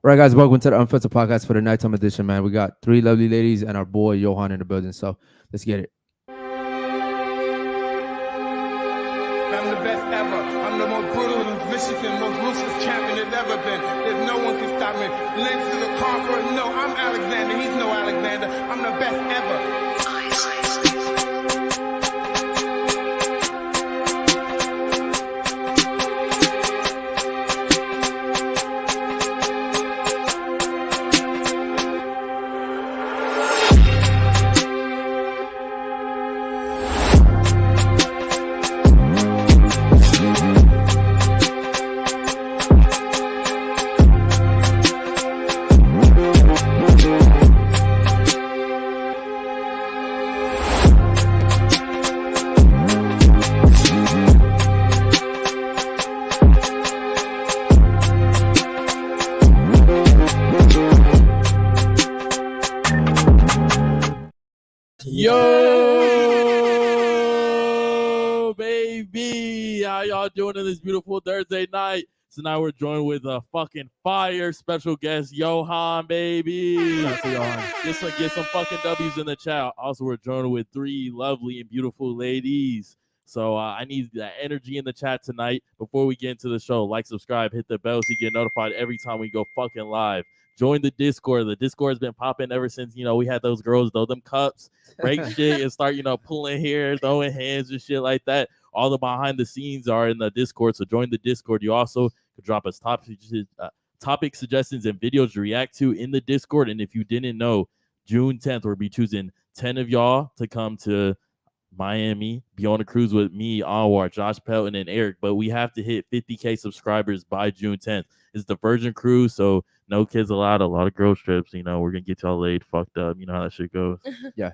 All right, guys, welcome to the Unfiltered Podcast for the nighttime edition, man. We got three lovely ladies and our boy Johan in the building, so let's get it. I'm the best ever. I'm the most brutal, most vicious, and most ruthless champion there's ever been. There's no one can stop me. Lynch to the conqueror. No, I'm Alexander. He's no Alexander. I'm the best ever. Yo, baby, how y'all doing on this beautiful Thursday night? So now we're joined with a fucking fire special guest, Johan, baby. Shout out to Johan. Get some fucking W's in the chat. Also, we're joined with three lovely and beautiful ladies. So I need that energy in the chat tonight. Before we get into the show, like, subscribe, hit the bell so you get notified every time we go fucking live. Join the Discord. The Discord has been popping ever since, we had those girls throw them cups, break shit, and start, pulling hair, throwing hands and shit like that. All the behind the scenes are in the Discord. So join the Discord. You also could drop us topic suggestions and videos to react to in the Discord. And if you didn't know, June 10th, we'll be choosing 10 of y'all to come to Miami, be on a cruise with me, Anwar, Josh Pelton, and Eric. But we have to hit 50K subscribers by June 10th. It's the Virgin Cruise, so no kids allowed. A lot of girl trips. We're gonna get y'all laid, fucked up. You know how that shit goes. Yeah.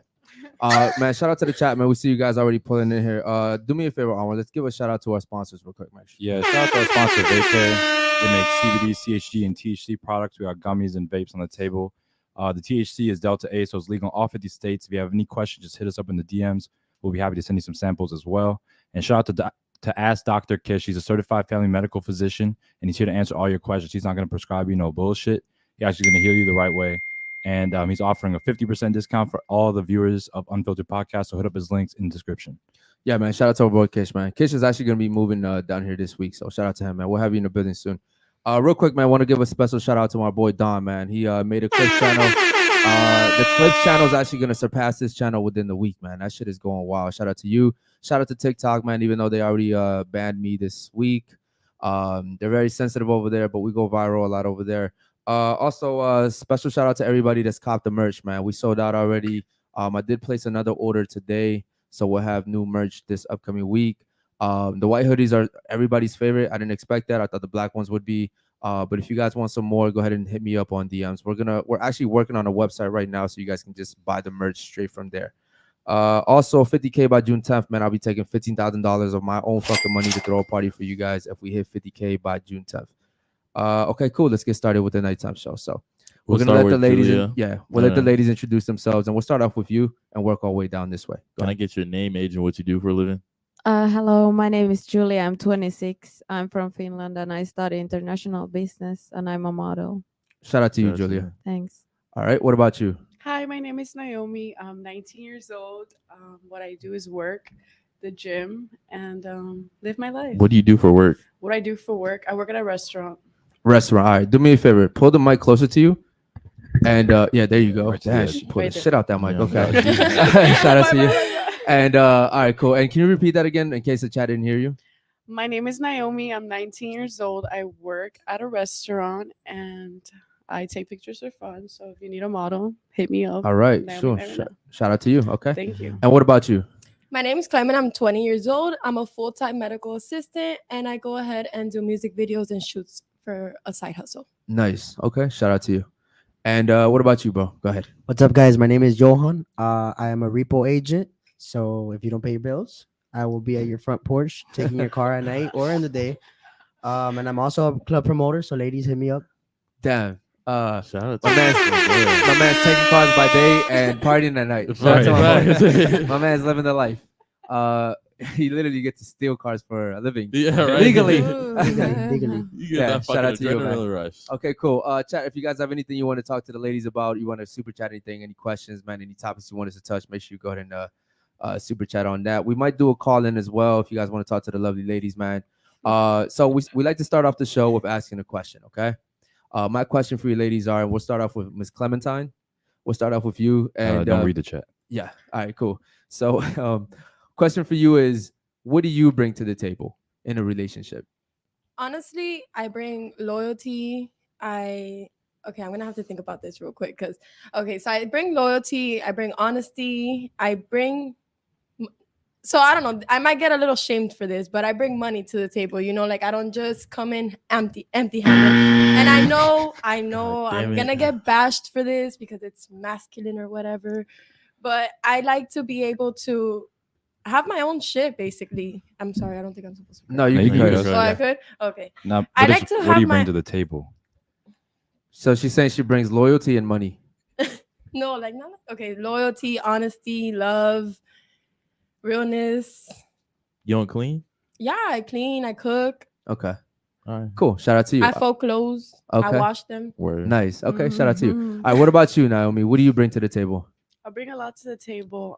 Man, shout out to the chat, man. We see you guys already pulling in here. Do me a favor, Anwar. Let's give a shout out to our sponsors real quick, man. Yeah, shout out to our sponsor, Vapecare. They make CBD, CHG, and THC products. We got gummies and vapes on the table. The THC is Delta 8, so it's legal in all 50 states. If you have any questions, just hit us up in the DMs. We'll be happy to send you some samples as well. And shout out to Ask Dr. Kish. He's a certified family medical physician, and he's here to answer all your questions. He's not going to prescribe you no bullshit. He's actually going to heal you the right way. And he's offering a 50% discount for all the viewers of Unfiltered Podcast. So hit up his links in the description. Yeah, man. Shout out to our boy Kish, man. Kish is actually going to be moving down here this week. So shout out to him, man. We'll have you in the building soon. Real quick, man, I want to give a special shout out to my boy Don, man. He made a Clips channel. The Clips channel is actually going to surpass this channel within the week, man. That shit is going wild. Shout out to you. Shout out to TikTok, man, even though they already banned me this week. They're very sensitive over there, but we go viral a lot over there. Also, special shout out to everybody that's copped the merch, man. We sold out already. I did place another order today, so we'll have new merch this upcoming week. The white hoodies are everybody's favorite. I didn't expect that. I thought the black ones would be. But if you guys want some more, go ahead and hit me up on DMs. We're actually working on a website right now, so you guys can just buy the merch straight from there. Also, 50K by June 10th, man. I'll be taking $15,000 of my own fucking money to throw a party for you guys if we hit 50K by June 10th. Okay, cool. Let's get started with the nighttime show. So we're gonna let the ladies, let the ladies introduce themselves, and we'll start off with you and work our way down this way. Can I get your name, age, and what you do for a living? Hello, my name is Julia. I'm 26. I'm from Finland, and I study international business, and I'm a model. Shout out to you, Julia. Thanks. All right, what about you? Hi, my name is Naomi. I'm 19 years old. What I do is work, the gym, and live my life. What do you do for work? What I do for work, I work at a restaurant. All right, do me a favor. Pull the mic closer to you. And yeah, there you go. Damn, pull the shit out that mic. Okay. Shout out to you. And all right, cool. And can you repeat that again in case the chat didn't hear you? My name is Naomi. I'm 19 years old. I work at a restaurant and I take pictures for fun. So if you need a model, hit me up. All right, sure. Shout out to you. Okay. Thank you. And what about you? My name is Clement. I'm 20 years old. I'm a full-time medical assistant, and I go ahead and do music videos and shoots for a side hustle. Nice. Okay. Shout out to you. And what about you, bro? Go ahead. What's up, guys? My name is Johan. I am a repo agent. So if you don't pay your bills, I will be at your front porch taking your car at night or in the day. And I'm also a club promoter. So ladies, hit me up. Damn. Shout out to my man's taking cars by day and partying at night. Shout out to my man's living the life. he literally gets to steal cars for a living. Yeah, right. Legally. Legally. You get Yeah, that shout fucking out to you, man. adrenaline rush. Okay, cool. Chat, if you guys have anything you want to talk to the ladies about, you want to super chat anything, any questions, man, any topics you want us to touch, make sure you go ahead and super chat on that. We might do a call in as well if you guys want to talk to the lovely ladies, man. So we like to start off the show with asking a question, okay? My question for you ladies are, and we'll start off with Miss Clementine. We'll start off with you. And Don't read the chat. yeah. All right, cool. So question for you is, what do you bring to the table in a relationship? Honestly, I bring loyalty. I'm gonna have to think about this real quick because so I bring loyalty, I bring honesty, so I don't know, I might get a little shamed for this, but I bring money to the table, like I don't just come in empty handed. And I know I'm gonna get bashed for this because it's masculine or whatever, but I like to be able to have my own shit, basically. I'm sorry, I don't think I'm supposed to. No, you you can can cut go it. Oh, I could? Okay. Now, I what like to what have do you my- bring to the table? So she's saying she brings loyalty and money. No, like not okay. Loyalty, honesty, love, realness. You don't clean? Yeah, I clean, I cook, Okay, All right. cool. Shout out to you. I fold clothes, okay. I wash them. Word. Nice. Okay, shout out to you. Mhm. All right, what about you, Naomi? What do you bring to the table? I bring a lot to the table.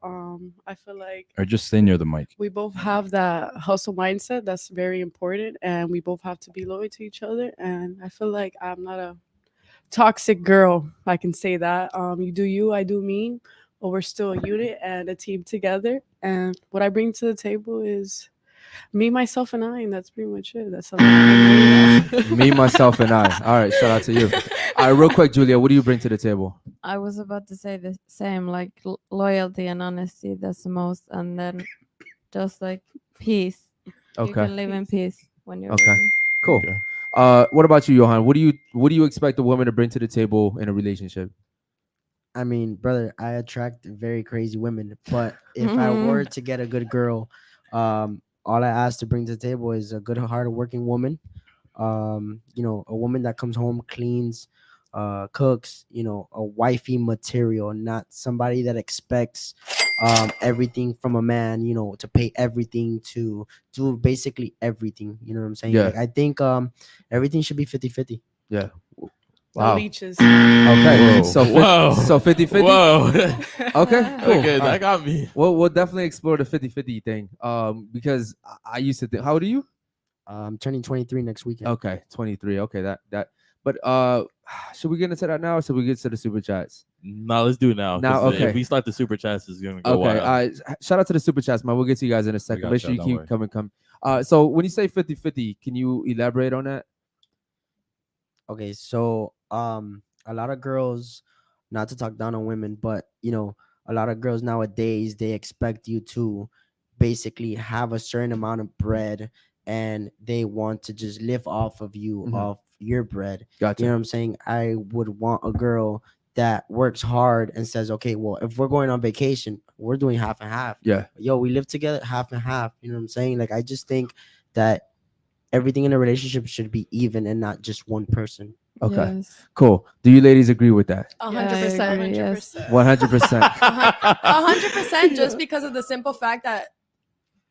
I feel like Or just stay near the mic. we both have that hustle mindset that's very important, and we both have to be loyal to each other. And I feel like I'm not a toxic girl. I can say that. You do you, I do me, but we're still a unit and a team together. And what I bring to the table is me, myself, and I, and that's pretty much it. That's all. Me, myself, and I. All right, shout out to you. All right, real quick, Julia, what do you bring to the table? I was about to say the same, like loyalty and honesty. That's the most, and then just like peace. You Okay, can live in peace when you're. Okay. living. cool. Okay. What about you, Johan? What do you expect a woman to bring to the table in a relationship? I mean, brother, I attract very crazy women, but if I were to get a good girl, all I ask to bring to the table is a good, hard-working woman. A woman that comes home, cleans, cooks. A wifey material, not somebody that expects everything from a man. To pay everything, to do basically everything. You know what I'm saying? Yeah. Like, I think everything should be 50-50. Yeah. No Wow. leeches. Okay. Whoa. So Whoa. So 50-50? Whoa. Okay. Cool. Okay, All right. that got me. We'll definitely explore the 50-50 thing. Because I used to think, how old are you? I'm turning 23 next weekend. Okay, 23. Okay, that. But should we get into that now, or should we get to the super chats? No, let's do it now. Now, 'cause okay. If we start the super chats, it's gonna go Okay. wild. Shout out to the super chats, man. We'll get to you guys in a second. got Make sure y'all, you don't keep worry. coming. So when you say 50-50, can you elaborate on that? Okay, so a lot of girls, not to talk down on women, but a lot of girls nowadays, they expect you to basically have a certain amount of bread, and they want to just live off of you, Mhm. off your bread. Gotcha. You know what I'm saying? I would want a girl that works hard and says, okay, well, if we're going on vacation, we're doing half and half. Yeah. Yo, we live together, half and half. You know what I'm saying? Like, I just think that everything in a relationship should be even and not just one person. Okay. Yes. Cool. Do you ladies agree with that? 100%. agree, yes. 100%. 100%, just because of the simple fact that,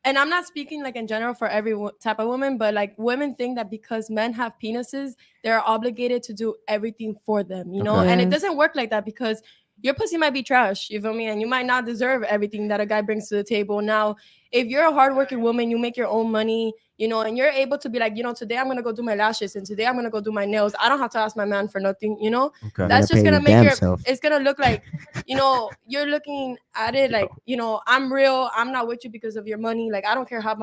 and I'm not speaking like in general for every type of woman, but like women think that because men have penises, they're obligated to do everything for them, you know? Okay. And it Yes. doesn't work like that, because your pussy might be trash, you feel me? And you might not deserve everything that a guy brings to the table. Now, if you're a hardworking woman, you make your own money, and you're able to be like, today I'm gonna go do my lashes, and today I'm gonna go do my nails. I don't have to ask my man for nothing, Okay. That's just pay gonna your make damn self. it's gonna look like, you're looking at it like, I'm real. I'm not with you because of your money. Like, I don't care how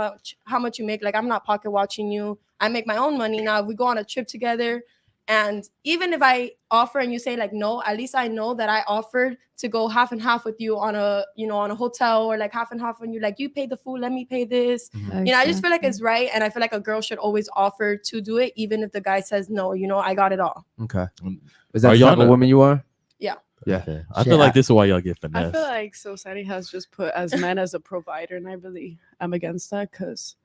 much you make. Like, I'm not pocket watching you. I make my own money. Now, if we go on a trip together, and even if I offer and you say like no, at least I know that I offered to go half and half with you on a hotel, or like half and half when you like, you pay the food, let me pay this. I just feel like it's right, and I feel like a girl should always offer to do it, even if the guy says no. I got it all. Okay. Is that Are the y'all type of not- woman you are? Yeah. Yeah. Okay. I Shit, feel like this is why y'all get I finesse. feel like society has just put as men as a provider, and I really am against that, because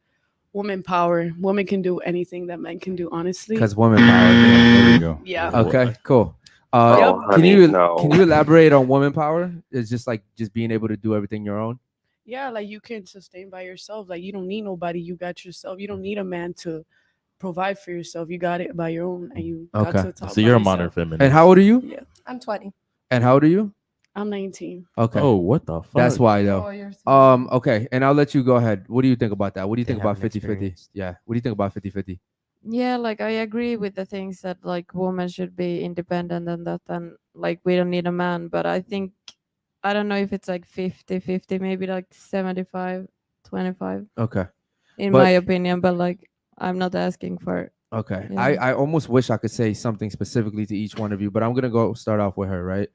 woman power, women can do anything that men can do, honestly. Because woman power. There we go. Yeah. Okay. Cool. Oh, Can you honey, no. elaborate on woman power? It's just being able to do everything your own. Yeah, like you can sustain by yourself. Like you don't need nobody. You got yourself. You don't need a man to provide for yourself. You got it by your own, and you got Okay. to the top. So by you're a yourself. modern feminist. And how old are you? Yeah, I'm 20. And how old are you? I'm 19. Okay. Oh, what the fuck? That's why though. Oh, you're so- Okay, and I'll let you go ahead. What do you think about that? What do you They think about haven't 50-50? experienced. Yeah. What do you think about 50-50? Yeah, like I agree with the things that like women should be independent and that, and like we don't need a man, but I think I don't know if it's like 50-50, maybe like 75-25 Okay. in But- my opinion, but like I'm not asking for Okay. Yeah. I almost wish I could say something specifically to each one of you, but I'm gonna go start off with her, right?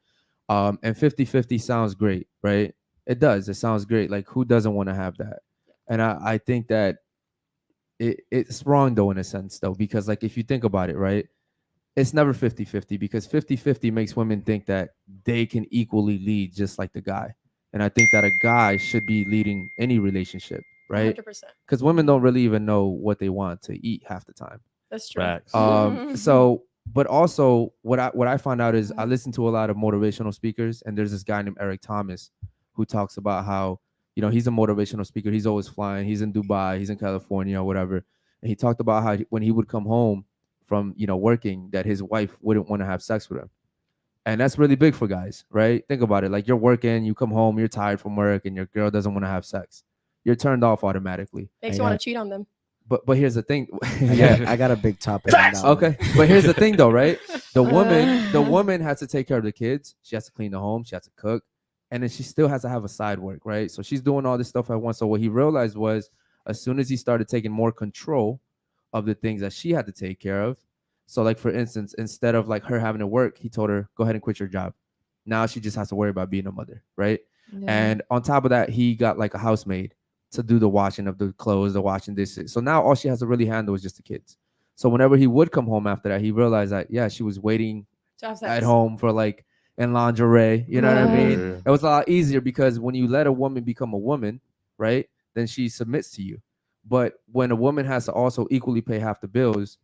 And 50-50 sounds great, right? It does. It sounds great. Like who doesn't want to have that? And I think that it's wrong though in a sense though, because like if you think about it, right? It's never 50-50 because 50-50 makes women think that they can equally lead just like the guy. And I think that a guy should be leading any relationship, right? 100%. Because women don't really even know what they want to eat half the time. That's true. Facts. So but also what I found out is I listen to a lot of motivational speakers, and there's this guy named Eric Thomas who talks about how, you know, he's a motivational speaker. He's always flying. He's in Dubai, he's in California or whatever. And he talked about how when he would come home from, you know, working, that his wife wouldn't want to have sex with him. And that's really big for guys, right? Think about it. Like you're working, you come home, you're tired from work, and your girl doesn't want to have sex. You're turned off automatically. Makes I you want got- to cheat on them. But here's the thing. I got a big topic. on that one. Okay. But here's the thing though, right? The woman has to take care of the kids. She has to clean the home. She has to cook. And then she still has to have a side work, right? So she's doing all this stuff at once. So what he realized was as soon as he started taking more control of the things that she had to take care of. So like for instance, instead of like her having to work, he told her, go ahead and quit your job. Now she just has to worry about being a mother, right? Yeah. And on top of that, he got like a housemaid to do the washing of the clothes, the washing dishes. So now all she has to really handle is just the kids. So whenever he would come home after that, he realized that, yeah, she was waiting To have sex. at home for like in lingerie. You know what I mean? Yeah. It was a lot easier because when you let a woman become a woman, right, then she submits to you. But when a woman has to also equally pay half the bills,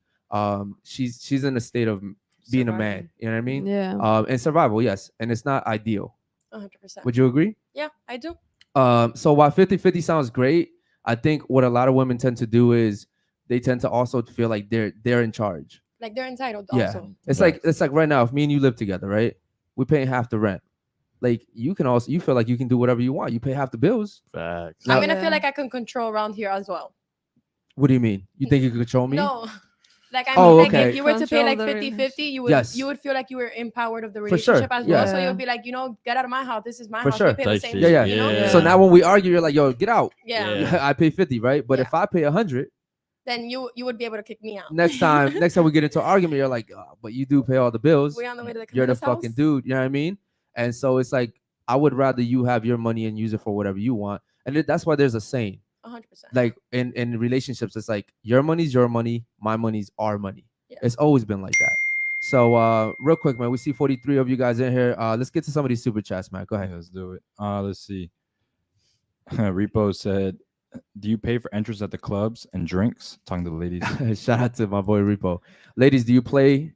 she's in a state of being a man. You know what I mean? Yeah. And survival, yes. And it's not ideal. 100%. Would you agree? Yeah, I do. So while 50-50 sounds great, I think what a lot of women tend to do is they tend to also feel like they're in charge. Like they're entitled Yeah. also. It's like right now, if me and you live together, right? We're paying half the rent. Like you feel like you can do whatever you want. You pay half the bills. Facts. Now- I mean, I Yeah. feel like I can control around here as well. What do you mean? You think you can control me? No. Like I mean, Oh, like okay. if you were to pay Control like the 50-50, you would Yes. you would feel like you were empowered of the For sure. relationship as Yeah. well. So Yeah. you'll be like, you know, get out of my house. This is my For house. sure. We pay the Type same shit. shit, Yeah, you know? yeah. So now when we argue, you're like, yo, get out. Yeah. Yeah. I pay 50, right? But Yeah. if I pay 100, Then you would be able to kick me out. next time we get into an argument, you're like, oh, but you do pay all the bills. We're on the way to the You're the Camila's fucking house. dude. You know what I mean? And so it's like, I would rather you have your money and use it for whatever you want. And that's why there's a saying. 100%. Like in relationships, it's like your money's your money, my money's our money. Yeah. It's always been like that. So real quick, man, we see 43 of you guys in here. Let's get to some of these super chats, man. Go Hey, ahead. let's do it. Let's see. Repo said, "Do you pay for entrance at the clubs and drinks?" Talking to the ladies. Shout out to my boy Repo. Ladies, do you pay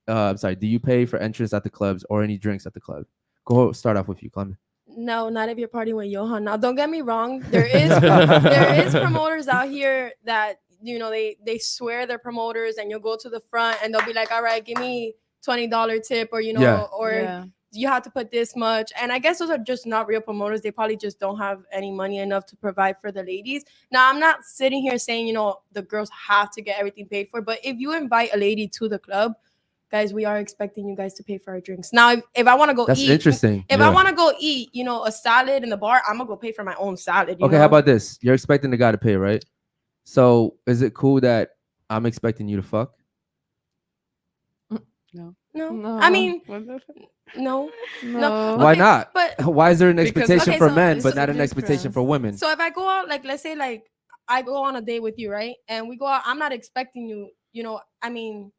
for entrance at the clubs or any drinks at the club? Go start off with you, Clement. No, not if you're partying with Johan. Now, don't get me wrong. There is promoters out here that they swear they're promoters, and you'll go to the front and they'll be like, "All right, give me $20 tip," or Yeah. Yeah. you have to put this much. And I guess those are just not real promoters. They probably just don't have any money enough to provide for the ladies. Now, I'm not sitting here saying the girls have to get everything paid for, but if you invite a lady to the club, guys, we are expecting you guys to pay for our drinks. Now, if I want to go That's eat, interesting. if Yeah. I want to go eat, a salad in the bar, I'm gonna go pay for my own salad. Okay, how about this? You're expecting the guy to pay, right? So is it cool that I'm expecting you to fuck? no? No. I mean, What no. No. Why Okay, not? But Why is there an Because- expectation okay, for so men, it's but a not an expectation for women? so if I go out, like let's say like I go on a date with you, right? And we go out, I'm not expecting you, I mean,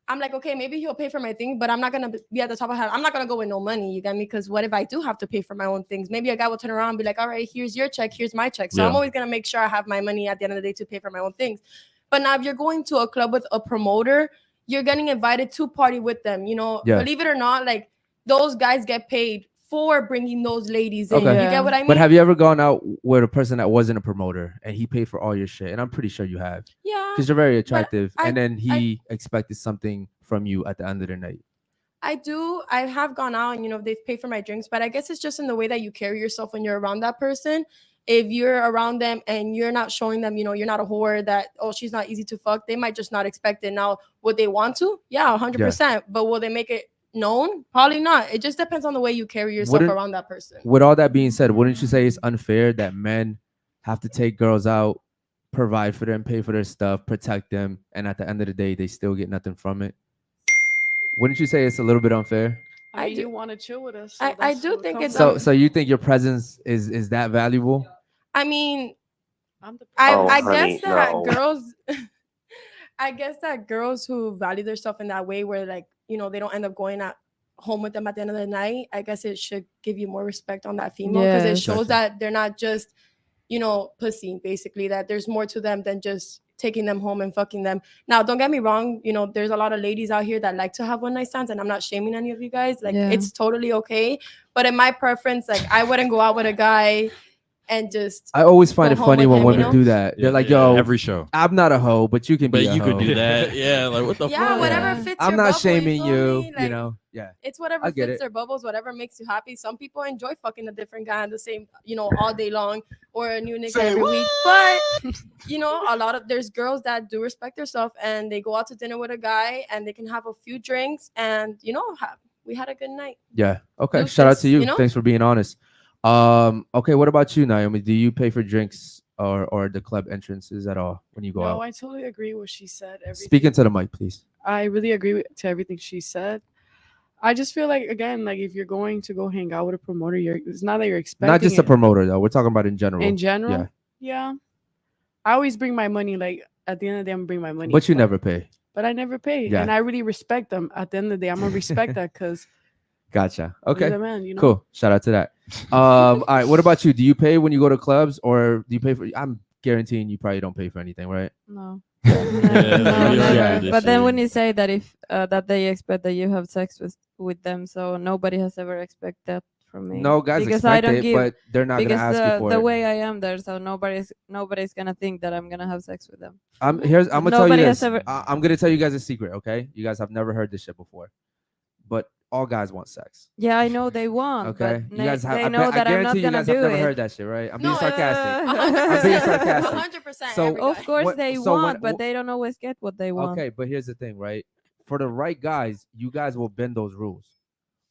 I'm like, okay, maybe he'll pay for my thing, but I'm not gonna be at the top of the house. I'm not gonna go with no money, you get me? Because what if I do have to pay for my own things? Maybe a guy will turn around and be like, all right, here's your check, here's my check. So I'm Yeah. always gonna make sure I have my money at the end of the day to pay for my own things. But now if you're going to a club with a promoter, you're getting invited to party with them. Yeah. Believe it or not, like those guys get paid for bringing those ladies in. Okay. You Yeah. get what I mean? But have you ever gone out with a person that wasn't a promoter and he paid for all your shit? And I'm pretty sure you have, Yeah, because you're very attractive. I- and then he expected something from you at the end of the night. I do. I have gone out and, they've paid for my drinks, but I guess it's just in the way that you carry yourself when you're around that person. If you're around them and you're not showing them, you're not a whore, that, oh, she's not easy to fuck, they might just not expect it. Now, would they want to? Yeah, 100%. But will they make it known? Probably not. It just depends on the way you carry yourself Wouldn't- around that person. With all that being said, wouldn't you say it's unfair that men have to take girls out, provide for them, pay for their stuff, protect them, and at the end of the day, they still get nothing from it? Wouldn't you say it's a little bit unfair? I I mean, do- you want to chill with us. So I that's do what think comes it's out. So you think your presence is that valuable? I mean, I'm the I honey, guess that no. girls, I guess that girls who value themselves in that way, where like, they don't end up going at home with them at the end of the night, I guess it should give you more respect on that female, because it Yes. shows Gotcha. that they're not just, pussy, basically, that there's more to them than just taking them home and fucking them. Now, don't get me wrong, there's a lot of ladies out here that like to have one night stands, and I'm not shaming any of you guys. Like, Yeah. it's totally okay. But in my preference, like, I wouldn't go out with a guy and just I always find Go it home funny with when him, women do that. They're like, yo, every show. I'm not a hoe, but you can be But a you could hoe. do that. Yeah, like what the yeah, fuck? whatever Yeah. fits I'm your not bubble, shaming feel you, me? Like, Yeah. it's whatever I get fits it. their bubbles, whatever makes you happy. Some people enjoy fucking a different guy on the same, all day long, or a new nigga Say every what? week. But there's girls that do respect themselves, and they go out to dinner with a guy, and they can have a few drinks, and we had a good night. Yeah. Okay. Deuces, Shout out to you. you know? Thanks for being honest. Okay. What about you, Naomi? Do you pay for drinks or the club entrances at all when you go No, out? I totally agree with what she said. Speak into the mic, please. I really agree to everything she said. I just feel like, again, like if you're going to go hang out with a promoter, it's not that you're expecting Not just a it. promoter though. We're talking about in general. In general, Yeah. yeah. I always bring my money. Like at the end of the day, I'm gonna bring my money. But you never pay. But I never pay, Yeah. and I really respect them. At the end of the day, I'm gonna respect that because Gotcha. you're Okay. the man. You know. Cool. Shout out to that. All right. What about you? Do you pay when you go to clubs, or do you pay for? I'm guaranteeing you probably don't pay for anything, right? No. Yeah, No, we never. are this But then year. when you say that if that they expect that you have sex with them, so nobody has ever expected that from me. No, guys because I expect don't it, give, but they're not gonna because ask you for the it. way I am there, so nobody's gonna think that I'm gonna have sex with them. I'm gonna tell you Nobody has this. ever- I'm gonna tell you guys a secret, okay? You guys have never heard this shit before, but all guys want sex. Yeah, I know they want. Okay, but you guys have. they I know bet- that I I'm not guarantee you gonna guys have do never it. heard that shit, right? I'm being No, sarcastic. 100%. sarcastic. 100%. So- every Of guy. course What- they so want, when- but they don't always get what they want. Okay, but here's the thing, right? For the right guys, you guys will bend those rules.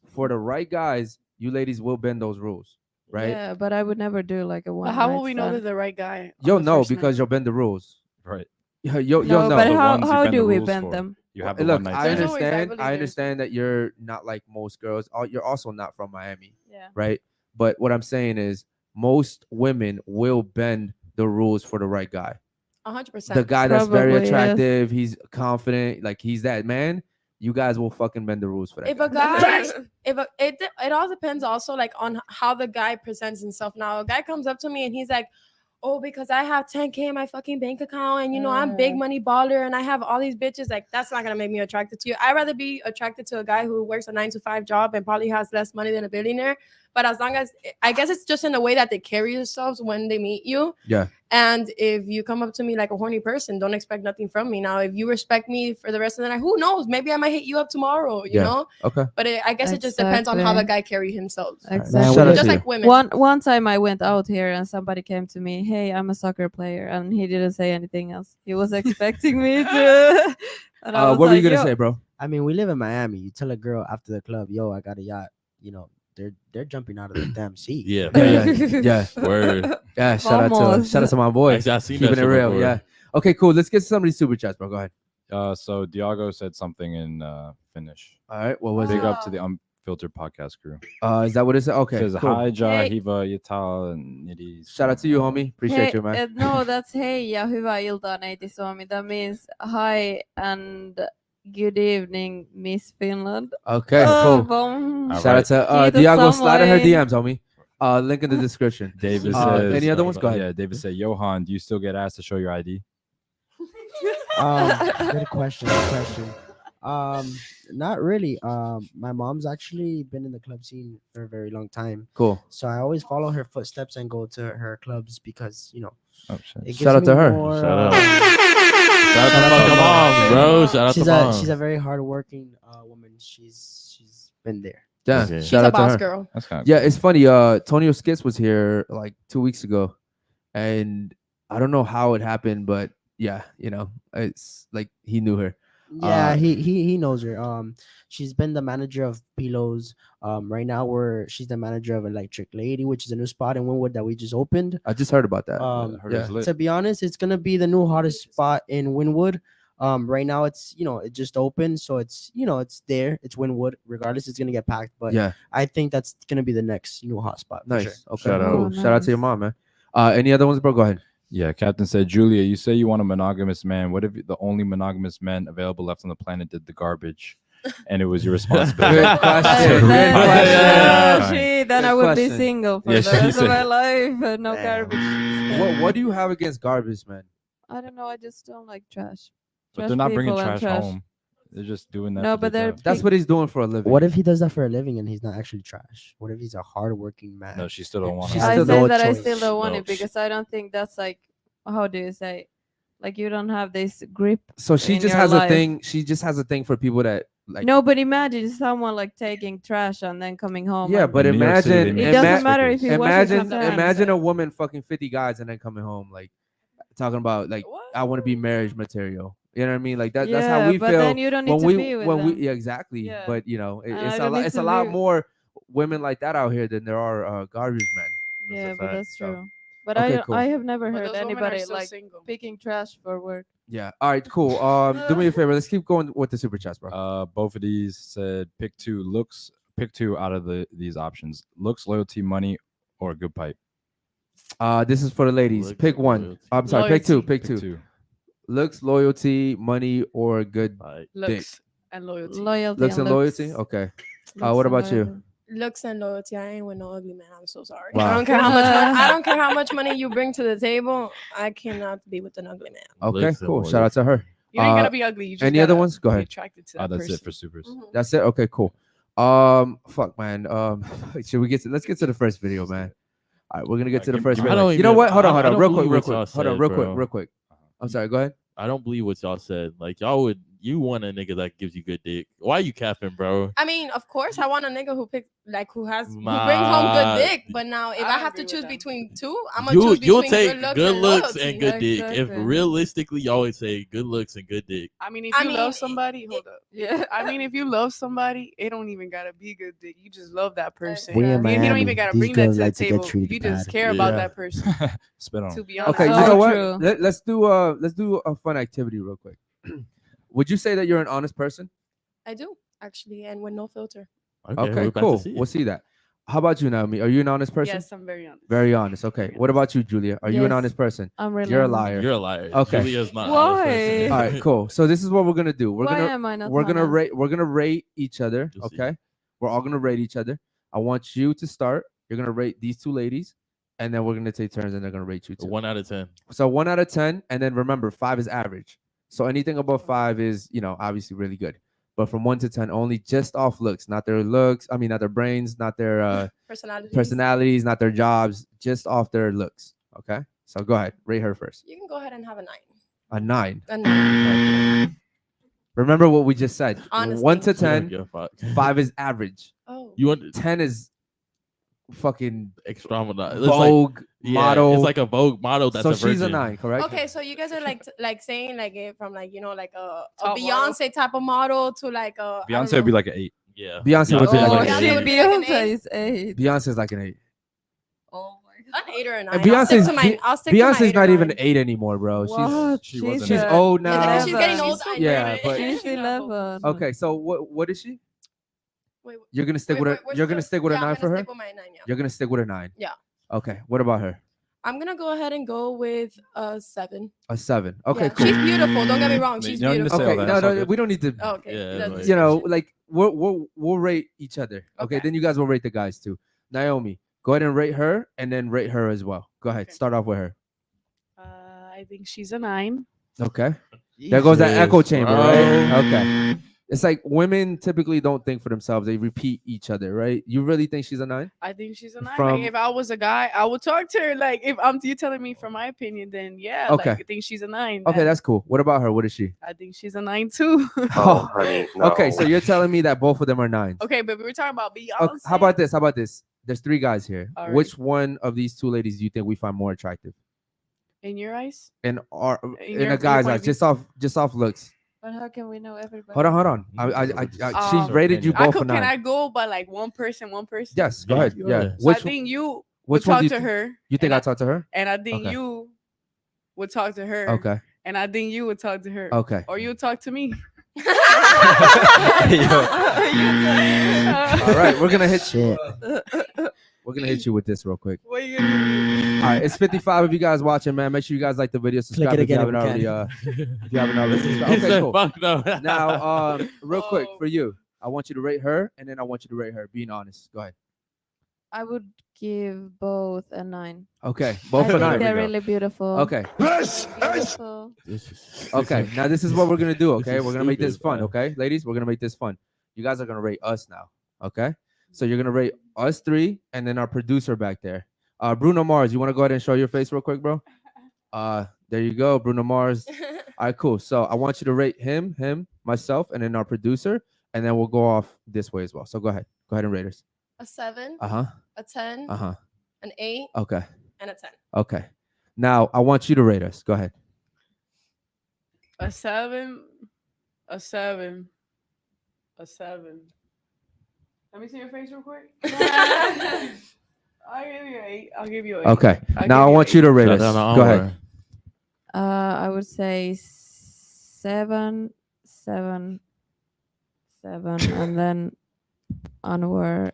For the right guys, you ladies will bend those rules, right? Yeah, but I would never do like a one. But how will we know that the right guy? on You'll the know first night? because you'll bend the rules. Right. You'll No, know. but The how ones you how bend do the we rules bend for. them? You have the Look, one night I There's stand. always understand. rivalry I there. understand that you're not like most girls. You're also not from Miami, Yeah. right? But what I'm saying is, most women will bend the rules for the right guy. 100%. The guy that's very Probably, yes. attractive, he's confident, like he's that man. You guys will fucking bend the rules for that. If a guy. guy, it all depends also like on how the guy presents himself. Now, a guy comes up to me and he's like, "Oh, because I have 10K in my fucking bank account, and I'm big money baller, and I have all these bitches." Like, that's not gonna make me attracted to you. I'd rather be attracted to a guy who works a 9 to 5 job and probably has less money than a billionaire. But as long as, I guess it's just in the way that they carry themselves when they meet you. Yeah. And if you come up to me like a horny person, don't expect nothing from me. Now, if you respect me for the rest of the night, who knows? Maybe I might hit you up tomorrow, you Yeah. know? Okay. But I guess it just depends on how the Exactly. guy carry himself. Exactly. Shout out Just to you. like women. One time I went out here and somebody came to me, "Hey, I'm a soccer player," and he didn't say anything else. He was expecting me to. And I was What were you like, gonna "Yo." say, bro? I mean, we live in Miami. You tell a girl after the club, "Yo, I got a yacht." They're jumping out of the damn seat. Yeah. Yeah. Word. Yeah. Shout Vamos. out to my boy. Actually, I seen Keeping that it shit real. before. Yeah. Okay. Cool. Let's get some of these super chats, bro. Go ahead. So Diogo said something in Finnish. All right. What was Big it? up to the Unfiltered podcast crew. Is that what it said? Okay. Says Cool. hi, Ja, Hey. Hiva, Yital, and Nidis. Shout out to you, homie. Appreciate Hey, you, man. no, that's hey ja hyvää iltaa neiti Suomi. That means hi and good evening, Miss Finland. Okay. Oh, Cool. boom. All Shout out to Kiitos Diago. Slide in her samoin. DMs, homie. Link in the description. David Uh, says, any other ones? Go ahead. Yeah, David said, Johan, do you still get asked to show your ID? Good question. Not really. My mom's actually been in the club scene for a very long time, Cool. so I always follow her footsteps and go to her clubs because Oh shit. it Shout gives out to me her. more, Shout out. Shout Shout out to fucking moms, bro. Shout out she's to a moms. she's a very hardworking woman. She's been there. Yeah. Okay. She's Shout a out to boss her. girl. That's kind of Yeah, it's funny. Tonio Skits was here like 2 weeks ago, and I don't know how it happened, but yeah, it's like he knew her. Yeah, he knows her. She's been the manager of Pilos. Right now she's the manager of Electric Lady, which is a new spot in Wynwood that we just opened. I just heard about that. heard it's lit. To be honest, it's gonna be the new hottest spot in Wynwood. Right now it's it just opened, so it's it's there. It's Wynwood. Regardless, it's gonna get packed. But Yeah, I think that's gonna be the next new hot spot. For nice. sure. Okay, Shout out. cool. Oh, Shout out to your nice. mom, man. Any other ones, bro? Go ahead. Yeah, Captain said, Julia, you say you want a monogamous man. What if the only monogamous men available left on the planet did the garbage, and it was your responsibility? Good question. Good Then, question. then I Good would be question. single for Yeah, the she rest of said- my life. No Damn. garbage. What do you have against garbage, man? I don't know. I just don't like trash. But Trash they're not bringing people and trash home. They're just doing that. No, for but their they're job. That's what he's doing for a living. What if he does that for a living and he's not actually trash? What if he's a hardworking man? No, she still don't want. She's her. I still say no that I choice. still don't want No. it because I don't think that's like, how do you say, like you don't have this grip. So she in just your has a life. thing. She just has a thing for people that like. No, but imagine someone like taking trash and then coming home. Yeah, and- but In New York City, they imagine. make it doesn't ima- matter if he washes Imagine, his hands. imagine a woman fucking 50 guys and then coming home like talking about like I want to be marriage material. You know what I mean? Like that. That's how Yeah, we but feel then you don't need when to we be with when we them. yeah exactly. Yeah. But And I it's a don't lot. need It's to a lot be- more women like that out here than there are garbage men. Yeah, a but fact. that's So, true. But okay, I cool. I have never But heard those women are anybody still like single. picking trash for work. Yeah. All right. Cool. Do me a favor. Let's keep going with the super chats, bro. Both of these said pick two looks. Pick two out of these options: looks, loyalty, money, or a good pipe. This is for the ladies. Looks, Pick one. loyalty. I'm sorry. Pick two. Loyalty. Pick two. Looks, loyalty, money, or good Like, Looks and loyalty. Loyalty. looks and loyalty. looks. Okay. Looks what and about you? loyalty. Looks and loyalty. I ain't with no ugly man. I'm so sorry. Wow. I don't care how much. I don't care how much money you bring to the table. I cannot be with an ugly man. Okay. Looks and Cool. Shout out to her. You ain't Uh, gotta be ugly. You just any other gotta ones? Go be ahead. Attracted to Oh, that that's it person. for supers. That's it. Okay. Cool. Fuck, man. Should we get to? Let's get to the first video, man. All right, we're gonna get to the I first don't video. You know even- what? Hold on, I hold on, don't real quick, believe real what y'all quick. Hold on, said, real bro. quick. I'm sorry. Go ahead. I don't believe what y'all said. Like y'all want a nigga that gives you good dick. Why you capping, bro? I mean, of course, I want a nigga who brings home Nah. good dick. But now, if I I have to agree with choose that. between two, I'm gonna choose You'll between take good looks and loyalty. good dick. If Exactly. realistically, you always say good looks and good dick. I mean, if I you mean, love somebody, hold up. Yeah. I mean, if you love somebody, it don't even gotta be good dick. You just love that person. We in You don't Miami, even gotta these bring that girls to the like to get table. treated You just bad. care about Yeah. that person. Spit on. To be honest. Okay. You So know what? true. Let's do a fun activity real quick. Would you say that you're an honest person? I do actually, and with no filter. we're Okay. about to Cool. see it. We'll see that. How about you, Naomi? Are you an honest person? Yes, I'm very honest. Very honest. Okay. Very What honest. about you, Julia? Are you an Yes. honest person? I'm really. You're a honest. liar. You're a liar. Okay. Julia's not. Why? All right. Cool. So this is what we're gonna do. We're Why gonna am I not we're gonna honest? rate. We're gonna rate each other. You'll see. Okay. We're all gonna rate each other. I want you to start. You're gonna rate these two ladies, and then we're gonna take turns, and they're gonna rate you too. 1 out of 10. So 1 out of 10, and then remember 5 is average. So anything above 5 is obviously really good. But from 1 to 10, only just off looks, not their looks. I mean, not their brains, not their personalities, not their jobs, just off their looks. Okay. So go ahead, rate her first. You can go ahead and have a 9. A 9. A 9. Remember what we just said. Honestly. 1 to You don't 10, give a fuck. 5 is average. Oh. You want 10 is fucking extra model? Vogue model. It's like a Vogue model. That's so a she's a virgin. 9, correct? Okay, so you guys are like saying like it from like like a Top Beyonce type of model to like a I don't Beyonce would be know. like an 8. Yeah. Beyonce would be Oh, like Beyonce an 8. would be like an Beyonce eight. is 8. Beyonce's like an 8. Oh my god, an 8 or a 9. And Beyonce's I'll stick to my Beyonce's 8 or not even 9. 8 anymore, bro. What? she wasn't She's a- old Isn't now. it? She's getting Eleven. old. I Yeah, know it. but- She's 11. Okay, so what is she? Wait, You're gonna stick wait, with we're you're gonna still- stick with a yeah, I'm 9 gonna for her? Stick with my 9, yeah. You're gonna stick with a 9. Yeah. Okay. What about her? I'm gonna go ahead and go with a 7. A 7. Okay, Yeah, cool. She's beautiful. Don't get me wrong. You She's don't need to beautiful. say all Okay, that, no, it's all no, good. we don't need to. Oh, okay. Yeah, That's- like- You know, like we'll rate each other. Okay? Okay. Then you guys will rate the guys too. Naomi, go ahead and rate her, and then rate her as well. Go ahead. Okay. Start off with her. I think she's a 9. Okay. There goes that echo Jesus, chamber, bro. right? Okay. It's like women typically don't think for themselves; they repeat each other, right? You really think she's a 9? I think she's a 9. From- Like, if I was a guy, I would talk to her. Like, if you telling me from my opinion, then yeah, Okay. like, I think she's a 9. Okay, And that's cool. What about her? What is she? I think she's a 9 too. Oh, honey, no. Okay, so you're telling me that both of them are 9s. Okay, but we were talking about Beyonce. Okay, how about this? How about this? There's 3 guys here. All right. Which one of these 2 ladies do you think we find more attractive? In your eyes? In In a your guy's point eyes, of view. just off looks. But how can we know everybody? Hold on. She's rated you both for 9. Can I go by like one person? Yes, go ahead. Yeah. So I Which think you would which one talk do to you her. you think and I talk to her? And I think Okay. you would talk to her. Okay. And I think you would talk to her. Okay. Or you would talk to me. All right, we're gonna hit Shit. We're gonna hit you with this real quick. What are you gonna All right, it's 55 of you guys watching, man. Make sure you guys like the video, subscribe it if you again haven't if we already. can. If you haven't already, He okay, said, cool. "Fuck no." Now, real quick Oh. for you, I want you to rate her, and then I want you to rate her. Being honest, go ahead. I would give both a 9. Okay, I both for think 9. they're really beautiful. Okay, Beautiful. okay. Now this is what we're gonna do. This Okay, is we're gonna make this stupid, fun. man. Okay, ladies, we're gonna make this fun. You guys are gonna rate us now. Okay, so you're gonna rate us 3, and then our producer back there, Bruno Mars. You want to go ahead and show your face real quick, bro? There you go, Bruno Mars. All right, cool. So I want you to rate him, myself, and then our producer, and then we'll go off this way as well. So go ahead and rate us. A 7, Uh-huh. a 10, Uh-huh. an 8, Okay. and a 10. Okay. Now I want you to rate us. Go ahead. A 7, a 7, a 7. Let me see your face real quick. I'll give you an 8. I'll give you an 8. Okay. I'll Now I give want you to rate Shut us. down the Go hour. ahead. I would say 7, 7, 7, and then onward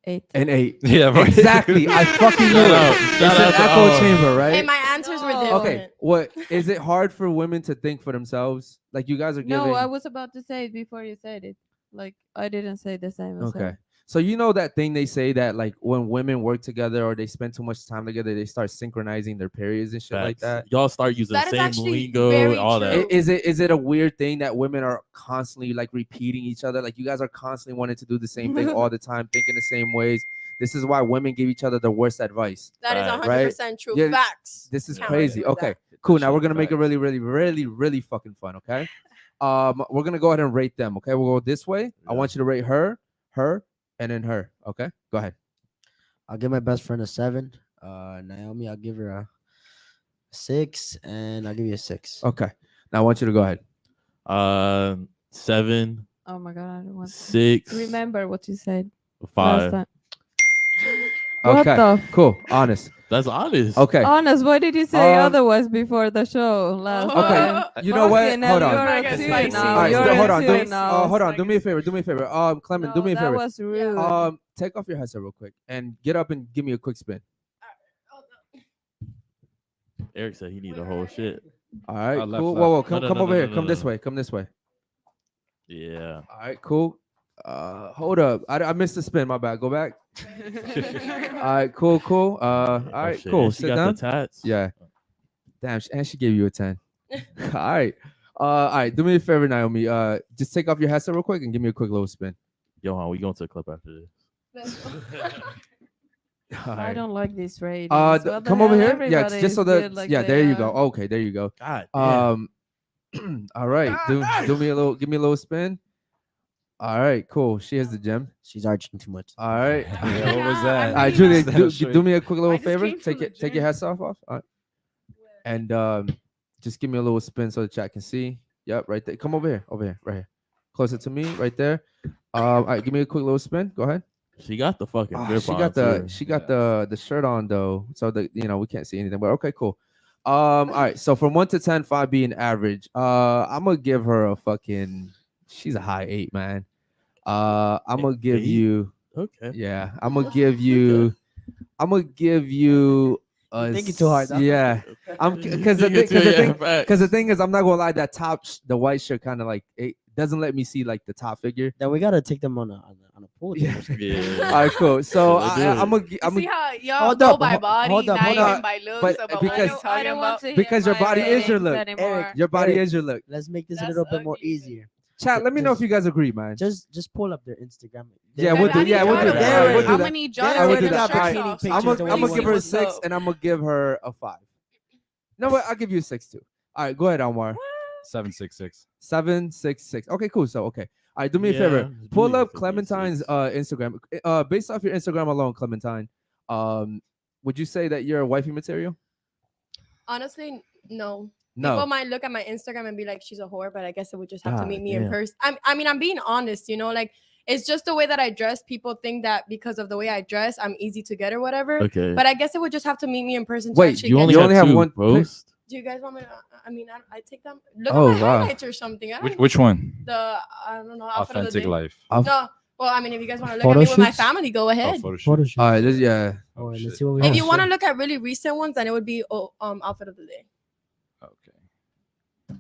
8. An 8. Yeah, right. Exactly. I fucking knew Shut it. up. It's Shout an out to echo all. chamber, right? Hey, my answers were No. different. Okay. What is it hard for women to think for themselves? Like you guys are giving. No, I was about to say it before you said it. Like I didn't say the same as Okay. her. So you know that thing they say that like when women work together or they spend too much time together, they start synchronizing their periods and shit like Facts. that. Y'all start using That the is same actually lingo, very all true. that. Is it a weird thing that women are constantly like repeating each other? Like you guys are constantly wanting to do the same thing all the time, thinking the same ways. This is why women give each other the worst advice. That is Right. 100% true. Yeah, Facts. This is Can't crazy. argue with Okay, that. cool. Now we're Shit, gonna make it facts. really, really, really, really fucking fun. Okay. We're gonna go ahead and rate them. Okay, we'll go this way. I Yeah. want you to rate her, and then her. Okay, go ahead. I'll give my best friend a 7. Naomi, I'll give her a 6, and I'll give you a 6. Okay. Now I want you to go ahead. 7, Oh my god, I don't want to 6, remember what you said last 5. time. What Okay. the Cool. Honest. That's honest. Okay. Honest, why did you say Um, otherwise before the show last Okay. time? You know what? Fucking Hold hell, on. You're Like a a two spicy. now. All right, You're so a hold on. two now. Hold on. Do me a favor. Clement, do me a that favor. was rude. Take off your headset real quick and get up and give me a quick spin. Eric said he need a whole shit. All right. Left, Cool. left. Whoa, No, come no, come no, over no, here. no, Come no, this no. way. Come this way. Yeah. All right. Cool. Hold up. I missed the spin. My bad. Go back. All right. Cool. All Oh, right. shit. Cool. And she Sit got down. the tats. Yeah. Damn. And she gave you a 10. All right. All right. Do me a favor, Naomi. Just take off your headset real quick and give me a quick little spin. Johan, we going to the club after this. Let's go. All I right. don't like this ratings. Th- What the come over hell? here. Yeah. Everybody Just so is that. good like Yeah. they There you are. go. Okay. There you go. God damn. All right. Do me a little. Give me a little spin. All right. Cool. She has the gem. She's arching too much. All right. Yeah, what was that? All right, Really Julia, not. do me a quick I little just favor. came from the Take your gym. headset off. All right. And just give me a little spin so the chat can see. Yep, right there. Come over here, right here. Closer to me, right there. All right, give me a quick little spin. Go ahead. She got the fucking Ah, grip she on, got the too. she got the shirt on though, so that we can't see anything. But okay, cool. All right. So from 1 to 10, 5 being average, I'm gonna give her a fucking. She's a high 8, man. I'm gonna give 8? you. Okay. Yeah, I'm gonna give you. I'm gonna give you. You're thinking too hard, huh? Yeah, because the thing is, I'm not gonna lie. That top, the white shirt, kind of like it doesn't let me see like the top figure. Then we gotta take them on a pool. Yeah. Yeah. All right, cool. So Let's do it. I'm gonna. You see how y'all Hold go up, by ho- body, hold up, not hold even up. by looks. But about because- what I'm I don't want talking to Because hear your my body is your ratings look. anymore. Your body Eric. is your look. Let's make this a That's little bit more ugly. easier. Chat. Let me know if you guys agree, man. Just pull up their Instagram. Yeah, we'll do. I need Yeah, we'll do y'all to that. vote. All right, we'll do I'm that. gonna need They y'all to I would take do the that. shirts Alright. off. I'm I'm Pictures gonna of what give her a what's 6, and I'm gonna give her a 5. No, but I'll give you a 6 too. All right, go ahead, Omar. 766. 766. Okay, cool. So okay. All right, do me a Yeah, favor. Pull Julia up could be a Clementine's 6. Instagram. Based off your Instagram alone, Clementine, would you say that you're a wifey material? Honestly, no. No. People might look at my Instagram and be like, she's a whore, but I guess it would just have to God meet me in damn. person. I mean, I'm being honest, you know, like it's just the way that I dress. People think that because of the way I dress, I'm easy to get or whatever. Okay. But I guess it would just have to meet me in person. To Wait, actually you get only You to- only have have two one posts. Do you guys want me to? I mean, I take them. Look Oh, at my wow. highlights or something. I don't Which one? the I don't know outfit of the Authentic day. life. No, well, I mean, if you guys want to look Photo at me with my shoots? family, go Oh, ahead. photo shoot. Photo shoot. All right, yeah. Oh, let's shit. see what we If have. you want to look at really recent ones, then it would be outfit of the day. Okay.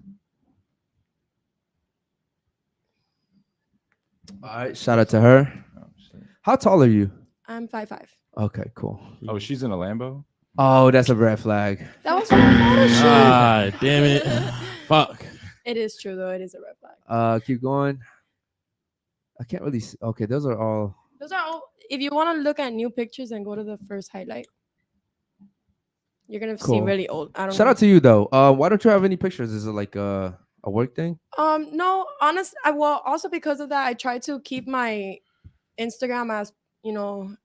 All right, shout out to her. Oh, shit. How tall are you? I'm 5'5". Okay, cool. Oh, she's in a Lambo? Oh, that's a red flag. That was from a photo shoot. Ah, damn it. Fuck. It is true though. It is a red flag. Keep going. I can't really see. Okay, those are all. Those are all. If you want to look at new pictures and go to the first highlight, you're gonna see Cool. really old. I don't Shout know. out to you though. Why don't you have any pictures? Is it like a work thing? No, honest. Well, also because of that, I try to keep my Instagram as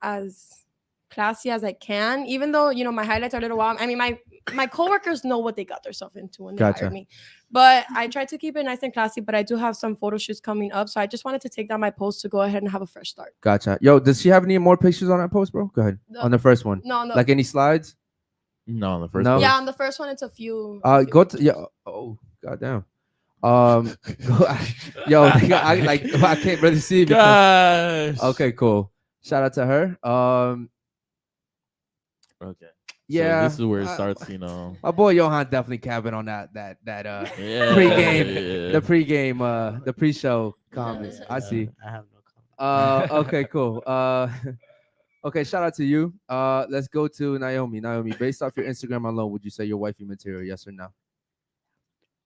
as classy as I can. Even though my highlights are a little wild. I mean, my coworkers know what they got themselves into when they Gotcha. hired me. But I try to keep it nice and classy. But I do have some photo shoots coming up, so I just wanted to take down my post to go ahead and have a fresh start. Gotcha. Yo, does she have any more pictures on that post, bro? Go ahead. On the first one. No. Like any slides? No, on the first No. one. Yeah, on the first one, it's a few. Go to Oh, goddamn. Yo, I can't really see because. Gosh. Okay, cool. Shout out to her. Okay. Yeah. So this is where it I- starts, My boy Johan definitely capping on that Yeah, pre-game, yeah. the pre-game, the pre-show comments. I see. I have no comment. Okay, cool. Okay, shout out to you. Let's go to Naomi. Naomi, based off your Instagram alone, would you say you're wifey material? Yes or no?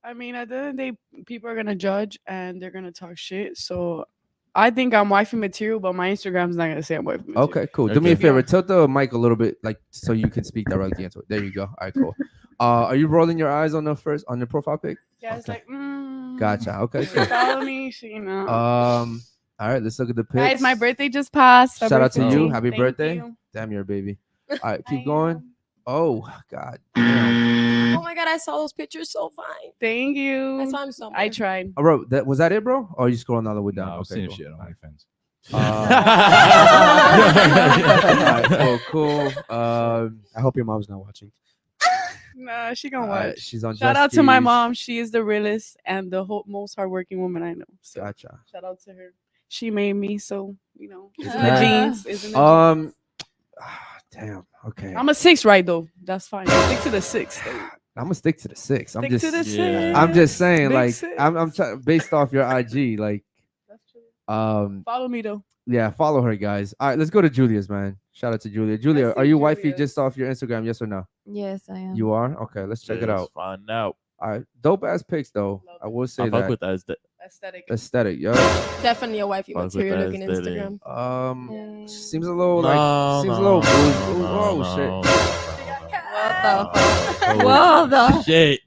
I mean, at the end of the day, people are gonna judge and they're gonna talk shit. So I think I'm wifey material, but my Instagram's not gonna say I'm wifey material. Okay, cool. Do me a Okay. favor. Tilt the mic a little bit, like so you can speak directly into it. There you go. All right, cool. Are you rolling your eyes on the profile pic? Yeah, it's Okay. like, Gotcha. Okay, She cool. follow me, she, All right, let's look at the pics. Guys, my birthday just passed. Shout out to February you. 15th. Happy Thank birthday. you. Damn, you're a baby. All right, keep I going. am. Oh God. Damn. Oh my god, I saw those pictures so fine. Thank I you. saw him so. I tried. Oh, bro, was that it, bro? Or are you scrolling all the way No, down? I was Okay, seeing cool. shit on OnlyFans. All right, cool. I hope your mom's not watching. Nah, she gonna all right, watch. she's on. Shout Jet out to my skis. mom. She is the realest and the most hardworking woman I know. So Gotcha. shout out to her. She made me, so it's in the Yeah. genes. It's in the genes. Damn. Okay. I'm a 6 right though. That's fine. Stick to the 6. Though. I'm gonna stick to the 6. I'm Stick just. to the Yeah. 6. I'm just saying, Big like, six. I'm based off your IG, like, That's true. Follow me though. yeah, follow her, guys. All right, let's go to Julia's, man. Shout out to Julia. Julia, Let's are see you wifey Julia's. just off your Instagram? Yes or no? Yes, I am. You are. Okay, let's check it Let's out. Find out. All right, dope ass pics though. Love I will say I fuck that with that. Aesthetic. aesthetic, yo. Definitely a wifey Fuck with material that looking aesthetic. Instagram. Seems a little like seems a little bruised. Oh shit. What the Oh, What the? shit.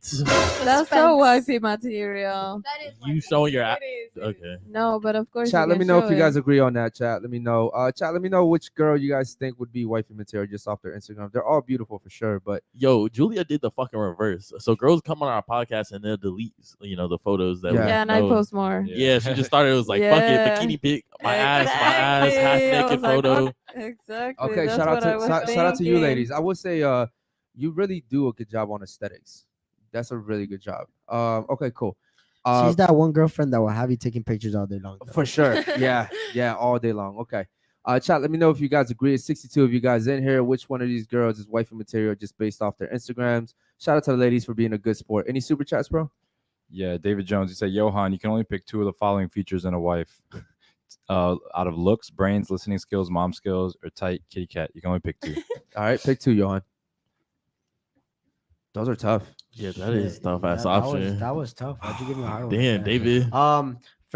That's so wifey material. That is You wifey showing your material. Okay. No, but of course. Chat, you let can me know if show you guys it. agree on that. Chat, let me know. Chat, let me know which girl you guys think would be wifey material just off their Instagram. They're all beautiful for sure, but Yo, Julia did the fucking reverse. So girls come on our podcast and they'll delete, the photos that. Yeah. we Yeah, and I know. post more. Yeah, she just started. It was like, Yeah. fuck it, bikini pic, my ass, half Exactly. I naked was like, photo. what? Exactly. okay. That's Shout out what I was shout out to you, thinking. ladies. I would say you really do a good job on aesthetics. That's a really good job. Okay, cool. She's that one girlfriend that will have you taking pictures all day long. though. For sure. Yeah, all day long. Okay. Chat, let me know if you guys agree. It's 62 of you guys in here. Which one of these girls is wifey material just based off their Instagrams? Shout out to the ladies for being a good sport. Any super chats, bro? Yeah, David Jones. He said, Johan, you can only pick 2 of the following features in a wife. Out of looks, brains, listening skills, mom skills, or tight kitty cat. You can only pick 2. All right, pick 2, Johan. Those are tough. Yeah, that is tough ass that option. was tough. Why'd you give me a hard one? Damn, David.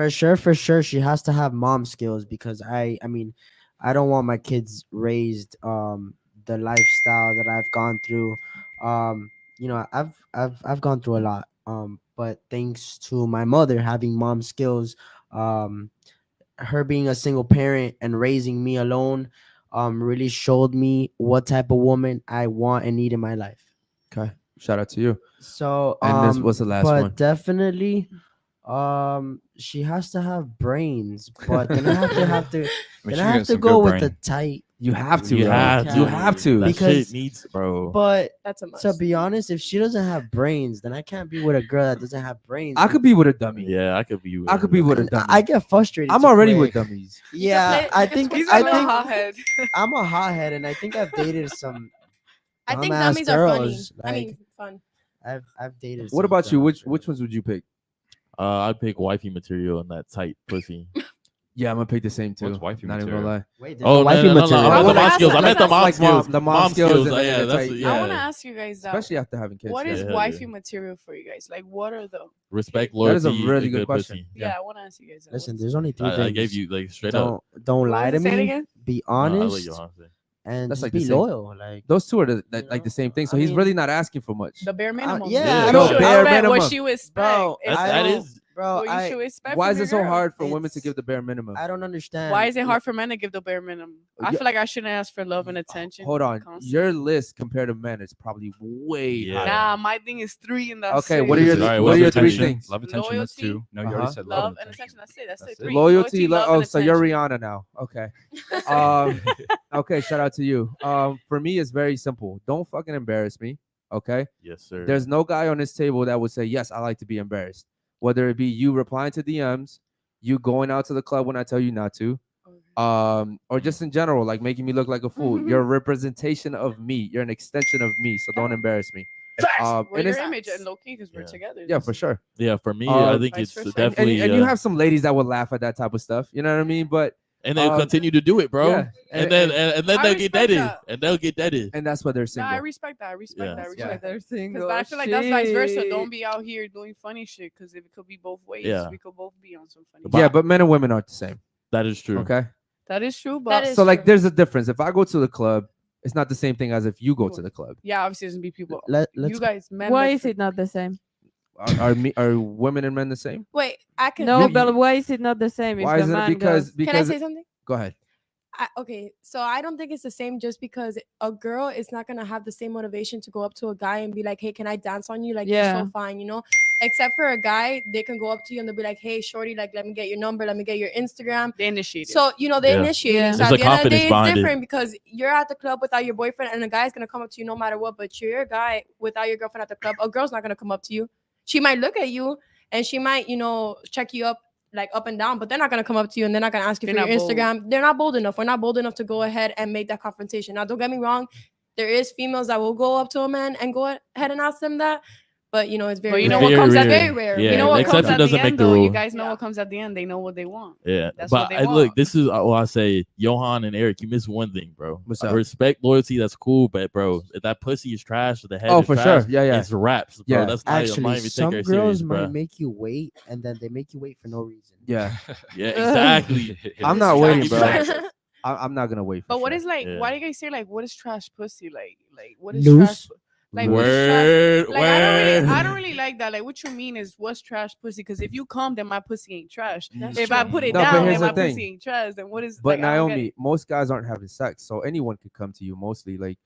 For sure, she has to have mom skills because I mean, I don't want my kids raised the lifestyle that I've gone through. You know, I've gone through a lot. But thanks to my mother having mom skills, um, her being a single parent and raising me alone, really showed me what type of woman I want and need in my life. Okay, shout out to you. So And this was the last but one. definitely she has to have brains, but then I have to I mean, then she I have got to some go good with the brain. tight. You have to. You bro. have You have to. to. That Because- shit needs, bro. But That's a must. to be honest, if she doesn't have brains, then I can't be with a girl that doesn't have brains. I could be with a dummy. Yeah, I could be. I could be with a And dummy. I get frustrated. I'm too already quick. with dummies. Yeah, play- I you can think twist I it think hothead. I'm a hothead, and I think I've dated some. I think dumbass dummies are funny. girls, I like, mean, fun. I've dated. What some about you? dumbass Which girls. ones would you pick? I'd pick wifey material and that tight pussy. Yeah, I'm gonna pick the same too. What's wifey Not even material? gonna lie. Wait, Oh, wifey material. I meant the wanna mom ask skills. I that. meant the mom Like mom- skills. the mom skills and Yeah, the that's tight- yeah. I want to ask you guys that. Especially after having kids. What yeah. is Yeah. wifey material for you guys? Like, what are the? Respect, That is a loyalty, really and good question. pussy. Yeah, I want to ask you guys. That. Listen, What's- there's only three things. I gave you like straight up. Don't What lie was to it? Say it me. again? Be No, I'll let honest, Johan say. and That's just like the be same. loyal. Like Those two are You like the know? same thing. So I he's mean- really not asking for much. The bare minimum. yeah, Yeah, I no, don't. bare What minimum. you expect. Bro, It's- I That don't- is. bro. what you should expect. Why from is your it so girl. hard for women to It's- give the bare minimum? I don't understand. Why is it hard for men to give the bare minimum? I Yeah. feel like I shouldn't ask for love and attention. Hold on, constantly. your list compared to men is probably way Yeah. higher. Nah, my thing is 3 and that's Okay, it. what are your All right, what what's are your your three attention? things? Love attention. That's Loyalty, 2. No, you Uh-huh. already said love and attention. attention. That's it. That's That's it. it. 3. Loyalty. love, Oh, and so you're attention. Rihanna now. Okay. Okay. Shout out to you. For me, it's very simple. Don't fucking embarrass me. Okay. Yes, sir. There's no guy on this table that would say yes. I like to be embarrassed. Whether it be you replying to DMs, you going out to the club when I tell you not to, or just in general, like making me look like a fool. You're a representation of me. You're an extension of me. So don't embarrass me. We're And your it's- image and low key because we're Yeah. together. yeah, for sure. Yeah, for me, I think Vice it's versa. definitely. And you have some ladies that would laugh at that type of stuff. You know what I mean? But and they'll um, continue to do it, bro. yeah, And then I they'll get respect deaded. that. And they'll get deaded. and that's why they're Nah, single. I respect that. I respect Yeah. that. I Yeah. respect that. They're single. Because I feel like that's vice versa. Shit. Don't be out here doing funny shit because it could be both ways. Yeah. We could both be on some funny But- Yeah, shit. but men and women aren't the same. That is true. Okay. That is true. But That is So like true. there's a difference. If I go to the club, it's not the same thing as if you go to the club. yeah, obviously, there's gonna be people. Let's You guys, men. Why look is for- it not the same? Are women and men the same? Wait, I can. No, you- but why is it not the same? Why if is the it? man Because goes, Can I say something? go ahead. Okay, so I don't think it's the same just because a girl is not gonna have the same motivation to go up to a guy and be like, "Hey, can I dance on you? Like, Yeah. you're so fine," you know. Except for a guy, they can go up to you and they'll be like, "Hey, shorty, like, let me get your number, let me get your Instagram." They initiated. So you know they Yeah. initiate. Yeah. it. So There's at a the end of the confidence day, it's behind it. different because you're at the club without your boyfriend, and a guy's gonna come up to you no matter what. But you're a guy without your girlfriend at the club. A girl's not gonna come up to you. She might look at you and she might, check you up like up and down, but they're not gonna come up to you and they're not gonna ask you They're for your not bold. Instagram. They're not bold enough. We're not bold enough to go ahead and make that confrontation. Now, don't get me wrong. There is females that will go up to a man and go ahead and ask them that, but it's very. But you know rare. what comes at Very the rare. Yeah, you know the what comes exception at doesn't the make end, the though. rule. You guys know Yeah. what comes at the end. They know what they want. Yeah, That's but what they look, want. this is what I say, Johan and Eric. You missed one thing, bro. What's up? Respect, loyalty. That's cool, but bro, if that pussy is trash, or the head Oh, is for trash, sure. Yeah, yeah. it's raps, bro. Yeah. That's not. I'm not Actually, even some taking her girls serious, might bro. make you wait, and then they make you wait for no reason. Yeah, Yeah, exactly. I'm not It's waiting, trash. bro. I'm not gonna wait. For But what sure. is like? Yeah. Why do you guys say like? What is trash pussy? Like what is Loose. trash? Like what is trash? Word, Like I word. don't really like that. Like what you mean is what's trash pussy? Because if you come, then my pussy ain't trash. That's If I true. put it No, but down, here's then my the thing. pussy ain't trash. Then what is? But like, I don't get Naomi, it. most guys aren't having sex, so anyone could come to you. Mostly, like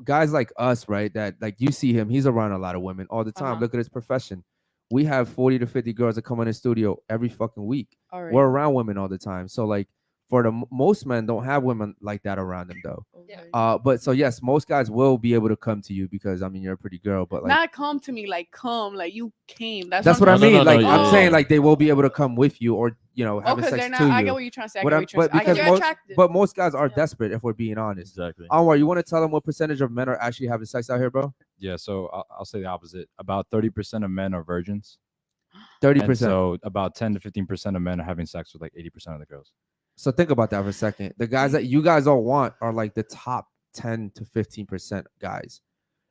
guys like us, right? That like you see him, he's around a lot of women all the time. Uh-huh. Look at his profession. We have 40 to 50 girls that come in the studio every fucking week. All right. We're around women all the time. So like for the most men don't have women like that around them though. Okay. But so yes, most guys will be able to come to you because I mean you're a pretty girl, but like Not come to me like come like you came. That's that's what I I'm No, mean. no, no, Like yeah, I'm yeah. saying, like they will be able to come with you or Oh, having because sex they're not. to I you. get what you're trying to say. I What get I'm- what you're but trying to say. because You're most, attractive. but most guys are Yeah. desperate if we're being honest. Exactly. Anwar, you want to tell them what percentage of men are actually having sex out here, bro? Yeah, so I'll say the opposite. About 30% of men are virgins. 30%. And so about 10 to 15% of men are having sex with like 80% of the girls. So think about that for a second. The guys that you guys all want are like the top 10 to 15% guys.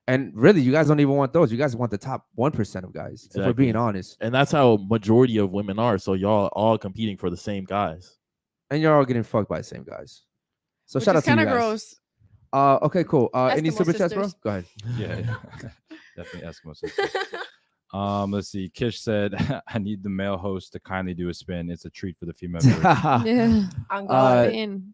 And really, you guys don't even want those. You guys want the top 1% of guys. If we're Exactly. being honest, And that's how majority of women are. So y'all all competing for the same guys. and you're all getting fucked by the same guys. So Which shout is out to you kind guys. of gross. Okay, cool. Any Eskimo super chats, bro? sisters. Go ahead. Yeah, definitely Eskimo sisters. Let's see. Kish said, "I need the male host to kindly do a spin. It's a treat for the female viewers." Yeah. I'm Uh, going. In.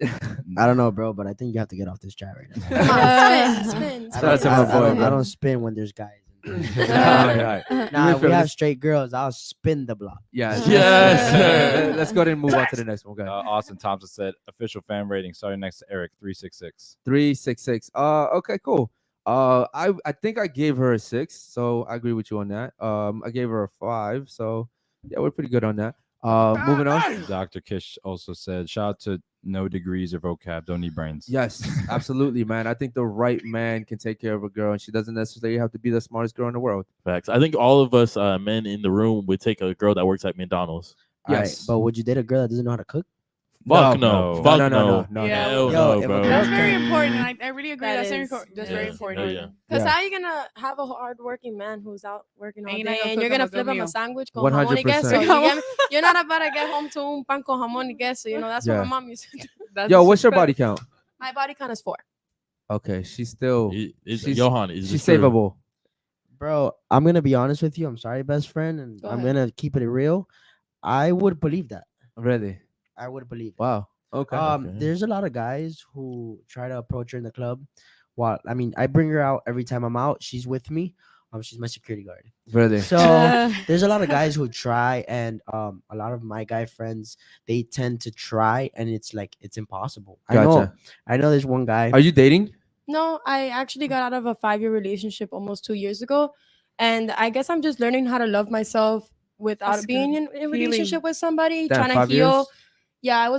I don't know, bro, but I think you have to get off this chat right now. Come on, spin. Shout out to my I boy, don't, bro. I don't spin when there's guys. All right. Nah, You if feel we have this? straight girls, I'll spin the block. Yes. Yes, sir. Let's go ahead and move on to the next one. Go ahead. Austin Thompson said, "Official fan rating starting next to Eric 366." 366. Okay, cool. I think I gave her a 6, so I agree with you on that. I gave her a 5, so yeah, we're pretty good on that. Moving on. Dr. Kish also said, "Shout out to no degrees or vocab, don't need brains." Yes, absolutely, man. I think the right man can take care of a girl, and she doesn't necessarily have to be the smartest girl in the world. Facts. I think all of us men in the room would take a girl that works at McDonald's. All right, Yes. but would you date a girl that doesn't know how to cook? Fuck No. no. Fuck No, no, no. no, Yeah. Hell Yo, no, if a bro. girl That's very can- important. And I really agree. That That's very, is- that's yeah. very Yeah, important. yeah. Because Yeah. how are you gonna have a hard-working man who's out working all And you're day not gonna and you're flip him gonna a good flip him a meal. sandwich con jamón y 100%. queso? You get me? You're not about to get home to un pan con jamón y queso. You know that's Yeah. what my mom used to do. That's Yo, what's your disrespect. body count? My body count is 4. Okay, she's still she's- Johan, is she's this true? savable. Bro, I'm gonna be honest with you. I'm sorry, best friend, and Go I'm ahead. gonna keep it real. I would believe that. Really? I would believe it. Wow. Okay. Okay. There's a lot of guys who try to approach her in the club. Well, I mean, I bring her out every time I'm out. She's with me. She's my security guard. Really? So there's a lot of guys who try, and a lot of my guy friends, they tend to try, and it's like it's impossible. Gotcha. I know there's one guy. Are you dating? No, I actually got out of a 5-year relationship almost 2 years ago, and I guess I'm just learning how to love myself without That's being good. in a relationship with somebody. Damn, trying 5 to heal. years? Yeah,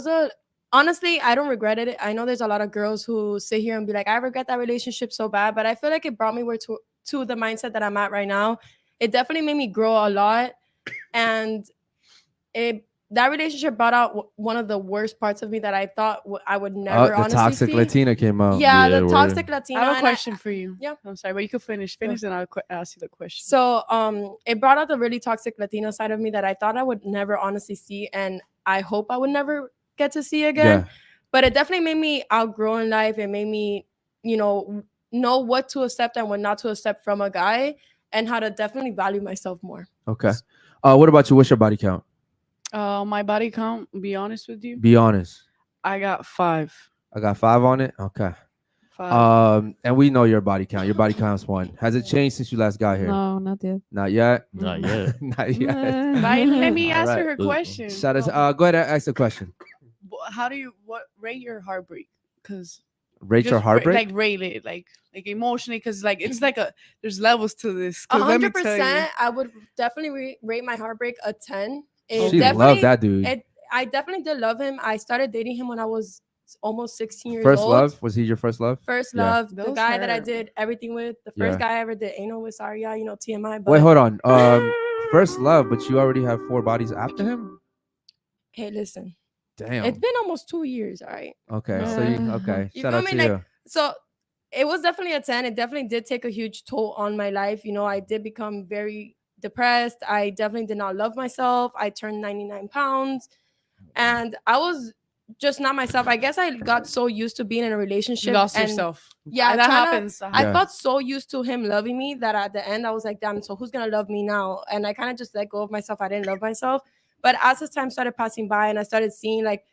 honestly, I don't regret it. I know there's a lot of girls who sit here and be like, I regret that relationship so bad, but I feel like it brought me to the mindset that I'm at right now. It definitely made me grow a lot, and that relationship brought out one of the worst parts of me that I thought I would never the honestly toxic see. Latina came out. Yeah, Yeah, the word. toxic Latina. I have a and question for you. Yeah. I'm sorry, but you could finish, and I'll ask you the question. So it brought out the really toxic Latina side of me that I thought I would never honestly see, and I hope I would never get to see again. Yeah. But it definitely made me outgrow in life. It made me, know what to accept and what not to accept from a guy, and how to definitely value myself more. Okay. What about you? What's your body count? My body count, be honest with you, Be honest. I got 5. I got 5 on it. Okay. 5. And we know your body count. Your body count's 1. Has it changed since you last got here? No, not yet. Not yet. Not yet. Not yet. Let me answer Alright. her question. Shout out. Go ahead and ask the question. How do you rate your heartbreak? Because Rate your heartbreak. like rate it, like emotionally, because like it's like there's levels to this. 'Cause let me tell you. 100%. I would definitely rate my heartbreak a 10. she loved that dude. I definitely did love him. I started dating him when I was almost 16 years First old. love? Was he your first love? First Yeah. love, the Those guy that I hurt. did everything with, the first Yeah. guy I ever did anal with. Sorry, yeah, TMI. But Wait, hold on. First love, but you already have 4 bodies after him? hey, listen, Damn. it's been almost 2 years. All right. Okay. So you okay. You Shout feel out me? to Like, you. So it was definitely a 10. It definitely did take a huge toll on my life. I did become very depressed. I definitely did not love myself. I turned 99 pounds and I was just not myself. I guess I got so used to being in a relationship. You lost and yourself. Yeah, that tryna- happens. I Yeah. felt so used to him loving me that at the end I was like, damn, so who's gonna love me now? And I kind of just let go of myself. I didn't love myself. But as this time started passing by and I started seeing like,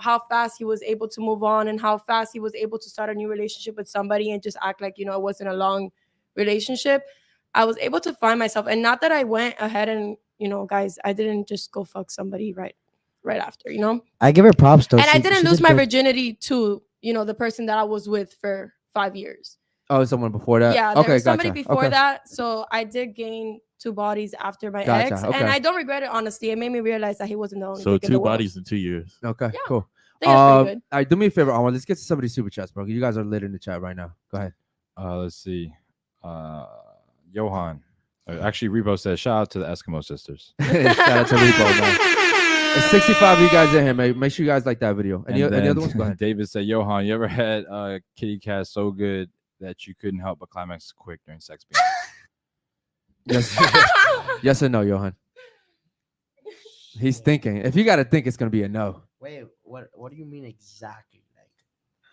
how fast he was able to move on and how fast he was able to start a new relationship with somebody and just act like, it wasn't a long relationship, I was able to find myself. And not that I went ahead and, guys, I didn't just go fuck somebody right after, I give her props though. and I She didn't did lose my good. virginity to, the person that I was with for 5 years. Oh, someone before that? Yeah, there Okay, was somebody gotcha. before Okay. that. So I did gain 2 bodies after my Gotcha, ex. okay. And I don't regret it, honestly. It made me realize that he wasn't the only So dick in the 2 world. bodies in 2 years. Okay, Yeah. cool. I think that's pretty good. All right, do me a favor, Omar. Let's get to some of these super chats, bro. You guys are lit in the chat right now. Go ahead. Let's see. Johan. Actually, Rebo says, shout out to the Eskimo sisters. Shout out to Rico, man. It's 65 of you guys in here, man. Make sure you guys like that video. Any And other then ones? Go ahead. David said, Johan, you ever had kitty cat so good that you couldn't help but climax quick during sex. Being Yes. Yes or no, Johan? He's thinking. If you got to think, it's gonna be a no. Wait, what do you mean exactly? Like,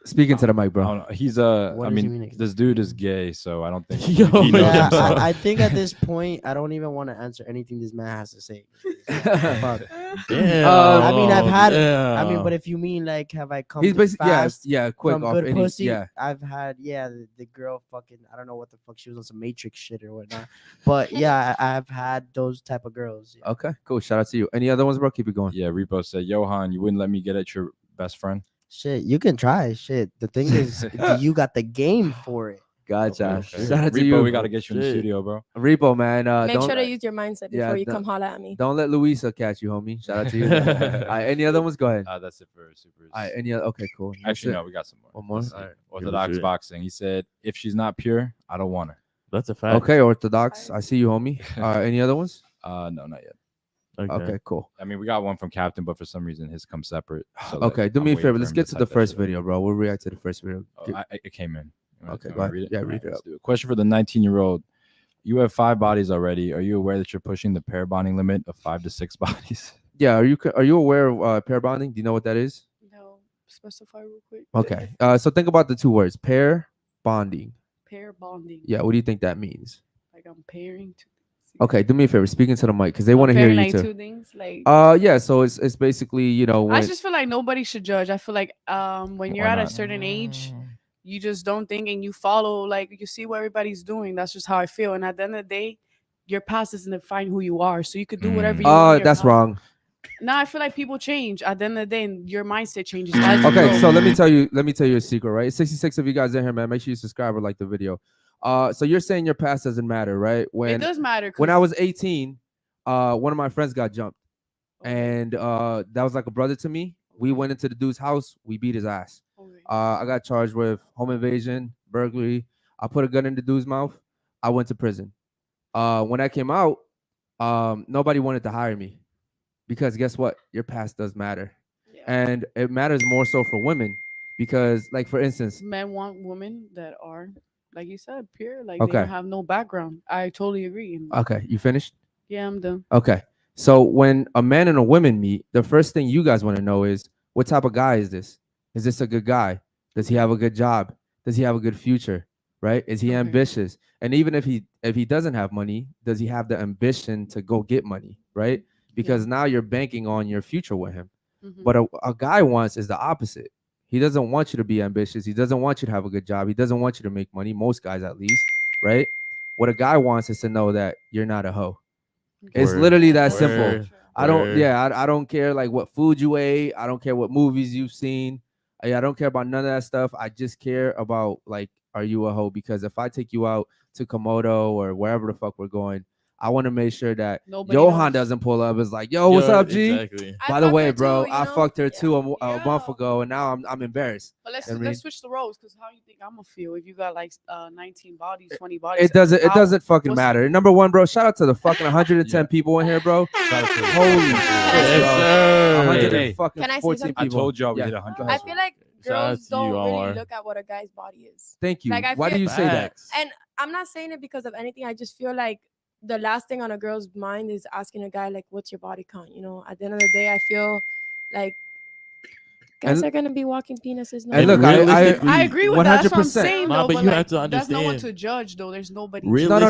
Speaking to the mic, I bro. don't know. He's What I does he mean, mean this dude is gay, so I don't think Yo, he knows yeah, himself. I think at this point, I don't even want to answer anything this man has to say. Fuck. Damn. I mean, I've had. damn. I mean, but if you mean like, have I come He's to basically fast quick from off good any pussy? yeah. I've had the girl fucking, I don't know what the fuck, she was on some Matrix shit or whatnot, but yeah, I've had those type of girls. Yeah. Okay, cool. Shout out to you. Any other ones, bro? Keep it going. Yeah, Repo said, Johan, you wouldn't let me get at your best friend. Shit, you can try. Shit, the thing is, you got the game for it. Gotcha. Okay. Shout out to Repo, you. we gotta get you in the Shit. studio, bro. Repo, man. Make Don't sure to use your mindset yeah, before you don't- come holla at me. don't let Louisa catch you, homie. Shout out to you. All right, any other ones? Go ahead. That's it for supers. All right, any other? Okay, cool. That's Actually, it. no, we got some more. One more? Let's see. All right. Orthodox Give it. boxing. He said, if she's not pure, I don't want her. That's a fact. Okay, Orthodox. I see you, homie. Any other ones? No, not yet. Okay, cool. I mean, we got one from Captain, but for some reason his comes separate. So Okay, do I'm me a waiting favor. for Let's him get to the type that first shit up. video, bro. We'll react to the first video. Oh, it came in. You wanna- Okay, you go wanna ahead. read it? Yeah, All read right, it let's up. do it. Question for the 19-year-old. You have 5 bodies already. Are you aware that you're pushing the pair bonding limit of 5 to 6 bodies? Yeah, are you aware of pair bonding? Do you know what that is? No, specify real quick. Okay. So think about the two words, pair bonding. Pair bonding. Yeah, what do you think that means? Like I'm pairing two. Okay, do me a favor, speaking to the mic because they I'm want to hear pairing, you like too. two things. Like Yeah, so it's basically, you know, I when just feel like nobody should judge. I feel like when you're Why at a not? certain age, you just don't think and you follow, like you see what everybody's doing. That's just how I feel. And at the end of the day, your past doesn't define who you are. So you could do whatever you want. in your that's past. wrong. Now I feel like people change. At the end of the day, and your mindset changes. as you Okay, grow. so let me tell you a secret, right? 66 of you guys in here, man. Make sure you subscribe or like the video. So you're saying your past doesn't matter, right? it When does matter. when I 'cause- was 18, one of my friends got jumped. Okay, And that was like a brother to me. We went into the dude's house, we beat his ass. okay. I got charged with home invasion, burglary. I put a gun in the dude's mouth. I went to prison. When I came out, nobody wanted to hire me because guess what? Your past does matter. Yeah. And it matters more so for women because, like, for instance, Men want women that are, like you said, pure. Like Okay. they don't have no background. I totally agree. And okay, you finished? yeah, I'm done. Okay. So when a man and a woman meet, the first thing you guys want to know is what type of guy is this? Is this a good guy? Does he have a good job? Does he have a good future? Right? Is he Okay. ambitious? And even if he doesn't have money, does he have the ambition to go get money? Right? Because now you're banking on your future with him. Mhm. But a guy wants is the opposite. He doesn't want you to be ambitious. He doesn't want you to have a good job. He doesn't want you to make money. Most guys, at least, right? What a guy wants is to know that you're not a hoe. It's Word. literally that Word. simple. I don't. Word. Yeah, I don't care like what food you ate. I don't care what movies you've seen. I don't care about none of that stuff. I just care about like, are you a hoe? Because if I take you out to Komodo or wherever the fuck we're going, I want to make sure that Nobody Johan knows. doesn't pull up. It's like, yo, what's Yo, up, G? Exactly. I By the fucked way, her bro, too, you I know? fucked her Yeah. too a month Yeah. ago, and now I'm embarrassed. But let's I mean- switch the roles because how you think I'm gonna feel if you got like 19 bodies, 20 bodies? It doesn't How- fucking what's- matter. Number one, bro, shout out to the fucking 110 Yeah. people in here, bro. Shout out to the- Holy shit, Yes, bro. sir. 100 Hey, and fucking Can I say 14 something? I people. told y'all we Yeah. hit 100. I feel like Shout out girls to you, don't Omar. really look at what a guy's body is. Thank you. Like, I Why do feel- you say that? Facts. And I'm not saying it because of anything. I just feel like the last thing on a girl's mind is asking a guy like, "What's your body count?" You know, at the end of the day, I feel like guys And- are gonna be walking penises. No And look, matter what. realistically- I agree with that. That's what I'm 100%. saying. Nah, though, but you have to There's no one understand. to judge, though. There's nobody. No, no, but you're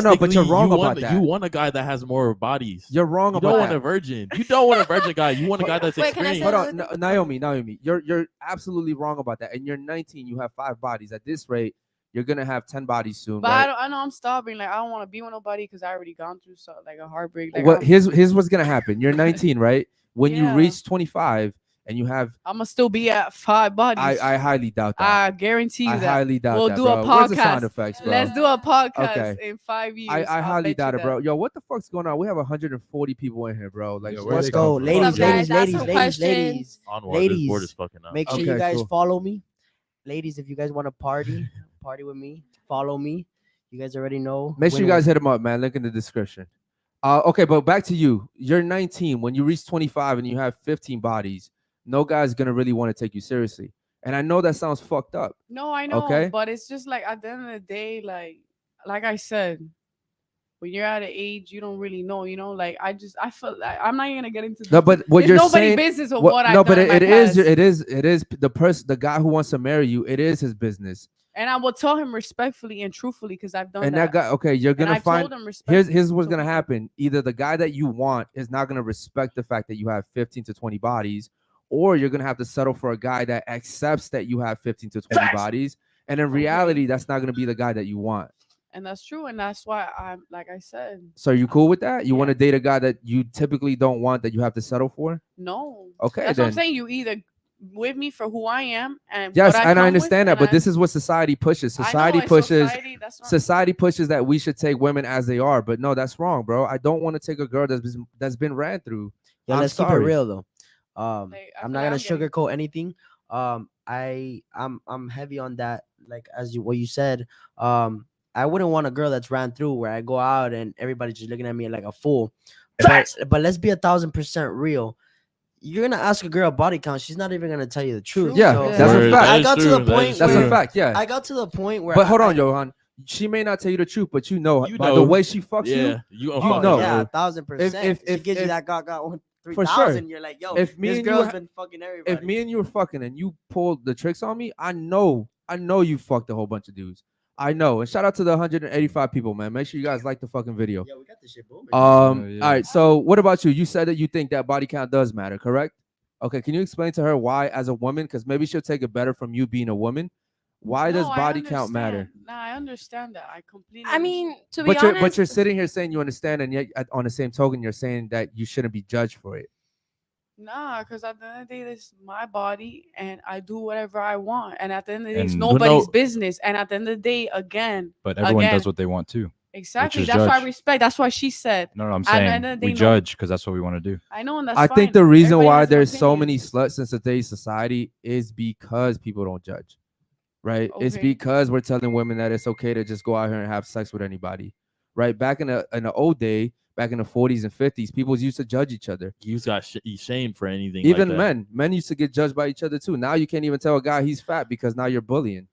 Realistically, wrong you about want, that. You want a guy that has more bodies. You're wrong You about don't want a that. virgin. You don't want a virgin guy. You want a guy that's Wait, can I say experienced. Hold on, Naomi, you're absolutely wrong about that. And you're 19, you have 5 bodies. At this rate, you're gonna have 10 bodies soon, But right? I know I'm stopping. Like I don't want to be with nobody because I already gone through like a heartbreak. Like What here's what's gonna happen. You're 19, right? When you Yeah. reach 25 and you have, I'm gonna still be at 5 bodies. I highly doubt that. I guarantee you I that. highly doubt We'll that, do bro. a Where's the sound podcast. effects, bro? Let's do a podcast Okay. in 5 years. I I'll highly bet you doubt it, that. bro. Yo, what the fuck's going on? We have 140 people in here, bro. Like, Yeah, what's where Let's they go, come from? ladies, What's up, guys? ladies, Ask some ladies, ladies. questions. Onward, this board Ladies, is fucking up. Make sure Okay, you guys cool. follow me. Ladies, if you guys want to party with me, follow me. You guys already know. Make sure you when- guys hit them up, man. Link in the description. Okay, but back to you. You're 19. When you reach 25 and you have 15 bodies, no guy's gonna really want to take you seriously And I know that sounds fucked up. No, I know, Okay. but it's just like at the end of the day, like I said, when you're at an age you don't really know, like I feel like I'm not even gonna get into No, this. but what It's you're nobody's saying, business of what- what no, I've but done in my it is past. it is the guy who wants to marry you. It is his business. And I will tell him respectfully and truthfully because I've done And that. that guy, okay, you're And gonna I find. told him respectfully. Here's what's to gonna people. happen. Either the guy that you want is not gonna respect the fact that you have 15 to 20 bodies, or you're gonna have to settle for a guy that accepts that you have 15 to 20 bodies. And in reality, that's not gonna be the guy that you want. And that's true. And that's why I'm like I said, So are you cool with that? You want to Yeah. date a guy that you typically don't want, that you have to settle for? no. Okay, That's what then. I'm saying. You either with me for who I am and Yes, what I and I come understand with, that, but and this is what society pushes. I know, Society it's pushes. that's what I'm Society pushes that we should take women as they are, but no, that's wrong, bro. I don't want to take a girl that's been ran through. Yeah, I'm let's keep it sorry. real though. Like, I I'm feel not like gonna I'm getting- sugarcoat anything. I'm heavy on that. Like what you said. I wouldn't want a girl that's ran through where I go out and everybody's just looking at me like a fool. But let's be 1,000% real. You're gonna ask a girl body count, she's not even gonna tell you the truth. Yeah, So that's a Word, fact. that I is got to true, the that point is That's where a fact, yeah. I got to the point where But hold I- on, Johan. She may not tell you the truth, but you know, You by the know. way she fucks Yeah, you you fuck know. her, yeah, bro. 1,000%. If- She gives if- you that got 3,000. for sure. You're like, yo, If me this and you girl's ha- been fucking you, everybody. if me and you were fucking and you pulled the tricks on me, I know you fucked a whole bunch of dudes. I know. And shout out to the 185 people, man. Make sure you guys like the fucking video. Yeah, we got this shit booming. yeah. All right. So what about you? You said that you think that body count does matter, correct? Okay. Can you explain to her why, as a woman, because maybe she'll take it better from you being a woman? Why does No, I body count matter? understand. Nah, I understand that. I completely. I mean, to be But honest, you're sitting here saying you understand, and yet on the same token, you're saying that you shouldn't be judged for it. Nah, because at the end of the day, this is my body, and I do whatever I want. And at the end of the day, it's And nobody's business. And at the end of the day, again, But everyone Again. does what they want too. exactly. is That's why I judge. respect. That's why she said. No, I'm At the saying end of the we day, no. judge because that's what we want to do. I know, and that's I fine. think the reason Everybody why has their there's so many opinions. sluts in today's society is because people don't judge, right? It's Okay. because we're telling women that it's okay to just go out here and have sex with anybody, right? Back in the old day, back in the 40s and 50s, people used to judge each other. You got shamed for anything. Even like that. men used to get judged by each other too. Now you can't even tell a guy he's fat because now you're bullying.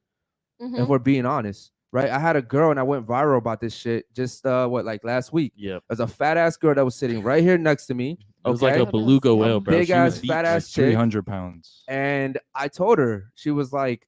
mhm. If we're being honest, right? I had a girl and I went viral about this shit just like last week. Yep. There's a fat ass girl that was sitting right here next to me. It was like a okay? beluga whale, bro. big She was ass deep. fat Like ass chick. 300 pounds. And I told her, she was like,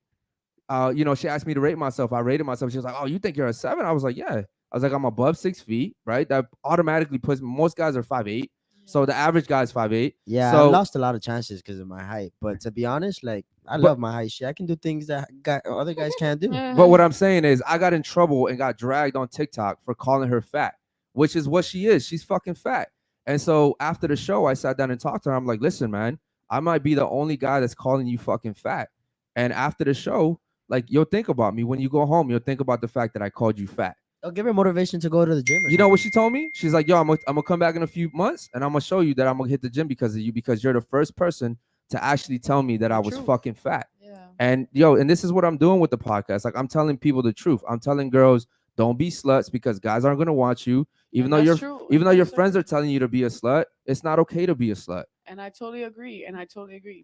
she asked me to rate myself. I rated myself. She was like, oh, you think you're a 7? I was like, yeah. I was like, I'm above 6 feet, right? That automatically puts most guys are 5'8". So the average guy is 5'8". Yeah, So I lost a lot of chances because of my height. But to be honest, like I But- love my height. Shit, I can do things that other guys can't do. but what I'm saying is I got in trouble and got dragged on TikTok for calling her fat, which is what she is. She's fucking fat. And so after the show, I sat down and talked to her. I'm like, listen, man, I might be the only guy that's calling you fucking fat. And after the show, like, you'll think about me when you go home. You'll think about the fact that I called you fat. I'll give her motivation to go to the gym. Or You know what something. she told me? She's like, yo, I'm gonna come back in a few months and I'm gonna show you that I'm gonna hit the gym because of you, because you're the first person to actually tell me that I was True. fucking fat. Yeah. And and this is what I'm doing with the podcast. Like, I'm telling people the truth. I'm telling girls, don't be sluts because guys aren't gonna watch you. Even though that's your true, even though and your that's friends are telling you to be a slut, it's not okay to be a slut. And I totally agree.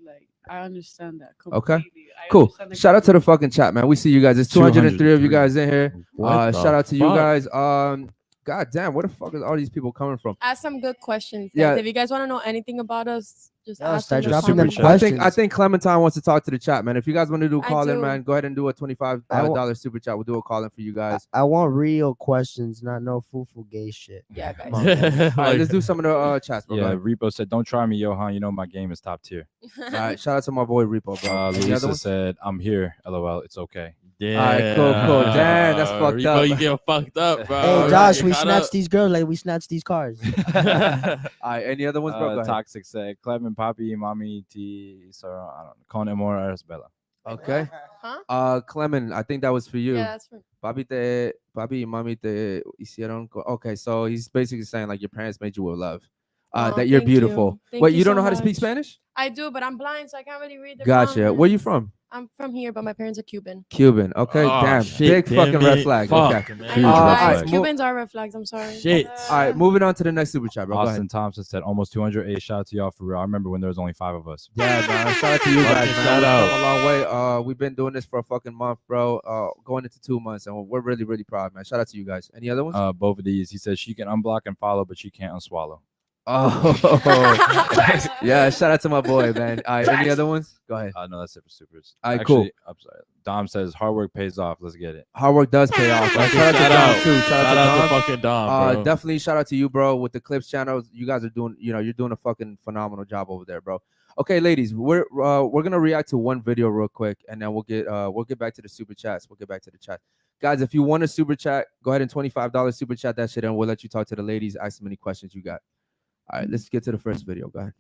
Like I understand that. Okay. Completely. I Cool. understand that Shout out to the completely. fucking chat, man. We see you guys. There's 203 of you 203. guys in here. What the Shout out to you fuck? guys. God damn, where the fuck is all these people coming from? Ask some good questions. Yeah. Yeah. If you guys want to know anything about us, just Yeah, ask start in the dropping them comments. questions. I think Clementine wants to talk to the chat, man. If you guys want to do I call in, do. man, go ahead and do a $25 dollar super chat. We'll do a call in for you guys. I want real questions, not no foo-foo gay shit. Yeah, guys. All right, let's do some of the chats, bro. Go Yeah, ahead. Repo said, "Don't try me, Johan. You know my game is top tier." All right, shout out to my boy Repo, bro. Any other Louisa ones? said, "I'm here. LOL. It's okay." Damn. Alright, cool. Damn, that's fucked Repo, up. You getting fucked up, bro. Hey You Josh, get we caught snatched up. these girls like we snatched these cars. All right, any other ones, bro? Go ahead. Toxic said, "Clevin, Papi, Mami, T, Sarah, I don't know. Con Amor, Bella." Okay. Huh? Clement, I think that was for you. Yeah, that's for Papi y mami te hicieron. Okay, so he's basically saying like your parents made you with love. that you're thank you. beautiful. Thank Wait, you you don't so know how to speak much. Spanish? I do, but I'm blind, so I can't really read the Gotcha. Where you comments. from? I'm from here, but my parents are Cuban. Cuban. Okay, Oh, damn. shit, Big damn fucking red it. flag. Fuck, Okay. man. I Huge know, red all guys. right, Cubans are red flags. I'm sorry. Shit. All right, moving on to the next super chat, bro. Go Austin ahead. Thompson said almost 200. Hey, shout out to y'all for real. I remember when there was only 5 of us. Yeah, man. Shout out to you guys, Fucking man. shout We've out. come a long way. We've been doing this for a fucking month, bro. Going into 2 months, and we're really, really proud, man. Shout out to you guys. Any other ones? Both of these. He says she can unblock and follow, but she can't unswallow. Oh, yeah. Shout out to my boy, man. All right, any other ones? Go ahead. No, that's it for supers. All right, Actually, cool. I'm sorry. Dom says hard work pays off. Let's get it. Hard work does pay off. Man. Fucking Shout out to shout Dom out. too. Shout out to to Dom. fucking Dom, bro. Definitely shout out to you, bro, with the Clips channel. You guys are doing, you're doing a fucking phenomenal job over there, bro. Okay, ladies, we're gonna react to one video real quick, and then we'll get back to the super chats. We'll get back to the chat, guys. If you want a super chat, go ahead and $25 super chat that shit, and we'll let you talk to the ladies. Ask them any questions you got. All right, let's get to the first video. Go ahead.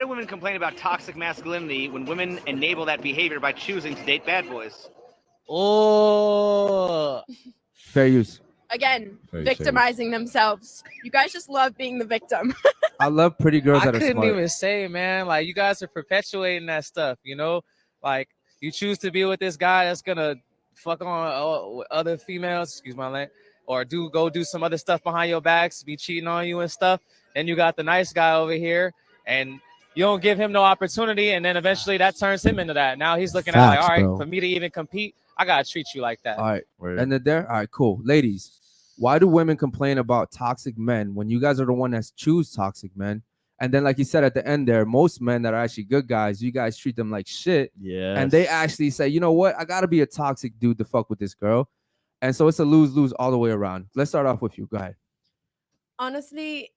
Women complain about toxic masculinity when women enable that behavior by choosing to date bad boys. Oh, Fair use. Again, Very victimizing themselves. You guys just love being the victim. I love pretty girls I that are couldn't smart. even say, man. Like, you guys are perpetuating that stuff, you know? Like, you choose to be with this guy that's gonna fuck on other females, excuse my language, or go do some other stuff behind your backs, be cheating on you and stuff. Then you got the nice guy over here, and you don't give him no opportunity, and then eventually that turns him into that. Now he's looking at like, Facts, all right, bro. for me to even compete, I gotta treat you like that. All right, Word. and then there. All right, cool, ladies. Why do women complain about toxic men when you guys are the one that's choose toxic men? And then, like you said at the end there, most men that are actually good guys, you guys treat them like shit. Yeah. And they actually say, you know what? I gotta be a toxic dude to fuck with this girl. And so it's a lose-lose all the way around. Let's start off with you. Go ahead. Honestly,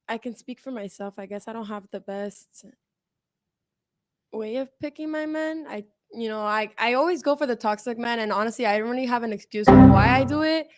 I can speak for myself. I guess I don't have the best way of picking my men. I always go for the toxic man, and honestly, I don't really have an excuse of why I do it.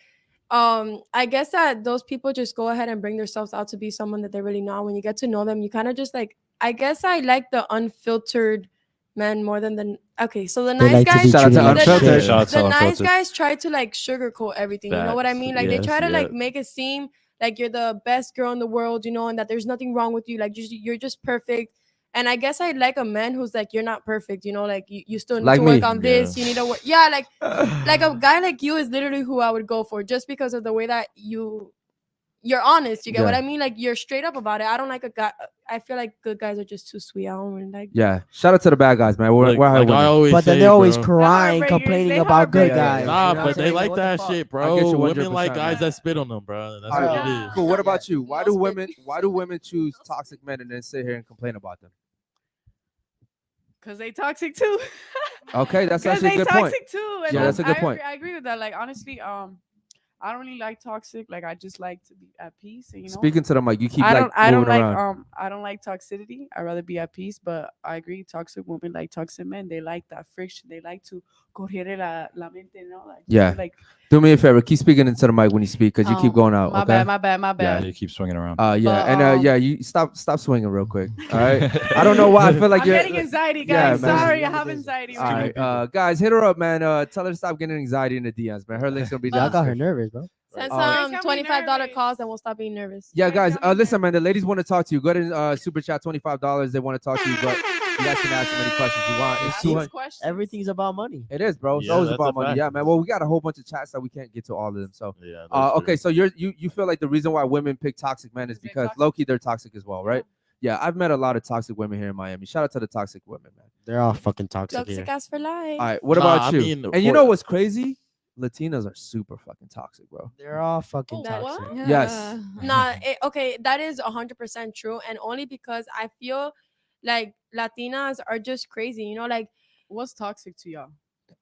I guess that those people just go ahead and bring themselves out to be someone that they're really not. When you get to know them, you kind of just like, I guess I like the unfiltered men more than the okay. So the They nice like to be guys, Shout out to treated like Unfiltered. shit. Shout out to the nice Unfiltered. guys try to like sugarcoat everything. You know what I Facts. mean? Like they Yes, try to yeah. like make it seem like you're the best girl in the world, and that there's nothing wrong with you. Like you're just perfect. And I guess I like a man who's like, you're not perfect, like you still need Like to work me. on this. You need to work. Yeah, like a guy like you is literally who I would go for, just because of the way that you're honest. You get what Yeah. I mean? Like you're straight up about it. I don't like a guy. I feel like good guys are just too sweet. I don't really like. Yeah. Shout out to the bad guys, man. We're Like hard I women. always But then say, they're always bro. crying, Heartbreakers, complaining they about good heartbreakers. guys. Nah, you know what but I'm they saying? like What the that fuck? shit, I bro. get you Women like 100%, guys man. that spit on them, bro. That's All what right, it is. cool. What about you? Why do Most women? Why do women choose toxic men and then sit here and complain about them? Because they toxic too. Okay, that's Because actually a they good point. toxic too. Yeah, that's a good point. I agree with that. Like honestly, I don't really like toxic. Like I just like to be at peace. And, Speaking to them, like you keep I like don't. I don't moving like. around. I don't like toxicity. I rather be at peace. But I agree. Toxic women like toxic men. They like that friction. They like to correr la mente. Like Yeah. Like Do me a favor. Keep speaking into the mic when you speak, because you keep going out. My Okay. bad. My Yeah, bad. you keep swinging around. Yeah, But, and yeah, you stop swinging real quick. All right. I don't know why. I feel like I'm you're getting anxiety, Yeah, guys. man. Sorry, I have anxiety. All right now. right, guys, hit her up, man. Tell her to stop getting anxiety in the DMs, man. Her link's gonna be Y'all down. got her nervous, bro. Send All right. some $25 calls, and we'll stop being nervous. Yeah, guys, got me listen, man. The ladies want to talk to you. Go ahead and super chat $25. They want to talk to you, but you guys can ask them any questions you want. It's Ask 200. questions. Everything's about money. It is, bro. It's Yeah, always that's about a money. fact. Yeah, man. Well, we got a whole bunch of chats that we can't get to all of them. So, Yeah. that's okay, true. so you feel like the reason why women pick toxic men is They're because toxic. low-key they're toxic as well, right? Yeah, I've met a lot of toxic women here in Miami. Shout out to the toxic women, man. They're all fucking toxic here. Toxic ass for life. All right, what Nah, about I you? mean, And you for- know what's crazy? Latinas are super fucking toxic, bro. They're all fucking That- toxic. Yes. Okay, that is 100% true, and only because I feel like Latinas are just crazy. Like What's toxic to y'all?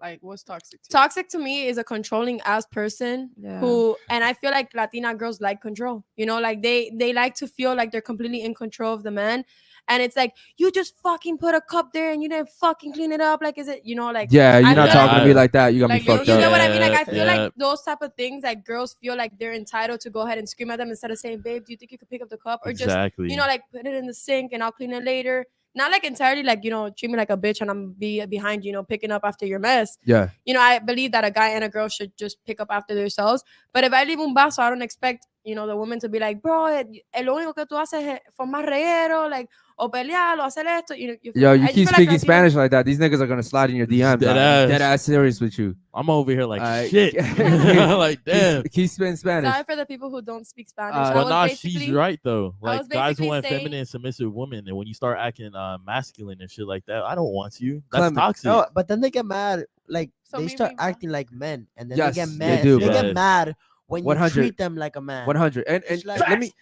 Like what's toxic to you? toxic to me is a controlling ass person who, and I feel like Latina girls like control. Like they like to feel like they're completely in control of the man, and it's like, you just fucking put a cup there and you didn't fucking clean it up. Like, is it like? Yeah, you're I not feel talking to me like- like that. You got Like, me you fucked You up. know what I mean? Like, I feel Yeah. like those type of things, like girls feel like they're entitled to go ahead and scream at them instead of saying, "Babe, do you think you could pick up the cup?" Or Exactly. just, like put it in the sink and I'll clean it later. Not like entirely like, treat me like a bitch and I'm be behind you, picking up after your mess. Yeah. I believe that a guy and a girl should just pick up after themselves. But if I leave un vaso, I don't expect you know, the woman to be like, bro, lo único que tú haces es formar reguero, like, o pelear, o hacer esto. You Yo, you I just keep feel speaking like Spanish like that. These niggas are gonna slide in your DMs. Dead Dead ass. ass serious with you. I'm over here like Alright. shit. Like damn. Keep spitting Spanish. Sorry for the people who don't speak Spanish. Uh, I But was nah, basically, she's right though. I Like was guys who basically want saying- feminine and submissive women, and when you start acting masculine and shit like that, I don't want you. That's Clement. toxic. No, but then they get mad. Like So they maybe start not. acting like men, and then Yes, they get they mad. do, They bro. get mad when you 100. treat them like a man. 100. And It's like-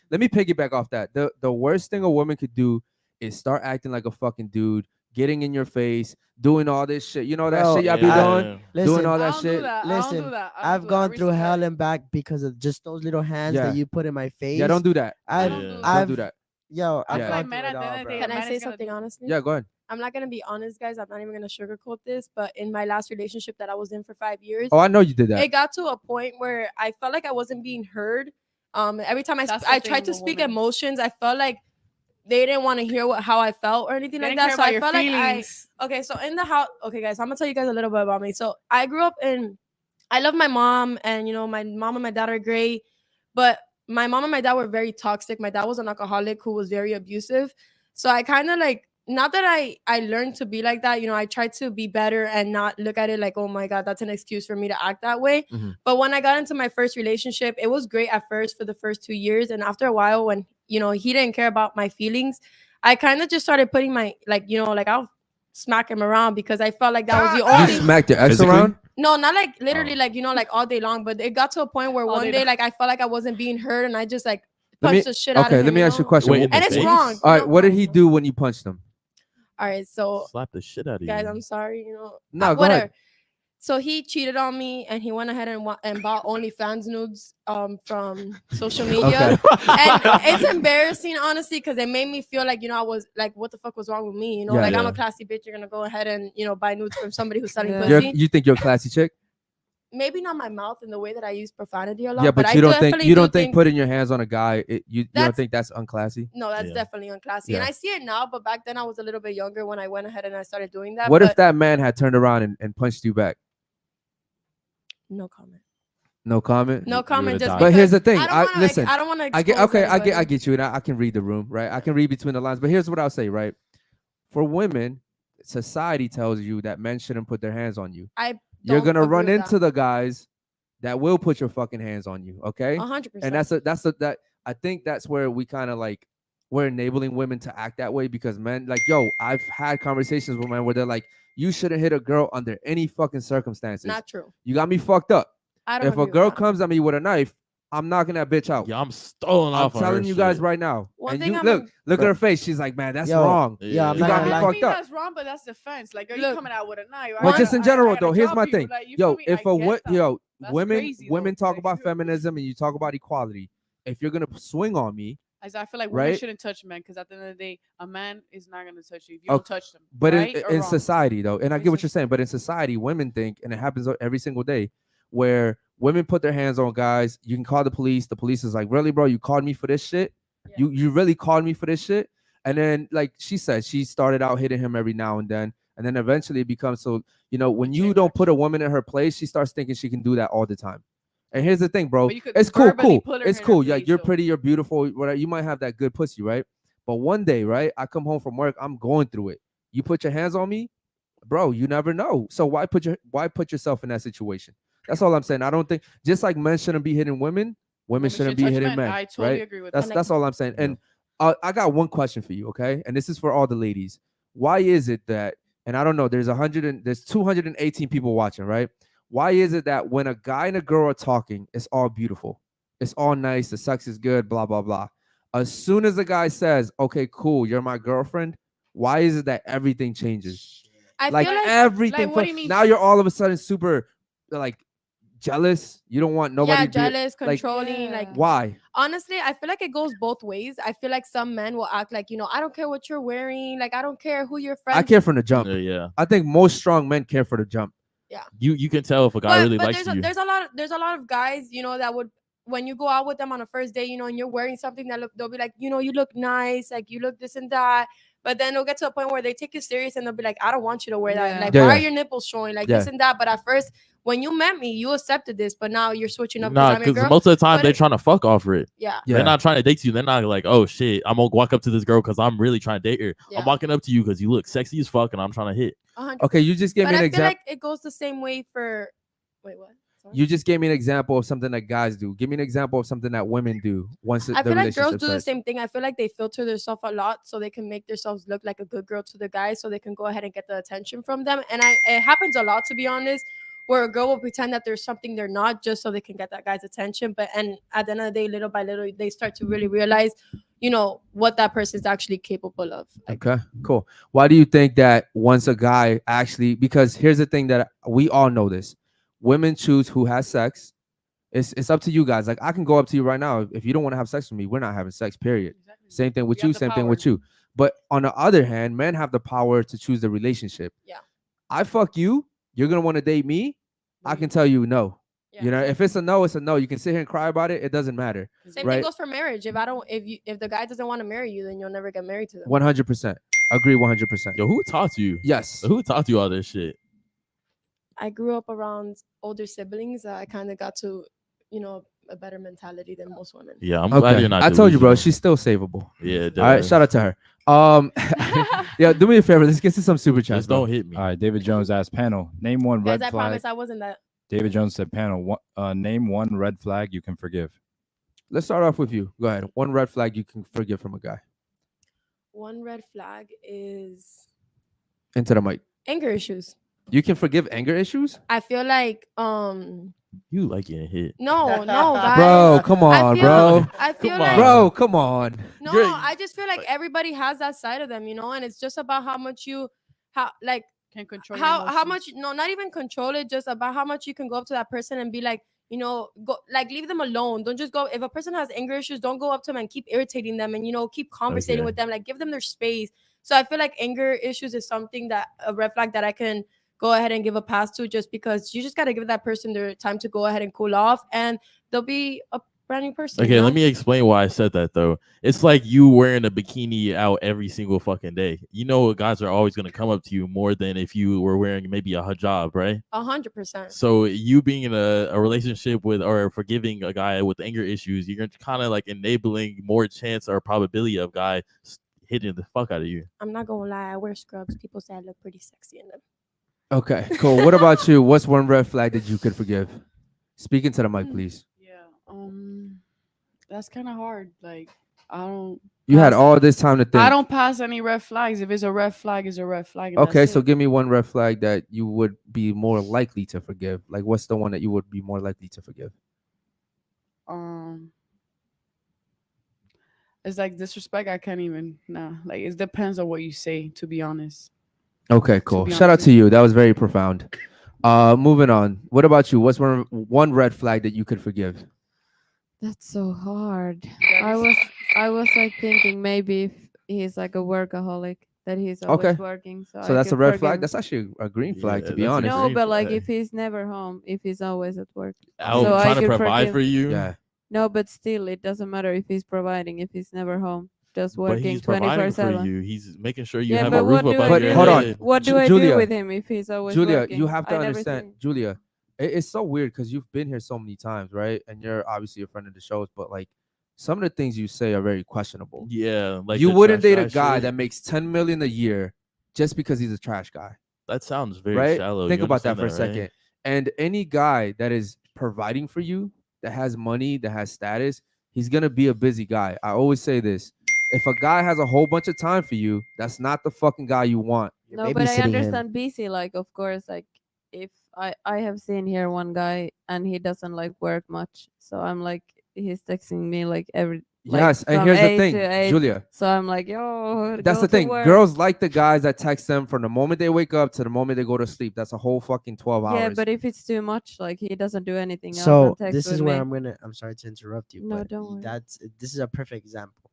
let me piggyback off that. The worst thing a woman could do is start acting like a fucking dude, getting in your face, doing all this shit. You know that Bro, shit y'all be Yeah. doing, Listen, doing all I that don't do shit. that. I don't Listen, do that. I don't I've do that. gone I through respect. hell and back because of just those little hands Yeah. that you put in my face. Yeah, don't do that. I've, don't do that. Don't I've, do that. yo, I I've Yeah. feel like gone men through at it the end all, of the bro. day, Can a I man say is gonna something do- honestly? Yeah, go ahead. I'm not gonna be honest, guys. I'm not even gonna sugarcoat this, but in my last relationship that I was in for 5 years, Oh, I know you did that. it got to a point where I felt like I wasn't being heard. Every time That's the I thing tried to with speak women. emotions, I felt like they didn't want to hear how I felt or anything They like didn't that. care So about I your felt like feelings. okay, so in the house, okay, guys, I'm gonna tell you guys a little bit about me. So I grew up I love my mom, and you know, my mom and my dad are great, but my mom and my dad were very toxic. My dad was an alcoholic who was very abusive. So I kind of like, not that I learned to be like that, you know, I tried to be better and not look at it like, oh my God, that's an excuse for me to act that way. Mhm. But when I got into my first relationship, it was great at first for the first 2 years. And after a while, when, you know, he didn't care about my feelings, I kind of just started putting my, like, you know, like I'll smack him around because I felt like that was the You only. smacked your ex Physically? around? No, not like literally, Oh. like, you know, like all day long. But it got to a point where All one day day, long. like, I felt like I wasn't being heard, and I just like Let me- punched the shit out of Okay, him. let me ask you a question. Wait, in And the it's face? wrong. All right, No, what did no, he no. do when you punched him? All right, so Slap the shit out of guys, you. I'm sorry, you know. No, go whatever. ahead. So he cheated on me, and he went ahead and bought OnlyFans nudes from social media. And it's embarrassing, honestly, because it made me feel like, you know, I was like, what the fuck was wrong with me? You know, Yeah, like I'm yeah. a classy bitch. You're gonna go ahead and, you know, buy nudes from somebody who's selling Yeah. pussy. You think you're a classy chick? Maybe not my mouth in the way that I use profanity a lot. Yeah, but I you don't think definitely you do don't think putting your hands on a guy, you don't That's- think that's unclassy? No, that's Yeah. definitely unclassy. And Yeah. I see it now, but back then I was a little bit younger when I went ahead and I started doing that. What but if that man had turned around and punched you back? no comment. No comment. No would've comment. Just died. But here's the because thing. I don't wanna, listen. I don't want to. I get I get you, and I can read the room, right? I can read between the lines. But here's what I'll say, right? For women, society tells you that men shouldn't put their hands on you. You're don't gonna agree run with into the guys that will put your fucking hands on you, okay? 100%. And that I think that's where we kind of like we're enabling women to act that way because men, like, yo, I've had conversations with men where they're like, you shouldn't hit a girl under any fucking circumstances. not true. You got me fucked up. I don't. If a agree with girl that. comes at me with a knife, I'm knocking that bitch out. Yeah, I'm stolen I'm off on her telling you guys shit. right now. One And thing you I'm look at Bro. her face. She's like, man, that's Yo, wrong. Yeah, I'm You not got gonna me I lie. fucked mean, up. that's wrong, but that's defense. Like, are you Look, coming out with a knife? But just in general, gotta though, here's drop my you. thing. Like, you Yo, feel me? if I a get that. yo, That's women crazy, women though. talk Like, about you- feminism and you talk about equality. If you're gonna swing on me, As I feel like women right? shouldn't touch men because at the end of the day, a man is not gonna touch you if you Okay, don't touch them. but right or in wrong? society though, and I In get what you're saying, but in society, women think, and it happens every single day, where women put their hands on guys. You can call the police. The police is like, really, bro? You called me for this shit? Yeah. You really called me for this shit? And then, like she said, she started out hitting him every now and then eventually it becomes so. You know, when you don't put a woman in her place, she starts thinking she can do that all the time. And here's the thing, bro. But you could It's cool, verbally cool. put her It's in her cool. Yeah, place, you're though. pretty, you're beautiful. Whatever. You might have that good pussy, right? But one day, right? I come home from work. I'm going through it. You put your hands on me, bro. You never know. So why put yourself in that situation? That's all I'm saying. I don't think just like men shouldn't be hitting women, women shouldn't be touch hitting men. men. I totally right? agree with That's that. that's all I'm saying. And I got one question for you, okay? And this is for all the ladies. Why is it that? And I don't know. There's 218 people watching, right? Why is it that when a guy and a girl are talking, it's all beautiful, it's all nice, the sex is good, blah blah blah. As soon as the guy says, "Okay, cool, you're my girlfriend," why is it that everything changes? I Like feel like everything. like, what do you mean? Now you're all of a sudden super like jealous. You don't want nobody. jealous, like, controlling, like why? honestly, I feel like it goes both ways. I feel like some men will act like, you know, I don't care what you're wearing, like I don't care who your friends. I care from the jump. Yeah. I think most strong men care for the jump. You can tell if a guy really likes you. there's a lot of guys, you know, that would, when you go out with them on a first day, you know, and you're wearing something that they'll be like, you know, you look nice, like you look this and that. But then they'll get to a point where they take you serious and they'll be like, I don't want you to wear that. Yeah. Like, Yeah, why yeah. are your nipples showing? Like Yeah. this and that. But at first, when you met me, you accepted this, but now you're switching up Nah, I'm your because girl. most of the time But they're trying to fuck offer it. Yeah. They're not trying to date you. They're not like, oh shit, I'm gonna walk up to this girl because I'm really trying to date her. Yeah. I'm walking up to you because you look sexy as fuck and I'm trying to hit. 100%. Okay, you just gave But me an I feel example. like it goes the same way for. Wait, what? Sorry? You just gave me an example of something that guys do. Give me an example of something that women do once the I feel like girls relationship do the starts. same thing. I feel like they filter themselves a lot so they can make themselves look like a good girl to the guys, so they can go ahead and get the attention from them. And it happens a lot, to be honest, where a girl will pretend that there's something they're not just so they can get that guy's attention. And at the end of the day, little by little, they start to really realize, what that person's actually capable of. Okay, cool. Why do you think that once a guy actually, because here's the thing that we all know this, women choose who has sex. It's up to you guys. Like I can go up to you right now. If you don't want to have sex with me, we're not having sex, period. Exactly. Same thing with You you, have the same thing with power. you. But on the other hand, men have the power to choose the relationship. Yeah. I fuck you, you're gonna want to date me. I can tell you no. Yeah, If it's a no, it's a no. You can sit here and cry about it. It doesn't matter. Same right? thing goes for marriage. If the guy doesn't want to marry you, then you'll never get married to them. 100%. Agree 100%. Yo, who taught you? Yes. Who taught you all this shit? I grew up around older siblings. I kind of got to, a better mentality than most women. Yeah, I'm glad Okay. you're not. I told you, bro. delusional. She's still savable. Yeah. All right. Shout out to her. Yeah. Do me a favor. Let's get to some super chats. Just don't hit me. All right, David Jones asked panel, name one Guys, red I flag. promise I wasn't that. David Jones said panel, name one red flag you can forgive. Let's start off with you. Go ahead. One red flag you can forgive from a guy. One red flag is Into the mic. anger issues. You can forgive anger issues? I feel like You like getting hit. no, guys. Bro, come on, bro. I feel Come like on. Bro, come on. no, You're- I just feel like everybody has that side of them, and it's just about how much Can't control your how emotions. much not even control it, just about how much you can go up to that person and be like, go like leave them alone. Don't just go. If a person has anger issues, don't go up to them and keep irritating them and keep conversating Okay. with them. Like give them their space. So I feel like anger issues is something that a red flag that I can go ahead and give a pass to, just because you just got to give that person their time to go ahead and cool off, and they'll be a brand new person. Okay, let me explain why I said that though. It's like you wearing a bikini out every single fucking day. Guys are always gonna come up to you more than if you were wearing maybe a hijab, right? 100%. So you being in a relationship with or forgiving a guy with anger issues, you're kind of like enabling more chance or probability of guy hitting the fuck out of you. I'm not gonna lie, I wear scrubs. People say I look pretty sexy in them. Okay, cool. What about you? What's one red flag that you could forgive? Speaking to the mic, please. Yeah. That's kind of hard. Like I don't. You had pass- all this time to think. I don't pass any red flags. If it's a red flag, it's a red flag. and Okay, that's so it. give me one red flag that you would be more likely to forgive. Like, what's the one that you would be more likely to forgive? It's like disrespect. I can't even. Nah. Like it depends on what you say. To be honest. Okay, cool. be Shout out honest to with you. That was very profound. Moving on. What about you? What's one red flag that you could forgive? That's so hard. I was like thinking maybe if he's like a workaholic, that he's always Okay. working. So So I that's a could red forgive flag. him. That's actually a green flag, to Yeah, be that's a honest. No, green but like flag. if he's never home, if he's always at work. Out So I trying to could provide forgive- for you. Yeah. No, but still, it doesn't matter if he's providing, if he's never home, just But working he's providing for 24/7. you. He's making sure you Yeah, have but a roof what do above I your do? Hold on. head. What do I Julia, do with him if he's always Julia, working? you have to I never understand. see. Julia, it's so weird because you've been here so many times, right? And you're obviously a friend of the shows, but like some of the things you say are very questionable. Yeah, like You the wouldn't trash date a trash guy shit. that makes 10 million a year just because he's a trash guy, That sounds very right? shallow. Think You about that understand for a right? second. And any guy that is providing for you, that has money, that has status, he's gonna be a busy guy. I always say this: if a guy has a whole bunch of time for you, that's not the fucking guy you want. You're No, but I babysitting him. understand busy. Like, of course, like if I have seen here one guy and he doesn't like work much, so I'm like he's texting me like every like, Yes, and from here's the 8 thing, to 8. Julia. So I'm like, yo, That's go the to thing. work. Girls like the guys that text them from the moment they wake up to the moment they go to sleep. That's a whole fucking 12 hours. Yeah, but if it's too much, like he doesn't do anything else. So and text this with is where me. I'm sorry to interrupt you. No, but don't worry. this is a perfect example.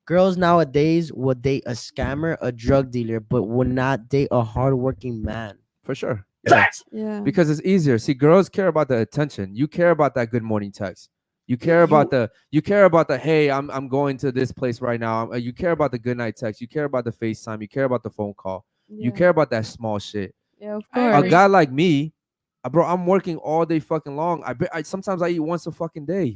Girls nowadays will date a scammer, a drug dealer, but will not date a hardworking man. For sure. Yeah. Yeah. Because it's easier. See, girls care about the attention. You care about that good morning text. You care about the hey, I'm going to this place right now. You care about the good night text. You care about the FaceTime. You care about the phone call. You Yeah. care about that small shit. Yeah, of I A course. agree. guy like me, bro, I'm working all day fucking long. I sometimes I eat once a fucking day.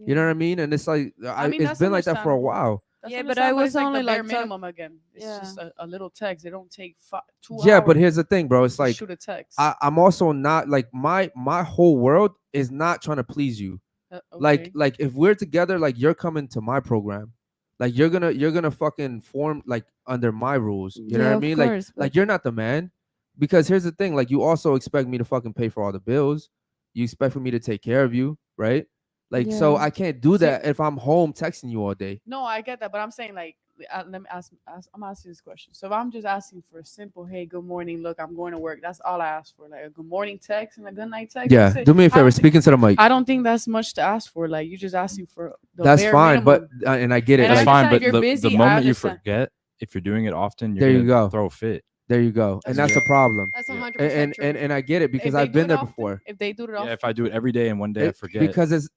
You know what I mean? And it's like mean, it's that's been like that for a understandable. while. That's Yeah, but I understandable. was It's like only the bare like minimum again. It's just a little text. It don't take 2 hours. Yeah, but here's the thing, bro. It's to like shoot a text. I'm also not like my whole world is not trying to please you. Okay. Like if we're together, like you're coming to my program, like you're gonna fucking form like under my rules. You know Yeah, what I of mean? course, Like but- you're not the man, because here's the thing. Like you also expect me to fucking pay for all the bills. You expect for me to take care of you, right? Like so Yeah. I can't do See- that if I'm home texting you all day. No, I get that, but I'm saying like, let me ask. I'm asking this question. So if I'm just asking for a simple, hey, good morning. Look, I'm going to work. That's all I ask for, like a good morning text and a good night text. Yeah, That's it. do me a I favor, don't thi- speaking to the mic. I don't think that's much to ask for. Like you're just asking for the That's bare fine, minimum. but and I get it. And I That's like, fine, understand but if you're the busy, I moment you understand. forget, if you're doing it often, There you're you gonna go. throw a fit. there you go, and that's the true. problem. That's 100% And true. and I get it because If they I've do been it there often- before. If they do it Yeah, often, if I do it every day and one day I It- forget. because it's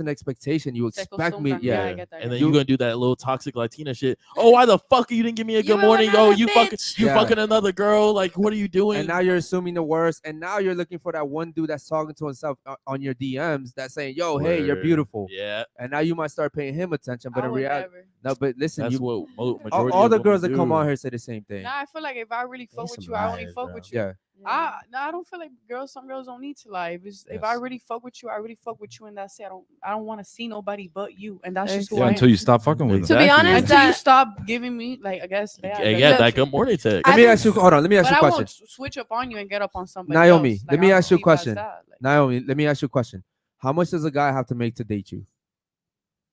an expectation. You se expect me, acostumbran. yeah. I get that. And then yeah. you're gonna do that little toxic Latina shit. Oh, why the fuck you didn't give me a You good were morning? Oh, another you bitch. you Yeah. fucking another girl. Like, what are you doing? And now you're assuming the worst, and now you're looking for that one dude that's talking to himself on your DMs that's saying, "Yo, hey, you're Word. beautiful." Yeah, And now you might start paying him attention, but I in would reality, never. no. But listen, that's you what majority all of the women girls that come do. on here say the same thing. Nah, I feel like if I really fuck They with some you, I only liars, fuck bro. with you. Yeah. I don't feel like some girls don't need to lie. If I Yes. really fuck with you, I really fuck with you, and that's it. I don't want to see nobody but you, and that's just who Yeah, I am. until you stop fucking with To them. be honest, Until you that- stop giving me, like, I guess. Yeah, that's that true. good morning text. Let I me think- ask you. Hold on. Let me ask But you a I question. won't switch up on you and get up on somebody Naomi, else. let me I ask you a don't see past question. that. Like, Naomi, let me ask you a question. How much does a guy have to make to date you?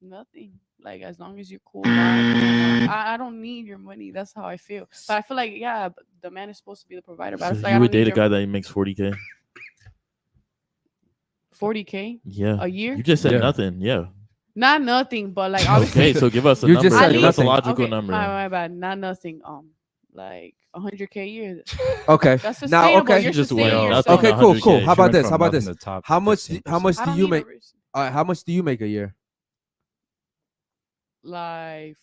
nothing. Like, as long as you're cool. I don't need your money. That's how I feel. But I feel like, yeah, the man is supposed to be the provider. But I So feel like you I would don't need date a your guy that makes 40K? 40K Yeah, a year. You just said Yeah. nothing. Yeah. Not nothing, but like obviously. Okay, so give us a You number. just said Give us a nothing. logical Okay, number. my bad. Not nothing. Like 100K a year. Okay. That's Now, sustainable. okay. You're Just sustaining went yourself. nothing Okay, cool, cool. 100K. How She about went this? from How about nothing this? to top How much 15%. do you make? How much do you make a year? Like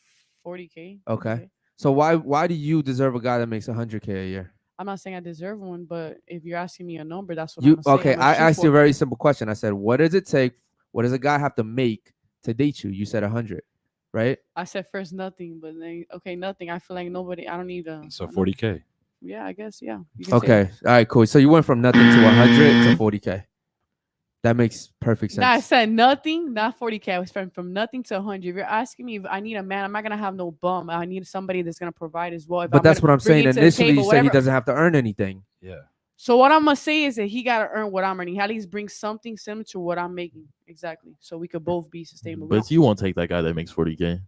40K. Okay. So why do you deserve a guy that makes 100K a year? I'm not saying I deserve one, but if you're asking me a number, that's what You I'm gonna say. okay? I'm gonna I shoot asked for you a it. very simple question. I said, what does it take? What does a guy have to make to date you? You said 100, right? I said first nothing, but then okay, nothing. I feel like nobody. I don't need a. So a num- 40K. Yeah, I guess. Yeah. You can say Okay. that. All right. Cool. So you went from nothing to 100 to 40K. That makes perfect Nah, I sense. said nothing, not 40K. I was from nothing to 100. If you're asking me if I need a man, I'm not gonna have no bum. I need somebody that's gonna provide as well. If But that's gonna what I'm bring saying. it to the Initially, table, you said he whatever. doesn't have to earn anything. Yeah. So what I'm gonna say is that he gotta earn what I'm earning. He at least bring something similar to what I'm making. Exactly. So we could both be sustainable. We But you won't take that guy that makes 40K. don't-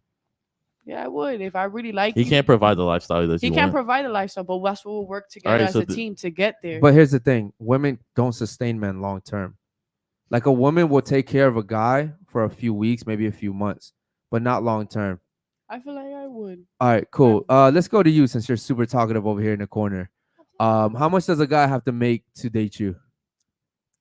yeah, I would if I really like He you. can't provide the lifestyle that He you can't want. provide a lifestyle, but that's what we'll work together Alright, as so a team to get there. But here's the thing: women don't sustain men long term. Like a woman will take care of a guy for a few weeks, maybe a few months, but not long term. I feel like I would. All right, cool. Let's go to you since you're super talkative over here in the corner. How much does a guy have to make to date you?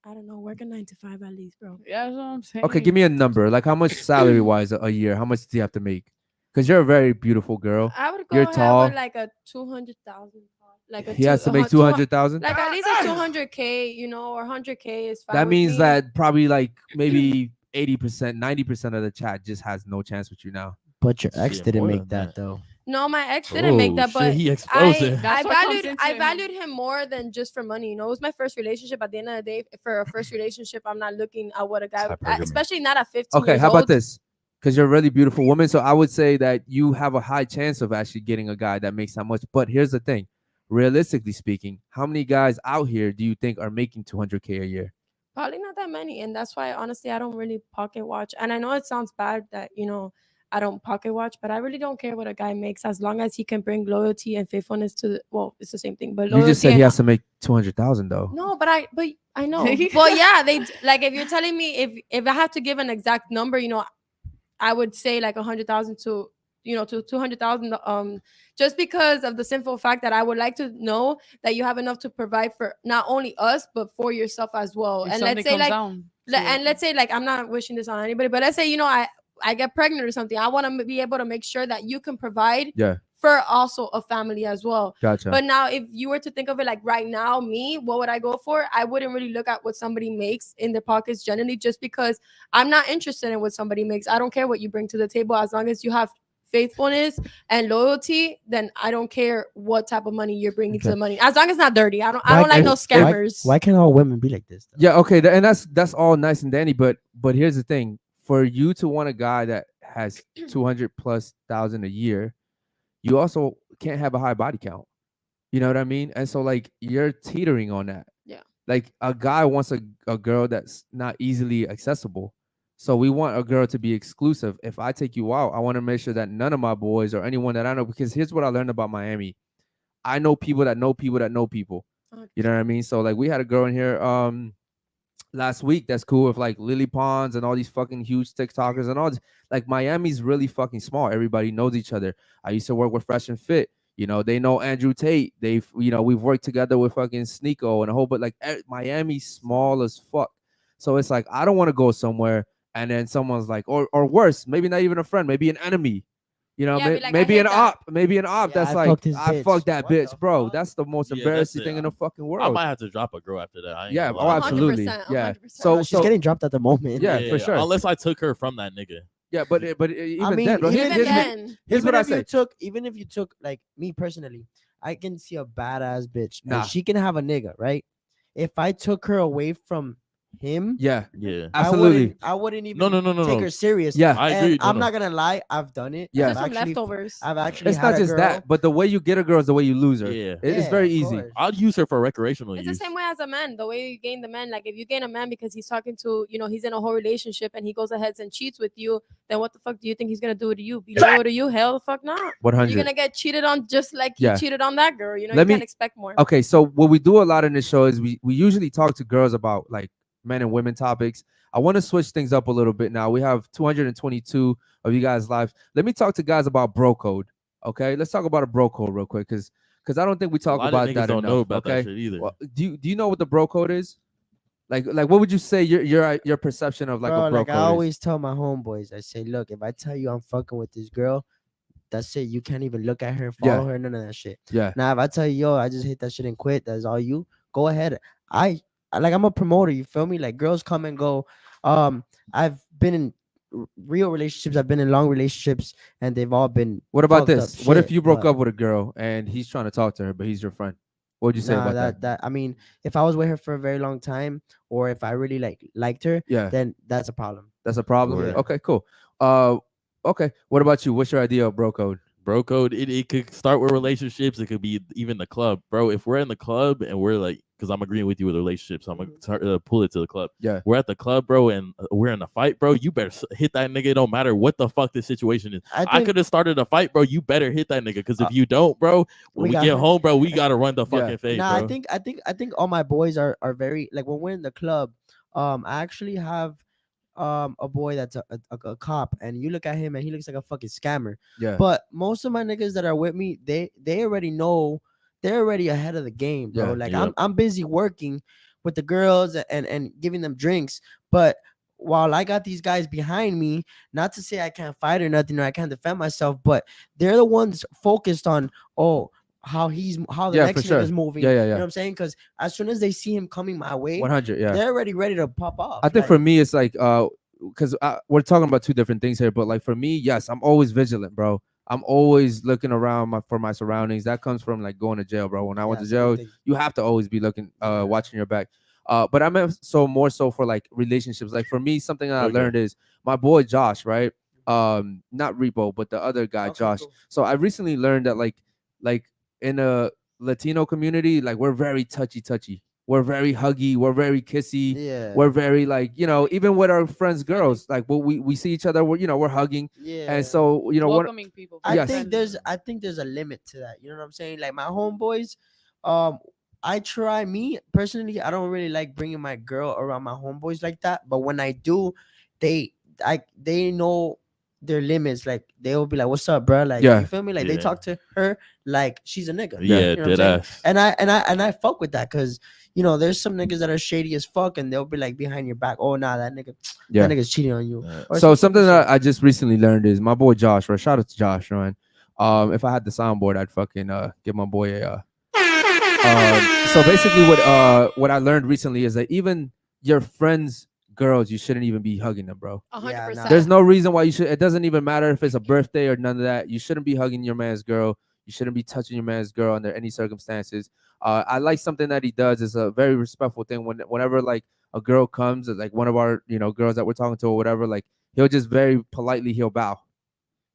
I don't know. Work a 9 to 5 at least, bro. Yeah, that's what I'm saying. Okay, give me a number. Like how much salary wise a year? How much do you have to make? Because you're a very beautiful girl. I would go You're ahead tall. with like a 200,000. Like a He has to make 200,000. Like at least a 200K, you know, or 100K is fine. That with means me. that probably like maybe 80%, 90% of the chat just has no chance with you now. But your ex Shit, didn't more make than that though. No, my ex didn't make that, shit, but he exposed it. That's what comes into I it. valued him more than just for money. You know, it was my first relationship. At the end of the day, for a first relationship, I'm not looking at what a guy, Hypergamy. especially not at 15 Okay, years how old. about this? Because you're a really beautiful woman. So I would say that you have a high chance of actually getting a guy that makes that much. But here's the thing. Realistically speaking, how many guys out here do you think are making 200K a year? Probably not that many, and that's why honestly I don't really pocket watch. And I know it sounds bad that I don't pocket watch, but I really don't care what a guy makes as long as he can bring loyalty and faithfulness to it's the same thing. But You just said loyalty he and- has to make 200,000 though. No, but I know. Well, yeah, like if you're telling me if I have to give an exact number, I would say like 100,000 to 200,000. Just because of the simple fact that I would like to know that you have enough to provide for not only us but for yourself as well. If And something let's say comes like down and let's say like I'm not wishing this on anybody, but let's say I get pregnant or something. I want to be able to make sure that you can provide Yeah. prefer also a family as well. Gotcha. But now, if you were to think of it like right now, me, what would I go for? I wouldn't really look at what somebody makes in their pockets generally, just because I'm not interested in what somebody makes. I don't care what you bring to the table, as long as you have faithfulness and loyalty. Then I don't care what type of money you're bringing to Okay. the money, as long as it's not dirty. I don't Why like no can't- scammers. Why can't all women be like this? though? Yeah, okay, and that's all nice and dandy, but here's the thing: for you to want a guy that has 200,000+ a year, you also can't have a high body count. You know what I mean? And so like you're teetering on that. Yeah. Like a guy wants a girl that's not easily accessible. So we want a girl to be exclusive. If I take you out, I want to make sure that none of my boys or anyone that I know, because here's what I learned about Miami. I know people that know people that know people. You know what I mean? So like we had a girl in here last week that's cool with like Lily Pons and all these fucking huge TikTokers and all this. Like Miami's really fucking small. Everybody knows each other. I used to work with Fresh and Fit. You know, they know Andrew Tate. They've, you know, we've worked together with fucking Sneeko and a whole, but like Miami's small as fuck. So it's like I don't want to go somewhere and then someone's like, or worse, maybe not even a friend, maybe an enemy. You know, Yeah, be like, I maybe hate an that. op, maybe an op Yeah, that's I like, fucked his I bitch. fucked that What the bitch, bro. fuck? That's the most Yeah, that's embarrassing it. thing in the fucking I world. might have to drop a girl after that. I ain't Yeah, gonna oh, lie. absolutely. 100%, Yeah. 100%. So She's getting dropped at the moment. Yeah, for sure. Unless I took her from that nigga. Yeah, but even I mean, then, bro, even here's then, here's what I if you say. even if you took like me personally, I can see a badass bitch Nah. and she can have a nigga, right? If I took her away from him, Yeah, Yeah. absolutely. I wouldn't even No. take her serious. Yeah. I And agree. I'm not gonna lie, I've done it. Yeah. I've Just some actually, leftovers. I've actually It's had not a just girl. that, but the way you get a girl is the way you lose her. Yeah. It's Yeah, very of easy. course. I'd use her for recreational It's use. the same way as a man. The way you gain the man, like if you gain a man because he's talking to, you know, he's in a whole relationship and he goes ahead and cheats with you, then what the fuck do you think he's gonna do to you? Be loyal to you? Hell, the fuck not. 100. You're gonna get cheated on just like he Yeah. cheated on that girl. You know, Let you me- can't expect more. Okay, so what we do a lot in this show is we usually talk to girls about like men and women topics. I want to switch things up a little bit now. We have 222 of you guys live. Let me talk to guys about bro code. Okay, let's talk about a bro code real quick, because I don't think we A talk lot about of niggas that don't enough. know about okay, that shit either. well, do you know what the bro code is? Like what would you say your perception of like Bro, a bro like code I is? always tell my homeboys, I say, look, if I tell you I'm fucking with this girl, that's it. You can't even look at her, follow Yeah. her, none of that shit. Yeah, Now, if I tell you, yo, I just hit that shit and quit, that's all you. Go ahead. I'm a promoter. You feel me? Like girls come and go. I've been in real relationships. I've been in long relationships, and they've all been. what about fucked up this? What if shit, you broke but- up with a girl and he's trying to talk to her, but he's your friend? What would you say Nah, about that? I mean, if I was with her for a very long time, or if I really liked her, Yeah, then that's a problem. that's a problem. Yeah. Okay, cool. Okay. What about you? What's your idea of bro code? Bro code, it could start with relationships. It could be even the club, bro. If we're in the club and we're like, because I'm agreeing with you with relationships, I'm gonna pull it to the club. Yeah. We're at the club, bro, and we're in a fight, bro. You better hit that nigga. It don't matter what the fuck the situation is. I think- could have started a fight, bro. You better hit that nigga, because if you don't, bro, when we got- get home, bro, we gotta run the Yeah. fucking face, Nah, bro. I think all my boys are very like when we're in the club. I actually have a boy that's a cop, and you look at him and he looks like a fucking scammer. Yeah. But most of my niggas that are with me, they already know, they're already ahead of the game, bro. Yeah, Like yeah. I'm busy working with the girls and giving them drinks, but while I got these guys behind me, not to say I can't fight or nothing or I can't defend myself, but they're the ones focused on how the Yeah, next for sure. nigga's moving. Yeah, yeah, You know yeah. what I'm saying? Because as soon as they see him coming my way, 100. Yeah. they're already ready to pop off. I think Like, for me, it's like because we're talking about two different things here, but like for me, yes, I'm always vigilant, bro. I'm always looking around for my surroundings. That comes from like going to jail, bro. When I went to jail, you have to always be looking, watching your back. But I meant more so for like relationships. Like for me, something that I Okay. learned is my boy Josh, right? Not Repo, but the other guy, Okay, Josh. cool. So I recently learned that like in a Latino community, like we're very touchy. We're very huggy. We're very kissy. Yeah. We're very like, you know, even with our friends, girls, like we see each other, we're hugging. Yeah. And so, you know, what Welcoming people. I Yes. think there's a limit to that. You know what I'm saying? Like my homeboys, I try me personally. I don't really like bringing my girl around my homeboys like that. But when I do, they know their limits. Like they'll be like, "What's up, bro?" Like Yeah. you feel me? Like they Yeah. talk to her like she's a nigga. Yeah, You know what I'm dead saying? ass. And I fuck with that because there's some niggas that are shady as fuck and they'll be like behind your back. Oh nah, that Yeah. nigga's cheating on you. Yeah. Or So some something stupid that shit. I just recently learned is my boy Josh, right? Shout out to Josh, man. If I had the soundboard, I'd fucking give my boy a. So basically, what I learned recently is that even your friends' girls, you shouldn't even be hugging them, bro. 100%. There's no reason why you should. It doesn't even matter if it's a birthday or none of that. You shouldn't be hugging your man's girl. You shouldn't be touching your man's girl under any circumstances. I like something that he does. Is a very respectful thing. Whenever like a girl comes, like one of our girls that we're talking to or whatever, like he'll just very politely he'll bow.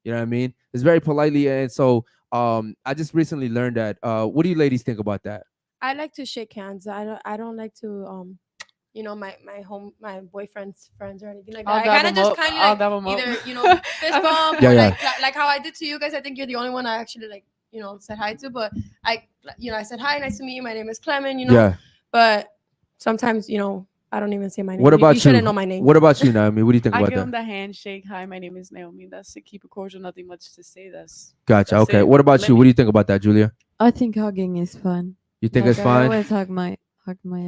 You know what I mean? It's very politely, and so I just recently learned that. What do you ladies think about that? I like to shake hands. I don't like to my boyfriend's friends or anything like that. I'll I dab kind of him just up. kind I'll of dab him like up. either fist bump Yeah, or yeah. like how I did to you guys. I think you're the only one I actually like said hi to. But I said hi, nice to meet you. My name is Clement. Yeah. But sometimes I don't even say my name. What about you? you? Shouldn't know my name. What about you, Naomi? What do you think I about give him that? the handshake. Hi, my name is Naomi. That's to keep it cordial. Nothing much to say. Gotcha. That's Okay. it. What about you? Let What do you think about that, Julia? I think hugging is fun. You think Like, it's I fine? always hug my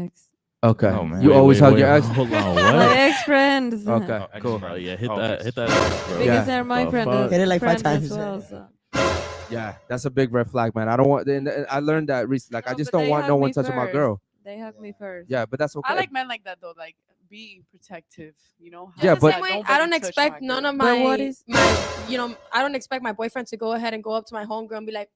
ex. Okay. Oh, man. You always hug your ex. Hold on, My what? ex friends. Okay. Cool. Oh, yeah, hit Oh, that, okay. hit that, bro. Because Yeah. they're my The friend. fuck? Hit it like 5 friends as times. well, so. Yeah, that's a big red flag, man. I don't want. And I learned that recently. Like, I No, just but don't they want no hug one me touching my first. girl. They hug me first. Yeah, but that's okay. I like men like that though, like being protective. Yeah, It's the but- same way, Don't I let don't me touch expect my none girl. of But my what is- I don't expect my boyfriend to go ahead and go up to my homegirl and be like,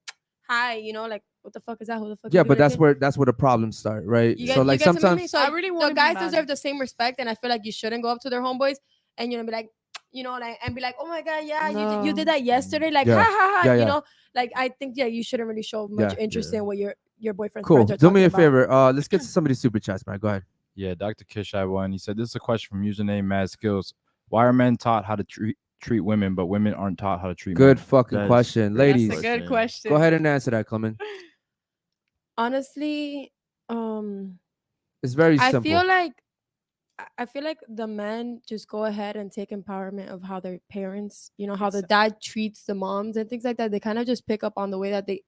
hi, like what the fuck is that? Who the fuck? Yeah, you but be like, that's where the problems start, right? You So get, like you get to meet me. sometimes. So I really the wanna be guys mad. deserve the same respect, and I feel like you shouldn't go up to their homeboys and be like, like and be like, oh my god, yeah, you did No. that yesterday, like Yeah. ha ha ha, Yeah, yeah. like I think you shouldn't really show much Yeah. interest in what your boyfriend's Cool. friends are Do me talking a about. favor. Let's get to some of these super chats, man. Go ahead. Yeah, Dr. Kish had one. He said, this is a question from username Mad Skills. Why are men taught how to treat women, but women aren't taught how to treat Good men? fucking That's question, great ladies. That's a good question. Go ahead and answer that, Clement. Honestly, It's very I simple. feel like the men just go ahead and take empowerment of how their parents, how the dad treats the moms and things like that. They kind of just pick up on the way that they,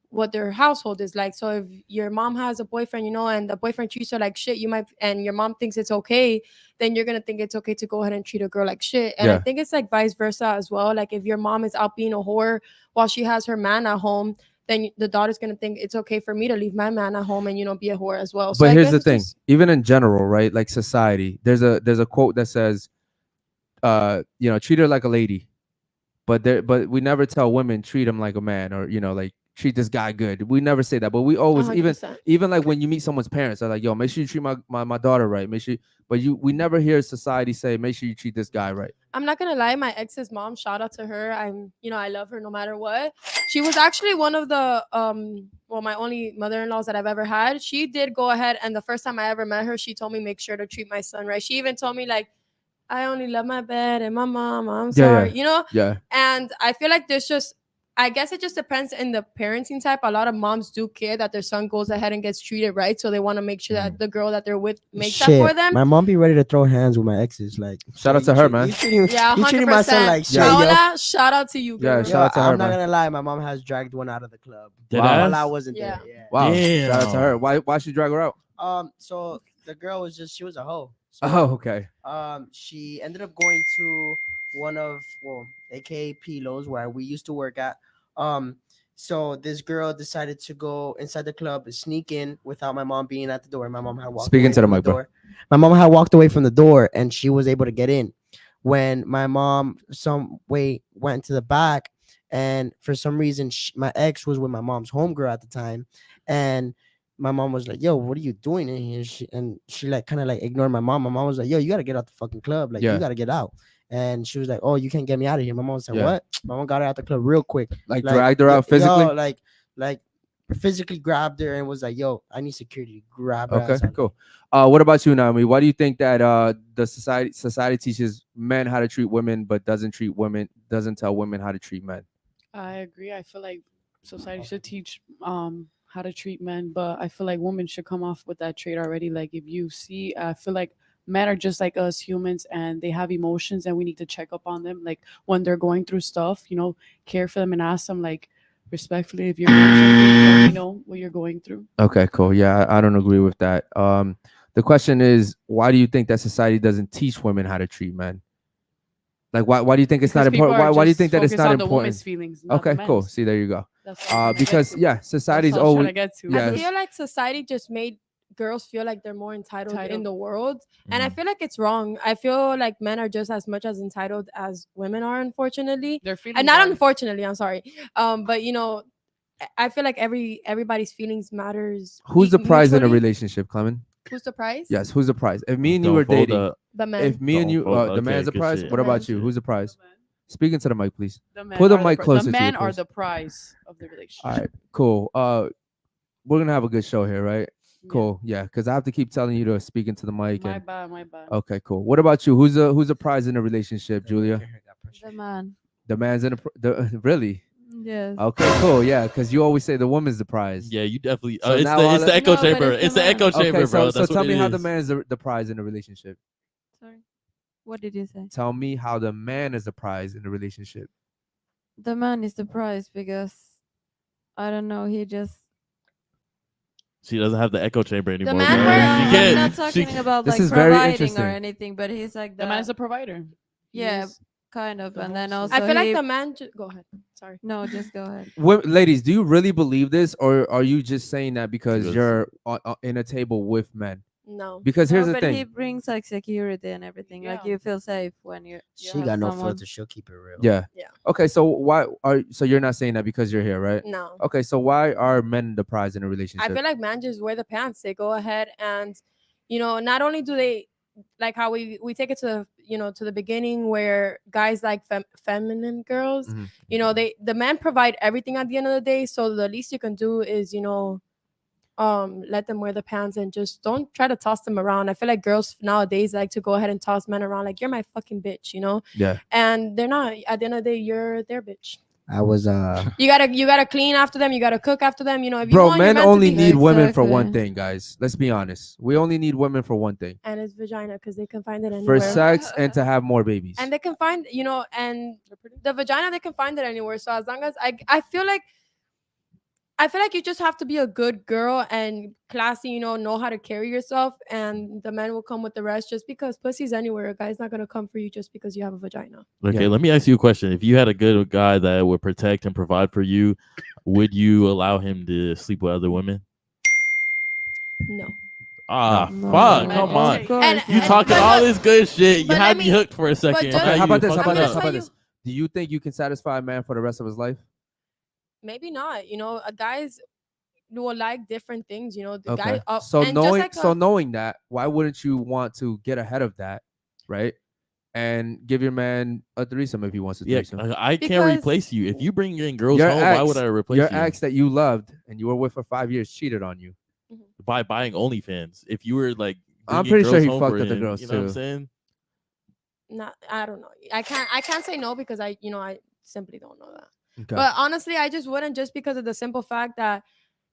what their household is like. So if your mom has a boyfriend, and the boyfriend treats her like shit, and your mom thinks it's okay, then you're gonna think it's okay to go ahead and treat a girl like shit. And I Yeah. think it's like vice versa as well. Like if your mom is out being a whore while she has her man at home, then the daughter's gonna think it's okay for me to leave my man at home and be a whore as well. So But I here's guess the it's thing. just- Even in general, right? Like society, there's a quote that says, treat her like a lady, but we never tell women treat him like a man, or like treat this guy good. We never say that, but we always 100%. even like when you meet someone's parents, they're like, yo, make sure you treat my daughter right. Make sure, but we never hear society say, make sure you treat this guy right. I'm not gonna lie, my ex's mom, shout out to her. I love her no matter what. She was actually one of the my only mother-in-laws that I've ever had. She did go ahead, and the first time I ever met her, she told me make sure to treat my son right. She even told me like, I only love my bed and my mom. I'm sorry, Yeah. And I feel like I guess it just depends in the parenting type. A lot of moms do care that their son goes ahead and gets treated right, so they want to make sure that the girl that they're with makes that for them. My mom be ready to throw hands with my exes. Like, Shout out to her, man. You treating, Yeah, you treating my son 100%. like shit, Yeah. yo. Paola, shout out to you, Yeah, girl. shout out to her, I'm not man. gonna lie, my mom has dragged one out of the club. Dead Wow. ass? While I wasn't Yeah. there. Yeah. Wow. Shout out to her. Damn. Why she drag her out? So the girl was she was a hoe. So, Oh, okay. she ended up going to one of AKA Pilos where we used to work at. So this girl decided to go inside the club, sneak in without my mom being at the door. My mom had walked Speak away into the from mic, bro. door. My mom had walked away from the door, and she was able to get in. When my mom some way went to the back, and for some reason my ex was with my mom's homegirl at the time, and my mom was like, "Yo, what are you doing in here?" She like kind of like ignored my mom. My mom was like, "Yo, you gotta get out the fucking club. Like, Yeah. you gotta get out." And she was like, "Oh, you can't get me out of here." My mom said, Yeah. "What?" My mom got her out the club real quick. Like dragged her out physically? Yo, like physically grabbed her and was like, "Yo, I need security to grab her." Okay, ass out." cool. What about you, Naomi? Why do you think that the society teaches men how to treat women, but doesn't tell women how to treat men? I agree. I feel like society should teach how to treat men, but I feel like women should come off with that trait already. Like if you see, I feel like men are just like us humans, and they have emotions, and we need to check up on them. Like when they're going through stuff, care for them and ask them like respectfully, if you're going through something, let me know what you're going through. Okay, cool. Yeah, I don't agree with that. The question is, why do you think that society doesn't teach women how to treat men? Like, why do you think it's not Because people important? are Why do you just think that it's focused not on the woman's important? feelings, not the Okay, cool. men's. See, there you go. That's what I'm trying to get Because to. yeah, society's That's what I was trying always to get to. yes. I feel like society just made girls feel like they're more entitled in Entitled. the world, and I Mhm. feel like it's wrong. I feel like men are just as much as entitled as women are, unfortunately. Their feelings And not are. unfortunately, I'm sorry. But I feel like everybody's feelings matters. Who's the prize in a mutually. relationship, Clement? Who's the prize? Yes, who's the prize? If me and you Don't were fold dating, up. The men. if me and Don't you, fold- the okay, man's the good prize. shit. What The about man. you? Who's the prize? Speaking to the mic, please. The men Put the are mic closer The to you, men are please. the prize of the relationship. All right, cool. We're gonna have a good show here, right? Yeah. Cool. Yeah, because I have to keep telling you to speak into the mic. My And bad, my bad. okay, cool. What about you? Who's the prize in a relationship, Julia? The man. The man's in the really. Yes. Okay, cool. Yeah, because you always say the woman's the prize. Yeah, you definitely. So It's now the all it's the- the echo No, but chamber. it's the It's the echo man. chamber, Okay, bro. so That's tell what me it how the is. man's the prize in a relationship. Sorry. What did you say? Tell me how the man is the prize in a relationship. The man is the prize because I don't know. He just. She doesn't have the echo chamber anymore. man bro. where- She I'm can't. not she talking about This like is very providing interesting. or anything, but he's like The man is a provider. He yeah, is kind of, the and then host. also I feel like he- the man. Go ahead. Sorry. No, just go ahead. Ladies, do you really believe this, or are you just saying that because Because- you're in a table with men? No. Because here's No, the but he thing. brings like security and everything. Like Yeah. you feel safe when you She have got no someone. filter. She'll keep it real. Yeah. Yeah. Okay, so so you're not saying that because you're here, right? No. Okay, so why are men the prize in a relationship? I feel like men just wear the pants. They go ahead and, not only do they like how we take it to to the beginning where guys like feminine girls. Mhm. The men provide everything at the end of the day. So the least you can do is let them wear the pants and just don't try to toss them around. I feel like girls nowadays like to go ahead and toss men around like you're my fucking bitch, Yeah. and they're not. At the end of the day, you're their bitch. I was You gotta clean after them. You gotta cook after them. If you Bro, want your men man to only be- need women for one Exactly. thing, guys. Let's be honest. We only need women for one thing. and it's vagina because they can find it For anywhere. sex and to have more babies. And they can find, and the vagina, they can find it anywhere. So as long as I feel like you just have to be a good girl and classy, know how to carry yourself, and the men will come with the rest. Just because pussy's anywhere, a guy's not gonna come for you just because you have a vagina. Okay, Yeah. let me ask you a question. If you had a good guy that would protect and provide for you, would you allow him to sleep with other women? No. Ah, No, fuck! no, Come of on. course And- You not. talking but all look- this good shit. You but had let me me- hooked for a second. just- Now Okay, how you about this? How fucking about this? up. How about tell this? Do you think you can satisfy a man for the rest of his life? Maybe not. A guys will like different things. The Okay. guy. So and just knowing like knowing that, why wouldn't you want to get ahead of that, right? And give your man a threesome if he wants a Yeah, threesome. I can't Because- replace you. If you bring in girls Your home, why ex- would I replace Your you? ex that you loved and you were with for 5 years cheated on you. By buying OnlyFans. If you were like, I'm bringing pretty sure girls he home fucked for other him, girls you know what I'm too. saying? not. I don't know. I can't say no because I simply don't know that. Okay. But honestly, I just wouldn't, just because of the simple fact that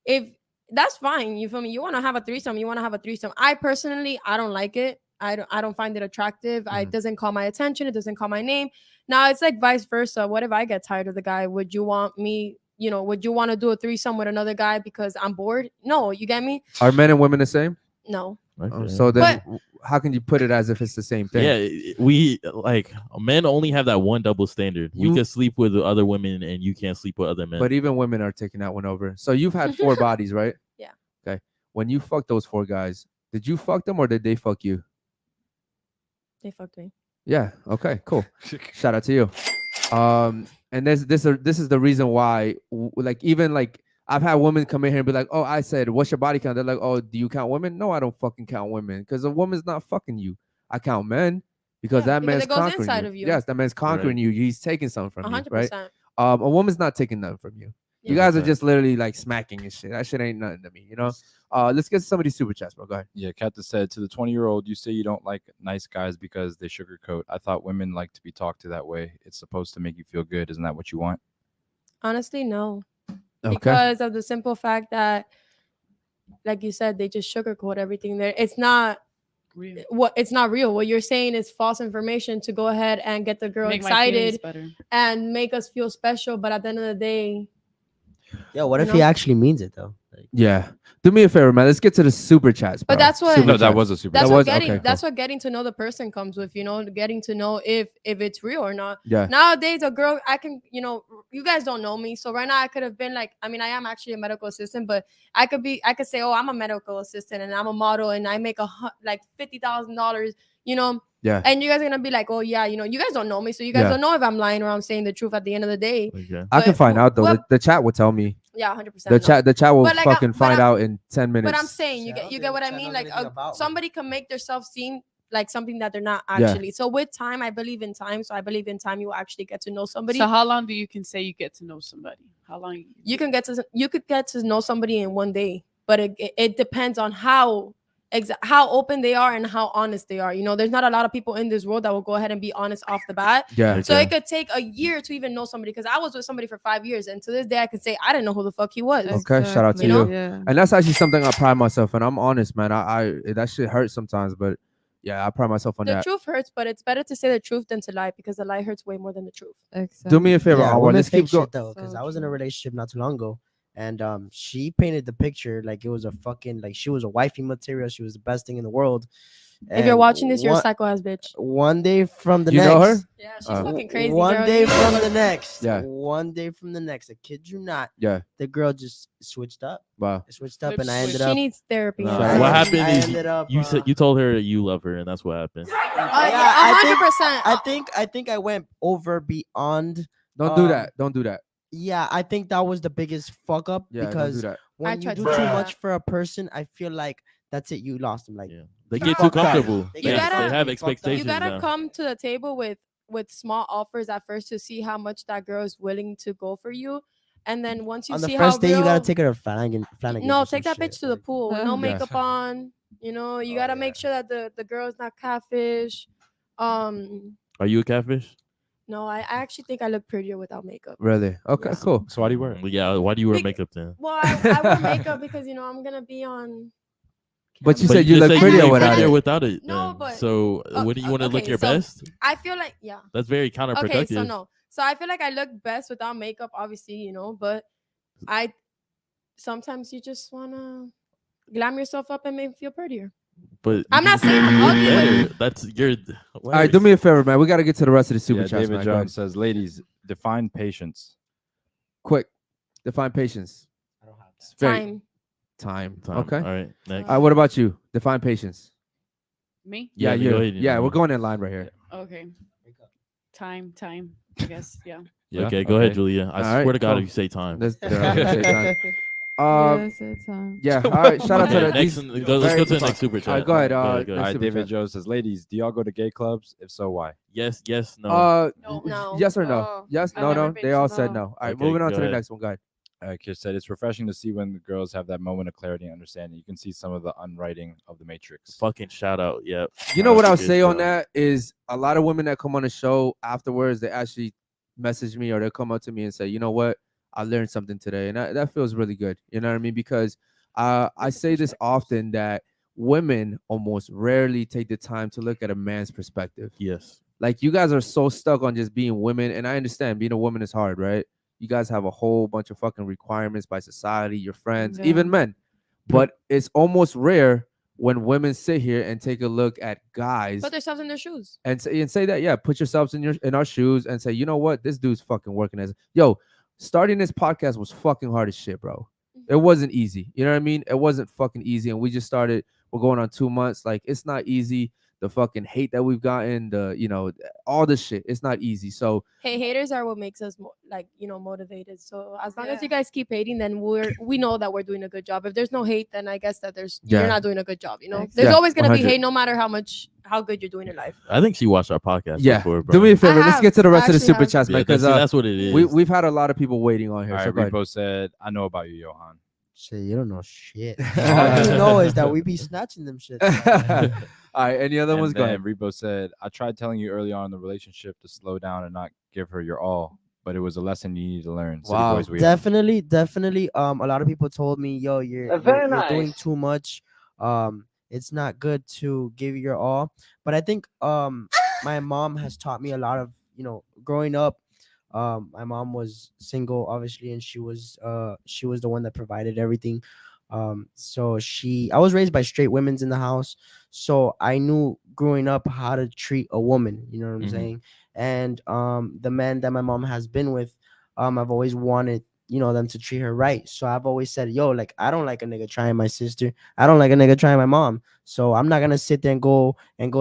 if that's fine, you feel me? You want to have a threesome, you want to have a threesome. I personally, I don't like it. I don't find it attractive. It doesn't call my attention. It doesn't call my name. Now it's like vice versa. What if I get tired of the guy? Would you want me? Would you want to do a threesome with another guy because I'm bored? No, you get me? Are men and women the same? No. Okay. So then how can you put it as if it's the same thing? Yeah, we like men only have that one double standard. We You- can sleep with other women and you can't sleep with other men. But even women are taking that one over. So you've had 4 bodies, right? Yeah. Okay. When you fucked those 4 guys, did you fuck them or did they fuck you? They fucked me. Yeah. Okay. Cool. Shout out to you. And this is the reason why, even I've had women come in here and be like, "Oh, I said, what's your body count?" They're like, "Oh, do you count women?" No, I don't fucking count women because a woman's not fucking you. I count men because Yeah, that because man's it goes conquering inside you. of you. Yes, that man's conquering you. He's taking something from you, right? 100%. A woman's not taking nothing from you. You Yeah. guys are just literally like smacking and shit. That shit ain't nothing to me, Let's get some of these super chats, bro. Go ahead. Yeah, Kata said, to the 20-year-old, you say you don't like nice guys because they sugarcoat. I thought women like to be talked to that way. It's supposed to make you feel good. Isn't that what you want? Honestly, no. Okay. Because of the simple fact that, like you said, they just sugarcoat everything there. It's not Real. it's not real. What you're saying is false information to go ahead and get the girl Make my feelings excited better. and make us feel special. But at the end of the day, Yo, what You if he know? actually means it though? Yeah. Do me a favor, man. Let's get to the super chats. But bro. that's what- Super No, that chats. was a super. That's That what was- getting. okay, cool. That's what getting to know the person comes with. Getting to know if it's real or not. Yeah. Nowadays, a girl, I can, you guys don't know me, so right now I could have been like, I mean, I am actually a medical assistant, but I could say, oh, I'm a medical assistant and I'm a model and I make like $50,000, Yeah. and you guys are gonna be like, oh yeah, you guys don't know me, so you guys Yeah. don't know if I'm lying or I'm saying the truth at the end of the day. Okay. I can But find out though. what- The chat will tell me. Yeah, 100%. The chat will But, like, fucking but find I'm- out in 10 minutes. But I'm saying, you Shout get out what I to mean. knows Like anything about me. somebody can make themselves seem like something that they're not Yeah. actually. So with time, I believe in time. So I believe in time, you will actually get to know somebody. So how long do you can say you get to know somebody? How long you could get to know somebody in one day, but it depends on how open they are and how honest they are. There's not a lot of people in this world that will go ahead and be honest off the bat. Yeah. So Okay. it could take a year to even know somebody, because I was with somebody for 5 years, and to this day I could say I didn't know who the fuck he was. Okay, shout out to Exactly, you. Yeah. And that's actually something I pride myself in. I'm honest, man. I that shit hurts sometimes, but yeah, I pride myself on The that. truth hurts, but it's better to say the truth than to lie, because the lie hurts way more than the truth. Exactly. Do me a favor, Yeah, Anwar. women Let's fake keep going. shit though, because So I was in a true. relationship not too long ago, and she painted the picture like it was a fucking like she was a wifey material. She was the best thing in the world. If you're And watching this, you're a one, psycho ass bitch. one day from the You next. know her? Yeah, she's Uh, fucking crazy. One girl. day You from know the her. next. Yeah. One day from the next. I kid you not. Yeah. The girl just switched up. Wow. Switched up, Flip and I ended switch. She up. needs therapy. Nah, Shout what out. happened I is ended up, you said you told her you love her, and that's what happened. Yeah, I think- 100%. I think I went over beyond. Don't do that. Don't do that. Yeah, I think that was the biggest fuck up Yeah, don't do because that. when you tried do to too do much that. for a person, I feel like that's it. You lost them. Like Yeah. They You get too fucked up. comfortable. They You Yes, gotta- they have you fucked up. expectations You gotta now. come to the table with small offers at first to see how much that girl is willing to go for you, and then once you on the see first how day, you gotta real- take her to Flanagan. No, take that bitch to the pool with no Yeah. makeup on. You Oh, gotta make sure that the girl's not catfish. Are you a catfish? No, I actually think I look prettier without makeup. Really? Okay, Yeah. cool. So why do you wear it? Yeah. Why do you wear Bec- makeup then? Well, I wear makeup because I'm gonna be on. But you camera. said you just look said prettier look without prettier it. without it. No, then. but- So wouldn't you want to look okay, your so- best? I feel like That's very counterproductive. Okay, so no. So I feel like I look best without makeup, obviously, but I sometimes you just wanna glam yourself up and make you feel prettier. But I'm you not can saying say you I'm look ugly, but- better. That's your. All right, do me a favor, man. We got to get to the rest of the super Yeah, chats, David man. Go ahead. Jones says, "Ladies, define patience." Quick. Define patience. It's very- Time. Time. Time. Okay. All right. Next. All right, what about you? Define patience. Me? Yeah, go you. ahead, Yeah, Angela. we're going in line right here. Okay. Time. I guess. Yeah. Yeah, Okay, go ahead, okay. Julia. I All swear right, to God, cool. if you say time. Let's, say time. Yes, it's time. Yeah. All right. Shout out to Okay, the next. these Let's very go to the good next super chat. All right, go ahead. Go All Next right, super David chat. Jones says, "Ladies, do y'all go to gay clubs? If so, why?" Yes. No. No. Yes or no? Oh, Yes. I've No. never No. been They to all said no. no. All right. Okay, Moving on go to the ahead. next one. Go ahead. Kish said, "It's refreshing to see when the girls have that moment of clarity and understanding. You can see some of the unwriting of the matrix." Fucking shout out. Yep. You know what I'll That's a say good on shout. that is a lot of women that come on the show afterwards, they actually message me or they'll come up to me and say, you know what, I learned something today. And that feels really good. You know what I mean? Because I say this often that women almost rarely take the time to look at a man's perspective. Yes. Like you guys are so stuck on just being women. And I understand being a woman is hard, right? You guys have a whole bunch of fucking requirements by society, your friends, Yeah. even men. But it's almost rare when women sit here and take a look at guys Put themselves in their shoes. and say that, yeah, put yourselves in our shoes and say, you know what, this dude's fucking working as starting this podcast was fucking hard as shit, bro. It wasn't easy. You know what I mean? It wasn't fucking easy. And we just started, we're going on 2 months. Like, it's not easy. The fucking hate that we've gotten, all this shit. It's not easy. So Hey, haters are what makes us motivated. So as long as Yeah. you guys keep hating, then we know that we're doing a good job. If there's no hate, then I guess that Yeah. you're not doing a good job. There's Yeah, always gonna be 100. hate, no matter how good you're doing in life. I think she watched our podcast yeah, before, bro. do me a favor. Let's have. get to the rest I of the actually super have. chats, man, Yeah, because that's what it is. we've had a lot of people waiting on here. All So right, go ahead. Repo said, "I know about you, Johan." Shit, you don't know shit. All you know is that we be snatching them shit. All right, any other And ones? Go then ahead. Repo said, "I tried telling you early on in the relationship to slow down and not give her your all, but it was a lesson you needed to learn." City Wow. Boys, we out. Definitely. A lot of people told me, yo, you're doing too much. It's not good to give your all. But I think my mom has taught me a lot of, growing up. My mom was single, obviously, and she was the one that provided everything. So I was raised by straight women's in the house, so I knew growing up how to treat a woman. You know what I'm saying? And the men that my mom has been with, I've always wanted them to treat her right. So I've always said, yo, like I don't like a nigga trying my sister. I don't like a nigga trying my mom. So I'm not gonna sit there and go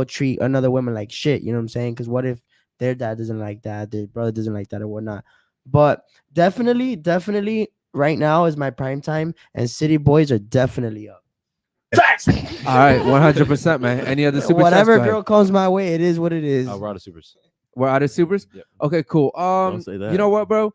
treat another woman like shit. You know what I'm saying? Because what if their dad doesn't like that, their brother doesn't like that, or whatnot? But definitely, right now is my prime time, and City Boys are definitely up. All right, 100%, man. Any other super Whatever chats? Go girl ahead. comes my way, it is what it is. We're out of supers. We're out of supers. Yep. Okay, cool. Don't say that. You know what, bro?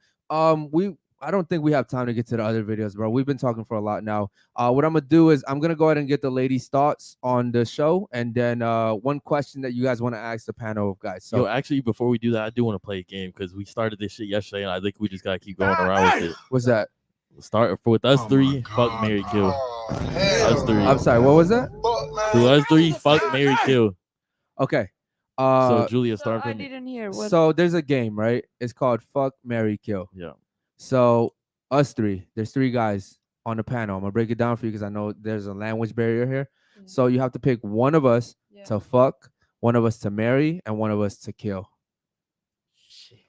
I don't think we have time to get to the other videos, bro. We've been talking for a lot now. What I'm gonna do is I'm gonna go ahead and get the ladies' thoughts on the show, and then one question that you guys want to ask the panel of guys. So, Yo, actually, before we do that, I do want to play a game because we started this shit yesterday, and I think we just gotta keep going around with it. what's that? Start with us three. Fuck, Mary, kill. Us three. I'm sorry. What was that? To us three. Fuck, Mary, kill. Okay. So Julia, start I from me. didn't hear what. So there's a game, right? It's called Fuck, Marry, Kill. Yeah. So us three, there's three guys on the panel. I'm gonna break it down for you because I know there's a language barrier here. Yeah. So you have to pick one of us Yeah. to fuck, one of us to marry, and one of us to kill.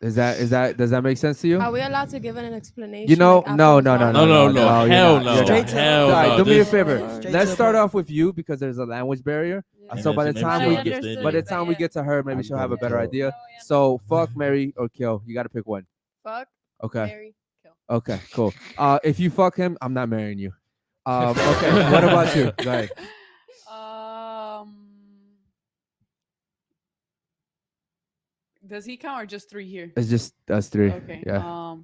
Does that make sense to you? Are we allowed to give it an explanation? You know, like, after no, this no, one? no, no, no, you're hell not. no, You're Straight not. to the hell All right, no. do me a This- favor. Straight Let's to start the off with you because there's a language barrier. Yeah. So by the Maybe time she we gets get, this. by the time we get to her, maybe she'll have a better idea. So fuck, marry, or kill. You got to pick one. Fuck, Okay. marry, kill. Okay. Cool. If you fuck him, I'm not marrying you. Okay. What about you? Go ahead. Does he count or just three here? It's just us three. Okay. Yeah.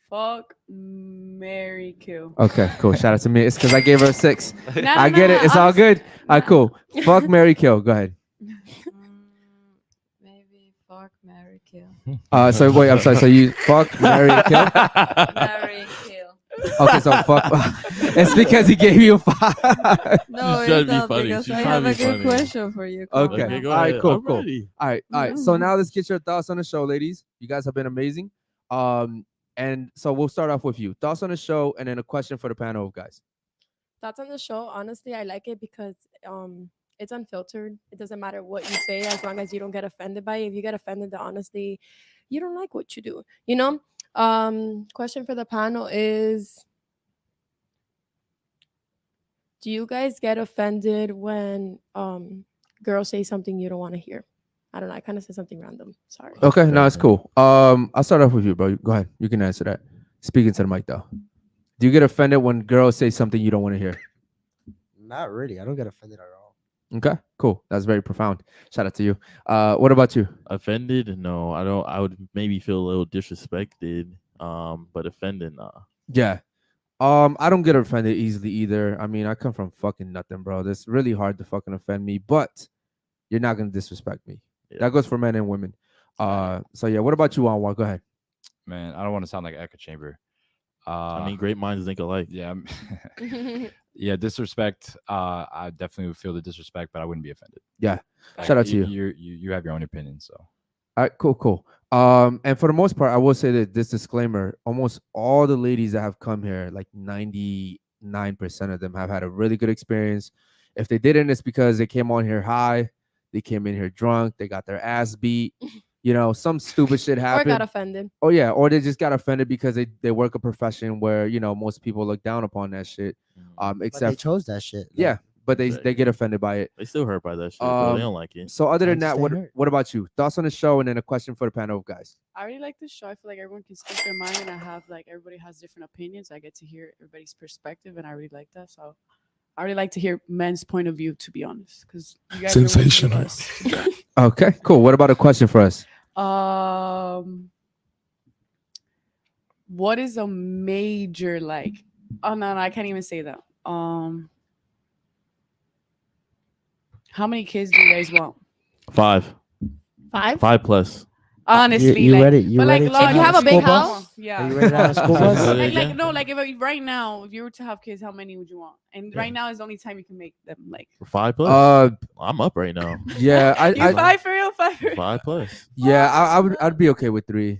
Fuck, marry, kill. Okay. Cool. Shout out to me. It's because I gave her a 6. No, I get it. It's all good. All right. Cool. Fuck, marry, kill. Go ahead. Maybe fuck, marry, kill. So wait. I'm sorry. So you fuck, marry, kill. Marry, kill. Okay. So fuck. It's because he gave you a 5. No, She's trying to it's be not funny. because She's I trying have to a be good funny. question for you. Okay. Okay, go All right, ahead. cool, I'm cool. ready. All right. So now let's get your thoughts on the show, ladies. You guys have been amazing. And so we'll start off with you. Thoughts on the show, and then a question for the panel of guys. Thoughts on the show? Honestly, I like it because it's unfiltered. It doesn't matter what you say as long as you don't get offended by it. If you get offended, then honestly, you don't like what you do. You know? Question for the panel is, do you guys get offended when girls say something you don't want to hear? I don't know. I kind of said something random. Sorry. Okay, no, it's cool. I'll start off with you, bro. Go ahead. You can answer that. Speaking to the mic, though. Do you get offended when girls say something you don't want to hear? Not really. I don't get offended at all. Okay, cool. That's very profound. Shout out to you. What about you? Offended? No, I don't. I would maybe feel a little disrespected. But offended, nah. Yeah. I don't get offended easily either. I mean, I come from fucking nothing, bro. It's really hard to fucking offend me, but you're not gonna disrespect me. Yeah. That goes for men and women. So yeah, what about you, Anwar? Go ahead. Man, I don't want to sound like an echo chamber. I mean, great minds think alike. Yeah. Yeah, disrespect. I definitely would feel the disrespect, but I wouldn't be offended. Yeah. Like, Shout out to you. You have your own opinion, so. All right, cool. And for the most part, I will say that this disclaimer, almost all the ladies that have come here, like 99% of them have had a really good experience. If they didn't, it's because they came on here high, they came in here drunk, they got their ass beat, you know, some stupid shit Or happened. got offended. Oh yeah, or they just got offended because they work a profession where, you know, most people look down upon that shit. But they Except chose that shit. yeah, but they Exactly. get offended by it. They still hurt by that shit, bro. They Um, don't like it. So other than that, Understand her. what about you? Thoughts on the show, and then a question for the panel of guys. I really like this show. I feel like everyone can speak their mind, and I have like everybody has different opinions. I get to hear everybody's perspective, and I really like that. So I really like to hear men's point of view, to be honest, because you guys Sensational. Are one of us. Okay, cool. What about a question for us? What is a major like? Oh no, I can't even say that. How many kids do you guys want? 5 plus. Honestly, You like, ready? You but ready? like, to If you have a big school bus? house? yeah. Are you ready to have a school bus? Say that Like again? no, like if right now, if you were to have kids, how many would you want? And right now is the only time you can make them. Like 5 plus. Uh, I'm up right now. yeah, you 5 for real, 5 for real. 5 plus. yeah, I'd be okay with 3.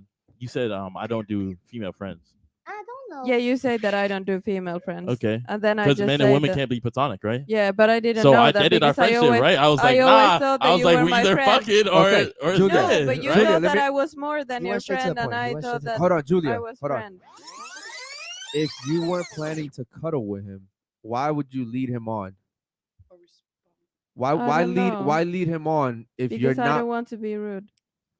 you said I don't do female friends. I don't Yeah, you say that I don't do female friends. Okay. And then I Because just men say and women that- can't be platonic, right? Yeah, but I didn't So know I that dated our because I friendship, always, right? I was like, always nah. thought that I was you like, were we my either friend. fucking or Okay, or Julia. No, dead, but you right? Julia, thought let that me- I was more than You your went straight to friend, the and point. You I went thought straight to the that Hold on, Julia. I was Hold on. friend. If you weren't planning to cuddle with him, why would you lead him on? Why I don't know. why lead him on if you're Because I not? don't want to be rude.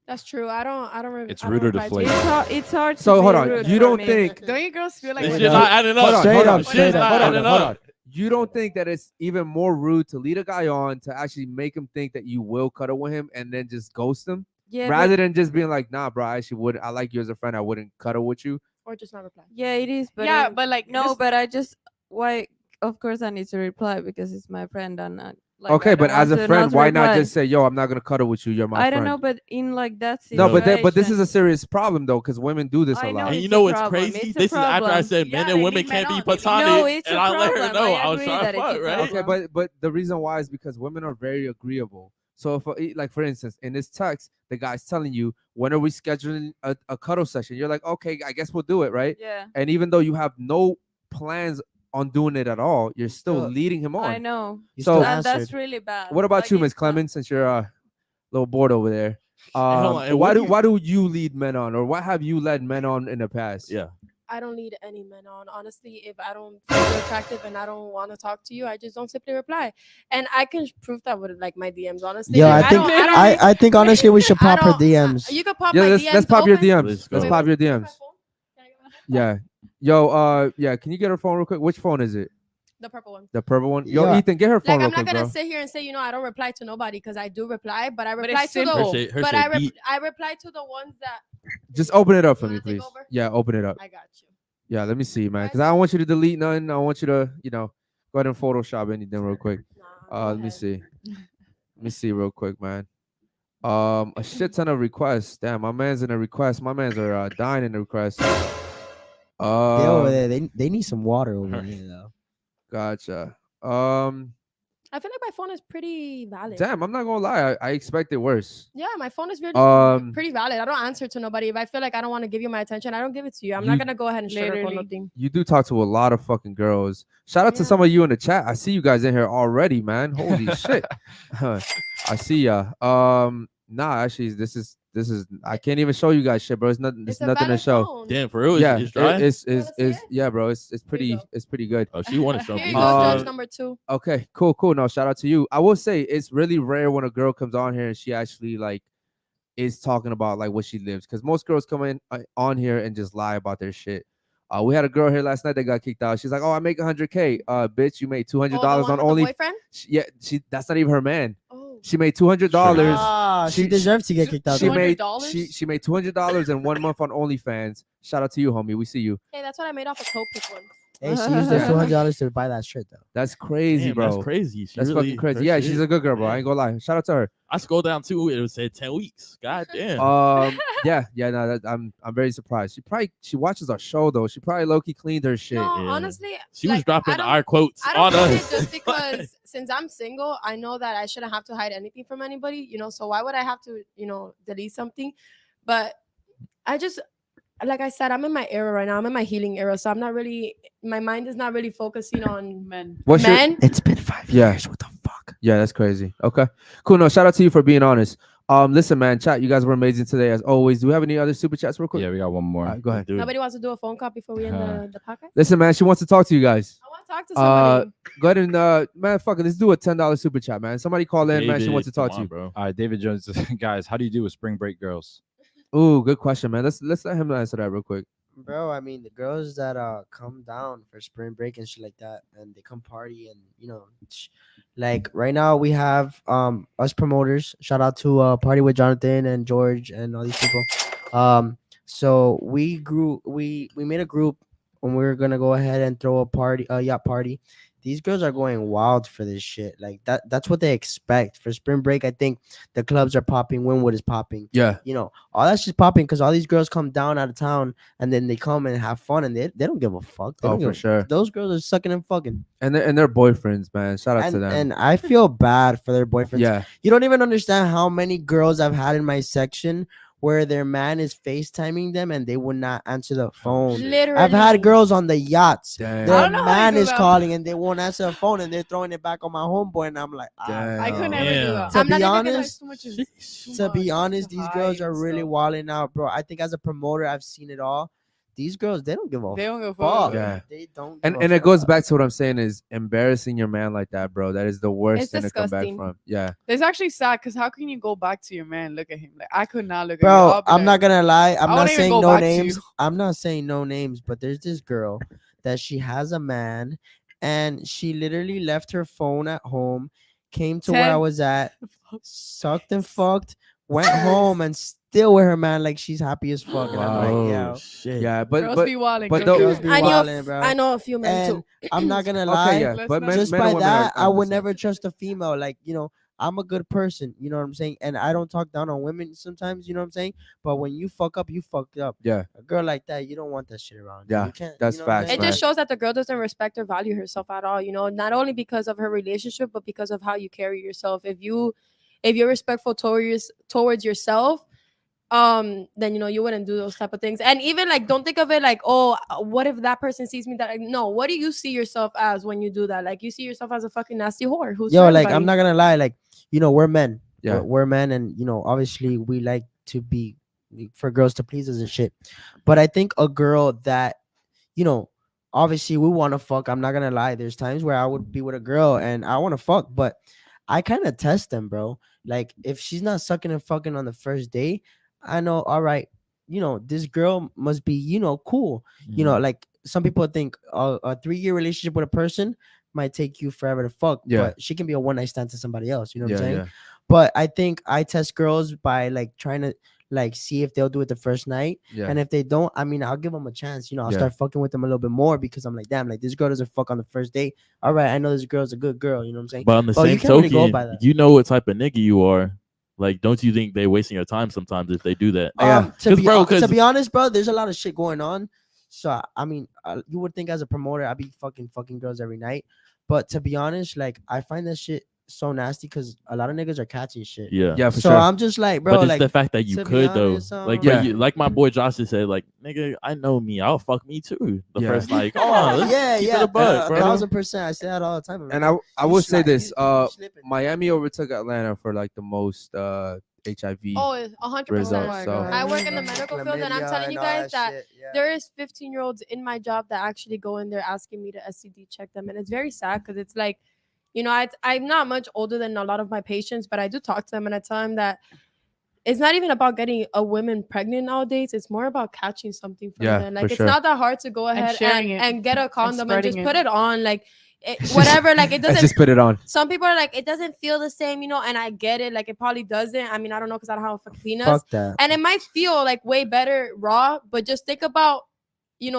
That's true. I don't. It's I don't ruder to reply flake. It's hard to So be hold on, rude you for don't me. think? Don't you girls feel like This Straight shit up. not adding up. Hold on, Straight hold up, on, This straight shit's up. not hold on, adding hold up. on. You don't think that it's even more rude to lead a guy on to actually make him think that you will cuddle with him and then just ghost him, Yeah, rather than just being like, nah, bro, I actually would. I like you as a friend. I wouldn't cuddle with you. or just not reply. yeah, it is. But Yeah, it- but like no, this- but I just why? Of course, I need to reply because it's my friend, and like, Okay, I but don't as want a to friend, why not reply. just say, yo, I'm not gonna cuddle with you. You're my I friend. don't know, but in like that No, situation, but this is a serious problem though, because women do this a I know lot. And it's you a know what's problem. crazy? It's a This is after I problem. said Yeah, men they and women lead men can't be on. They lead- platonic, No, it's and a I let her problem. know I I was agree trying that to it's a fuck, right? problem. Okay, but the reason why is because women are very agreeable. So if like for instance, in this text, the guy's telling you, when are we scheduling a cuddle session? You're like, okay, I guess we'll do it, right? Yeah, And even though you have no plans on doing it at all, you're still Still- leading him on. I know, You So- still and that's answered. really bad. What about Like, you, Miss it's not- Clemens? Since you're a little bored over there, hold on, and what why do you- do you lead men on, or what have you led men on in the past? Yeah. I don't lead any men on. Honestly, if I don't feel you attractive and I don't want to talk to you, I just don't simply reply. And I can prove that with like my DMs. Honestly, Yo, like, I think don't- I think honestly we should I pop her don't- DMs. You can pop Yeah, my let's DMs. pop your open. DMs. Let's Let's go. pop your Wait, DMs. my phone? Can I get my phone? Yeah. Yo, yeah, can you get her phone real quick? Which phone is it? The purple one. The purple one? Yo, Yeah. Ethan, get her phone Like real I'm not quick, gonna bro. sit here and say, I don't reply to nobody because I do reply, but I But reply it's to the simple. Her but shit beat. I reply to the ones that Just open it up for You me, wanna take please. over? Yeah, open it up. I got you. Yeah, let me see, man, Guys? because I don't want you to delete nothing. I want you to, go ahead and Photoshop anything real quick. Nah, Let me see. Let me see real quick, man. A shit ton of requests. Damn, my man's in a request. My man's are dying in the request. They over Um, there. They need some water over here though. gotcha. I feel like my phone is pretty valid. Damn, I'm not gonna lie. I expected worse. Yeah, my phone is really Um, pretty valid. I don't answer to nobody. If I feel like I don't want to give you my attention, I don't give it to you. I'm You- not gonna go ahead and sugarcoat Literally. nothing. You do talk to a lot of fucking girls. Shout out to Yeah. some of you in the chat. I see you guys in here already, man. Holy shit. I see ya. Nah, actually, this is I can't even show you guys shit, bro. It's nothing. It's a nothing to valid show. phone. Damn, for real? Yeah, It's dry? it's wanna see it? yeah, bro. It's Here you pretty go. it's pretty good. Oh, she want to show Here me you this go, Uh, judge shit. number 2. Okay, cool. No, shout out to you. I will say it's really rare when a girl comes on here and she actually like is talking about like what she lives, because most girls come in on here and just lie about their shit. We had a girl here last night that got kicked out. She's like, "Oh, I make $100K." Bitch, you made $200 on only. boyfriend. She that's not even her man. Oh. She made $200. Ah, she she- deserved to get kicked out. She though. made $200? she made $200 in 1 month on OnlyFans. Shout out to you, homie. We see you. Hey, that's what I made off a toe pick one. Hey, she used those $200 to buy that shirt though. That's crazy, Damn, bro. that's crazy. She That's really, fucking crazy. her Yeah, shit- she's a good girl, bro. I ain't gonna lie. Shout out to her. I scrolled down too. It said 10 weeks. God damn. Yeah. No, I'm very surprised. She watches our show though. She probably low key cleaned her shit. No, Yeah. honestly, She was like, dropping I don't- our quotes I on don't do it us. just because since I'm single, I know that I shouldn't have to hide anything from anybody, so why would I have to, delete something? But I just, like I said, I'm in my era right now. I'm in my healing era. So I'm not really, my mind is not really focusing on Men. What's your- men. It's been 5 years. What the fuck? Yeah, that's crazy. Okay, cool. No, shout out to you for being honest. Listen, man, chat. You guys were amazing today as always. Do we have any other super chats, real quick? Yeah, we got one more. All right, go ahead. Dude. Nobody wants to do a phone call before we end the podcast. Listen, man, she wants to talk to you guys. I want to talk to somebody. Go ahead and man, fuck it. Let's do a $10 super chat, man. Somebody call in, man. She David, wants to talk come to you. on, bro. All right, David Jones, guys, how do you do with spring break girls? Ooh, good question, man. Let's let him answer that real quick. Bro, I mean the girls that come down for spring break and shit like that, and they come party and like right now we have us promoters. Shout out to Party with Jonathan and George and all these people. So we made a group when we were gonna go ahead and throw a yacht party. These girls are going wild for this shit. Like that's what they expect for spring break. I think the clubs are popping. Winwood is popping. Yeah. All that's just popping because all these girls come down out of town and then they come and have fun and they don't give a fuck. They Oh, don't give for a- sure. Those girls are sucking and fucking. And they're boyfriends, man. Shout out to them. And I feel bad for their boyfriends. Yeah. You don't even understand how many girls I've had in my section where their man is FaceTiming them and they would not answer the phone. Literally. I've had girls on the yachts. Damn. I Their don't know how man you do is that. calling and they won't answer the phone and they're throwing it back on my homeboy and I'm like, I could never Damn. do that. To I'm be not even gonna- honest, So much is too to be much honest, to these girls hide are and really stuff. wilding out, bro. I think as a promoter, I've seen it all. These girls, they don't give a They don't give a fuck. fuck. Yeah. They don't. Give And a it goes fuck. back to what I'm saying is embarrassing your man like that, bro. That is the worst It's thing to come back disgusting. from. Yeah. It's actually sad because how can you go back to your man? Look at him. Like I could not look at Bro, you. I'll be I'm like, not gonna lie. I'm I not won't even saying go no back to names. you. I'm not saying no names, but there's this girl that she has a man, and she literally left her phone at home, came to where I 10. was at, sucked and fucked, went home, and still with her man like she's happy as fuck. And I'm like, Oh yeah, shit. Yeah. But Girls but be wilding. but girls be I know, wilding, bro. I know a few men And too. I'm not gonna okay, lie. yeah. Let's But not- men, Just men by and women that, are I would the same. never trust a female. Like, I'm a good person, you know what I'm saying? And I don't talk down on women sometimes, you know what I'm saying? But when you fuck up, you fucked up. Yeah. A girl like that, you don't want that shit around. Yeah, You can't, that's you know what I'm facts, saying? It just man. shows that the girl doesn't respect or value herself at all, not only because of her relationship, but because of how you carry yourself. If you're respectful towards yourself, then you wouldn't do those type of things. And even like, don't think of it like, oh, what if that person sees me that, like, no, what do you see yourself as when you do that? Like, you see yourself as a fucking nasty whore who's Yo, for like, I'm everybody. not gonna lie, like, we're men. Yeah. We're men, and obviously we like to be for girls to please us and shit. But I think a girl that, obviously we want to fuck. I'm not gonna lie. There's times where I would be with a girl and I want to fuck, but I kind of test them, bro. Like, if she's not sucking and fucking on the first day, I know, all right, this girl must be, cool. Mhm. Like some people think a 3-year relationship with a person might take you forever to fuck, Yeah. but she can be a one night stand to somebody else. You know what I'm Yeah, saying? yeah. But I think I test girls by like trying to like see if they'll do it the first night, Yeah. and if they don't, I mean, I'll give them a chance. I'll Yeah. start fucking with them a little bit more because I'm like, damn, like this girl doesn't fuck on the first date. All right, I know this girl's a good girl. You know what I'm saying? But on the But you same can't really go token, by that. you know what type of nigga you are. Like, don't you think they're wasting your time sometimes if they do that? Yeah. To be, bro, to be honest, bro, there's a lot of shit going on. So I mean, you would think as a promoter, I'd be fucking girls every night. But to be honest, like I find that shit so nasty because a lot of niggas are catching shit. Yeah. Yeah, for So sure. I'm just like, bro, But it's like the fact that you to be could honest, though. Like, Yeah. like my boy Josh just said, like, nigga, I know me. I'll fuck me too. The Yeah. first night. Come on, let's yeah, keep yeah, it a buck, bro. 1000%. I say that all the time. And I will say this, slipping. Miami overtook Atlanta for like the most HIV Oh, it's 100%. results. So I work in the medical field, and I'm telling you guys that there is 15-year-olds in my job that actually go in there asking me to STD check them, and it's very sad because it's like, I'm not much older than a lot of my patients, but I do talk to them and I tell them that it's not even about getting a woman pregnant nowadays. It's more about catching something from Yeah, them. for Like, it's sure. not that hard to go ahead sharing it and get a condom and just spreading put it. it on. Like, whatever. Like, it Let's doesn't. just put it on. Some people are like, it doesn't feel the same, and I get it. Like, it probably doesn't. I mean, I don't know because I don't have fucking penis. Fuck that. And it might feel like way better raw, but just think about, a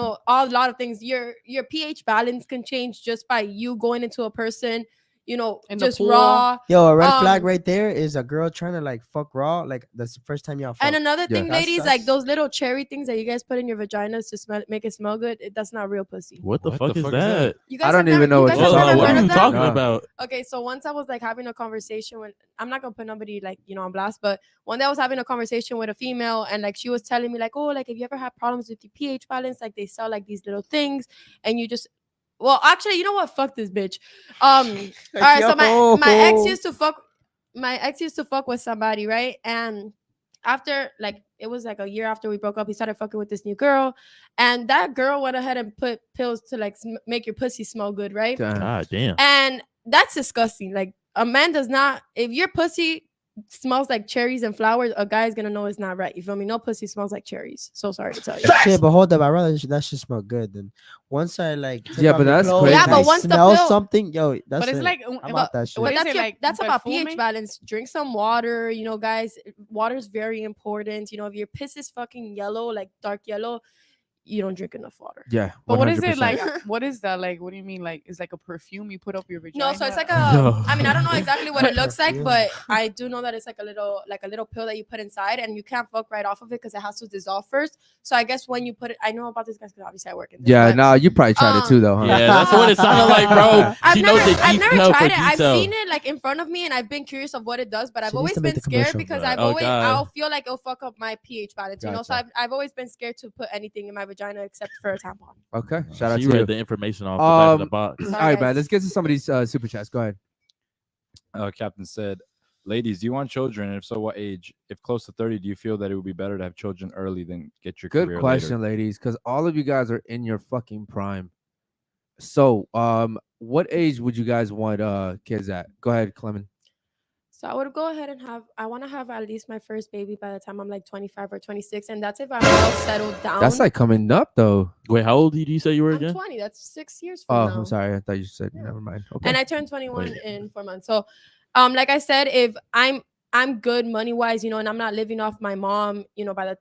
lot of things. Your pH balance can change just by you going into a person, In the just pool. raw. Yo, a red flag Um, right there is a girl trying to like fuck raw. Like that's the first time y'all fuck. And another thing, That's- ladies, that's- like those little cherry things that you guys put in your vaginas to make it smell good. That's not real pussy. What the What fuck the is fuck is that? that? You I guys don't have even never- know you what guys you're have Well, never what heard are of you that? talking No. about? Okay, so once I was like having a conversation with, I'm not gonna put nobody like on blast, but one day I was having a conversation with a female, and like she was telling me like, oh, like if you ever have problems with your pH balance, like they sell like these little things, and you just, well, actually, you know what? Fuck this bitch. All right, so my ex used to fuck. My ex used to fuck with somebody, right? And after like it was like a year after we broke up, he started fucking with this new girl, and that girl went ahead and put pills to like make your pussy smell good, right? Damn. God damn. And that's disgusting. Like, a man does not, if your pussy smells like cherries and flowers, a guy's gonna know it's not right. You feel me? No pussy smells like cherries. So sorry to tell you. Shit, but hold up, I rather that should smell good than once I like. take Yeah, off but your that's clothes crazy. Yeah, and but I once the smell pill- something, yo, that's But it's it. like, I'm but about that shit. what But is that's it, your, like, that's about pH perfume? balance. Drink some water, guys. Water is very important. If your piss is fucking yellow, like dark yellow, you don't drink enough water. Yeah. But what is 100%. it like? What is that like? What do you mean? Like, it's like a perfume you put up your vagina? No, so it's like No. I mean, I don't know exactly what it looks like, Perfume. but I do know that it's like a little pill that you put inside, and you can't fuck right off of it because it has to dissolve first. So I guess when you put it, I know about this guys because obviously I work in this. Yeah, but, nah, you probably tried it too, though, huh? Yeah, that's what it sounded like, bro. I've She never, knows the I've never detail for tried it. I've detail. seen it like in front of me, and I've been curious of what it does. But I've She needs always to make been the scared commercial. because Right. I've Oh, always God. I'll feel like it'll fuck up my pH balance. You know, so Gotcha. I've always been scared to put anything in my vagina except for a tampon. Okay. Shout out She to you. read the information off the back of the box. All Sorry, right, man. guys. Let's get to some of these super chats. Go ahead. Captain said, ladies, do you want children? And if so, what age? If close to 30, do you feel that it would be better to have children early than get your Good career question, later? ladies, because all of you guys are in your fucking prime. So, what age would you guys want kids at? Go ahead, Clement. So I would go ahead and I want to have at least my first baby by the time I'm like 25 or 26, and that's if I'm well settled down. That's like coming up, though. Wait, how old did you say you were I'm again? 20. That's 6 years from Oh, now. I'm sorry. I thought you said Yeah. never mind. Okay. And I turned 21 Wait. in 4 months. So, like I said, if I'm good money wise, you know, and I'm not living off my mom, you know, I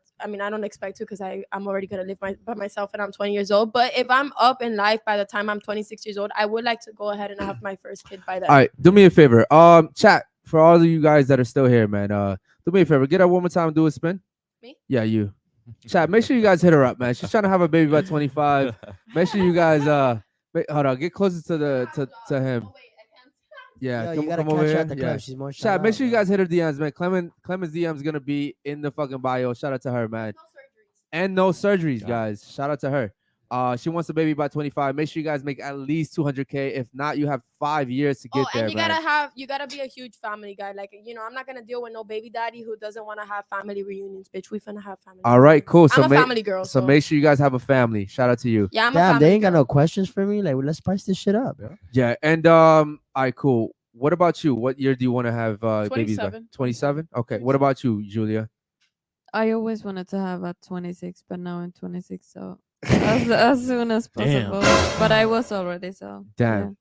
don't expect to because I'm already gonna live by myself and I'm 20 years old. But if I'm up in life by the time I'm 26 years old, I would like to go ahead and have my first kid by then. All right, do me a favor. Chat for all of you guys that are still here, man. Do me a favor. Get her one more time and do a spin. Me? Yeah, you. Chat. Make sure you guys hit her up, man. She's trying to have a baby by 25. Make sure you guys hold on. Get closer to him. Yeah, Yo, you gotta over catch her here. at the club. Yeah. She's more Chat. shut Make out, sure you man. guys hit her DMs, man. Clement's DM's gonna be in the fucking bio. Shout out to her, man. And no surgeries, guys. Shout out to her. She wants a baby by 25. Make sure you guys make at least 200K. If not, you have 5 years to get there, and you man. you gotta be a huge family guy. Like, you know, I'm not gonna deal with no baby daddy who doesn't want to have family reunions, bitch. We finna have family. All right, cool. I'm a family girl. So make sure you guys have a family. Shout out to you. Yeah, I'm a Damn, family they ain't got girl. no questions for me. Like, well, let's spice this shit up, yo. Yeah, and all right, cool. What about you? What year do you want to have babies by? 27. 27? Okay. What about you, Julia? I always wanted to have at 26, but now I'm 26, so as soon as Damn. possible. But I was already, so Damn.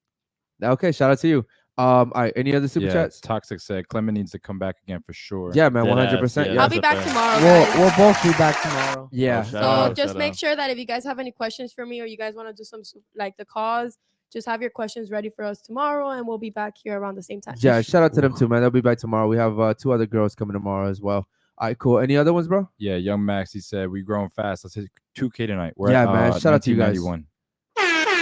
Okay, shout out to you. All right, any other super Yeah, chats? Toxic said Clement needs to come back again for sure. Yeah, man, Dead 100%. ass, Yeah. I'll be back That's a tomorrow. We'll, guys. we'll both be back tomorrow. Yeah. Oh, shout So out, just shout make out. sure that if you guys have any questions for me or you guys want to do some like the cause, just have your questions ready for us tomorrow, and we'll be back here around the same time. Yeah, shout out to them too, man. They'll be back tomorrow. We have 2 other girls coming tomorrow as well. All right, cool. Any other ones, bro? Yeah, Young Max, he said, we growing fast. Let's hit 2K tonight. We're Yeah, at, man. Shout out to you guys. 1991.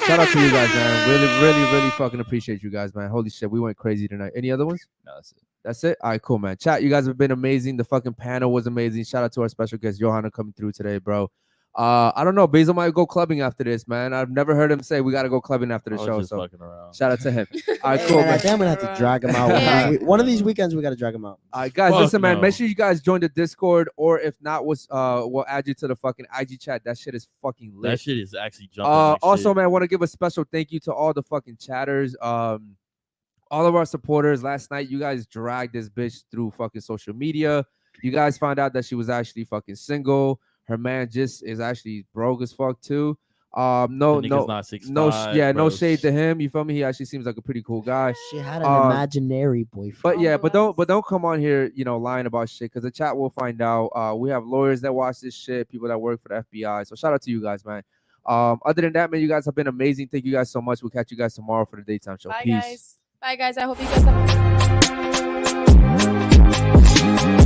Shout out to you guys, man. Really fucking appreciate you guys, man. Holy shit, we went crazy tonight. Any other ones? No, that's it. That's it. All right, cool, man. Chat, you guys have been amazing. The fucking panel was amazing. Shout out to our special guest, Johanna, coming through today, bro. I don't know. Basil might go clubbing after this, man. I've never heard him say we got to go clubbing after the I was show. just So fucking around. shout out to him. All right, Hey, cool, man, I man. think I'm gonna have to drag him out. Yeah. One of these weekends, we gotta drag him out. All right, guys, Fuck listen, man. no. Make sure you guys join the Discord, or if not, we'll add you to the fucking IG chat. That shit is fucking lit. That shit is actually jumping. like Also, shit. man, I want to give a special thank you to all the fucking chatters, all of our supporters. Last night, you guys dragged this bitch through fucking social media. You guys found out that she was actually fucking single. Her man just is actually broke as fuck too. The No nigga's not 6'5", no bro. shade to him. You feel me? He actually seems like a pretty cool guy. She had an imaginary boyfriend. But yeah, but don't come on here, you know, lying about shit, because the chat will find out. We have lawyers that watch this shit, people that work for the FBI. So shout out to you guys, man. Other than that, man, you guys have been amazing. Thank you guys so much. We'll catch you guys tomorrow for the daytime show. Bye, Peace. guys. Bye, guys. I hope you guys have.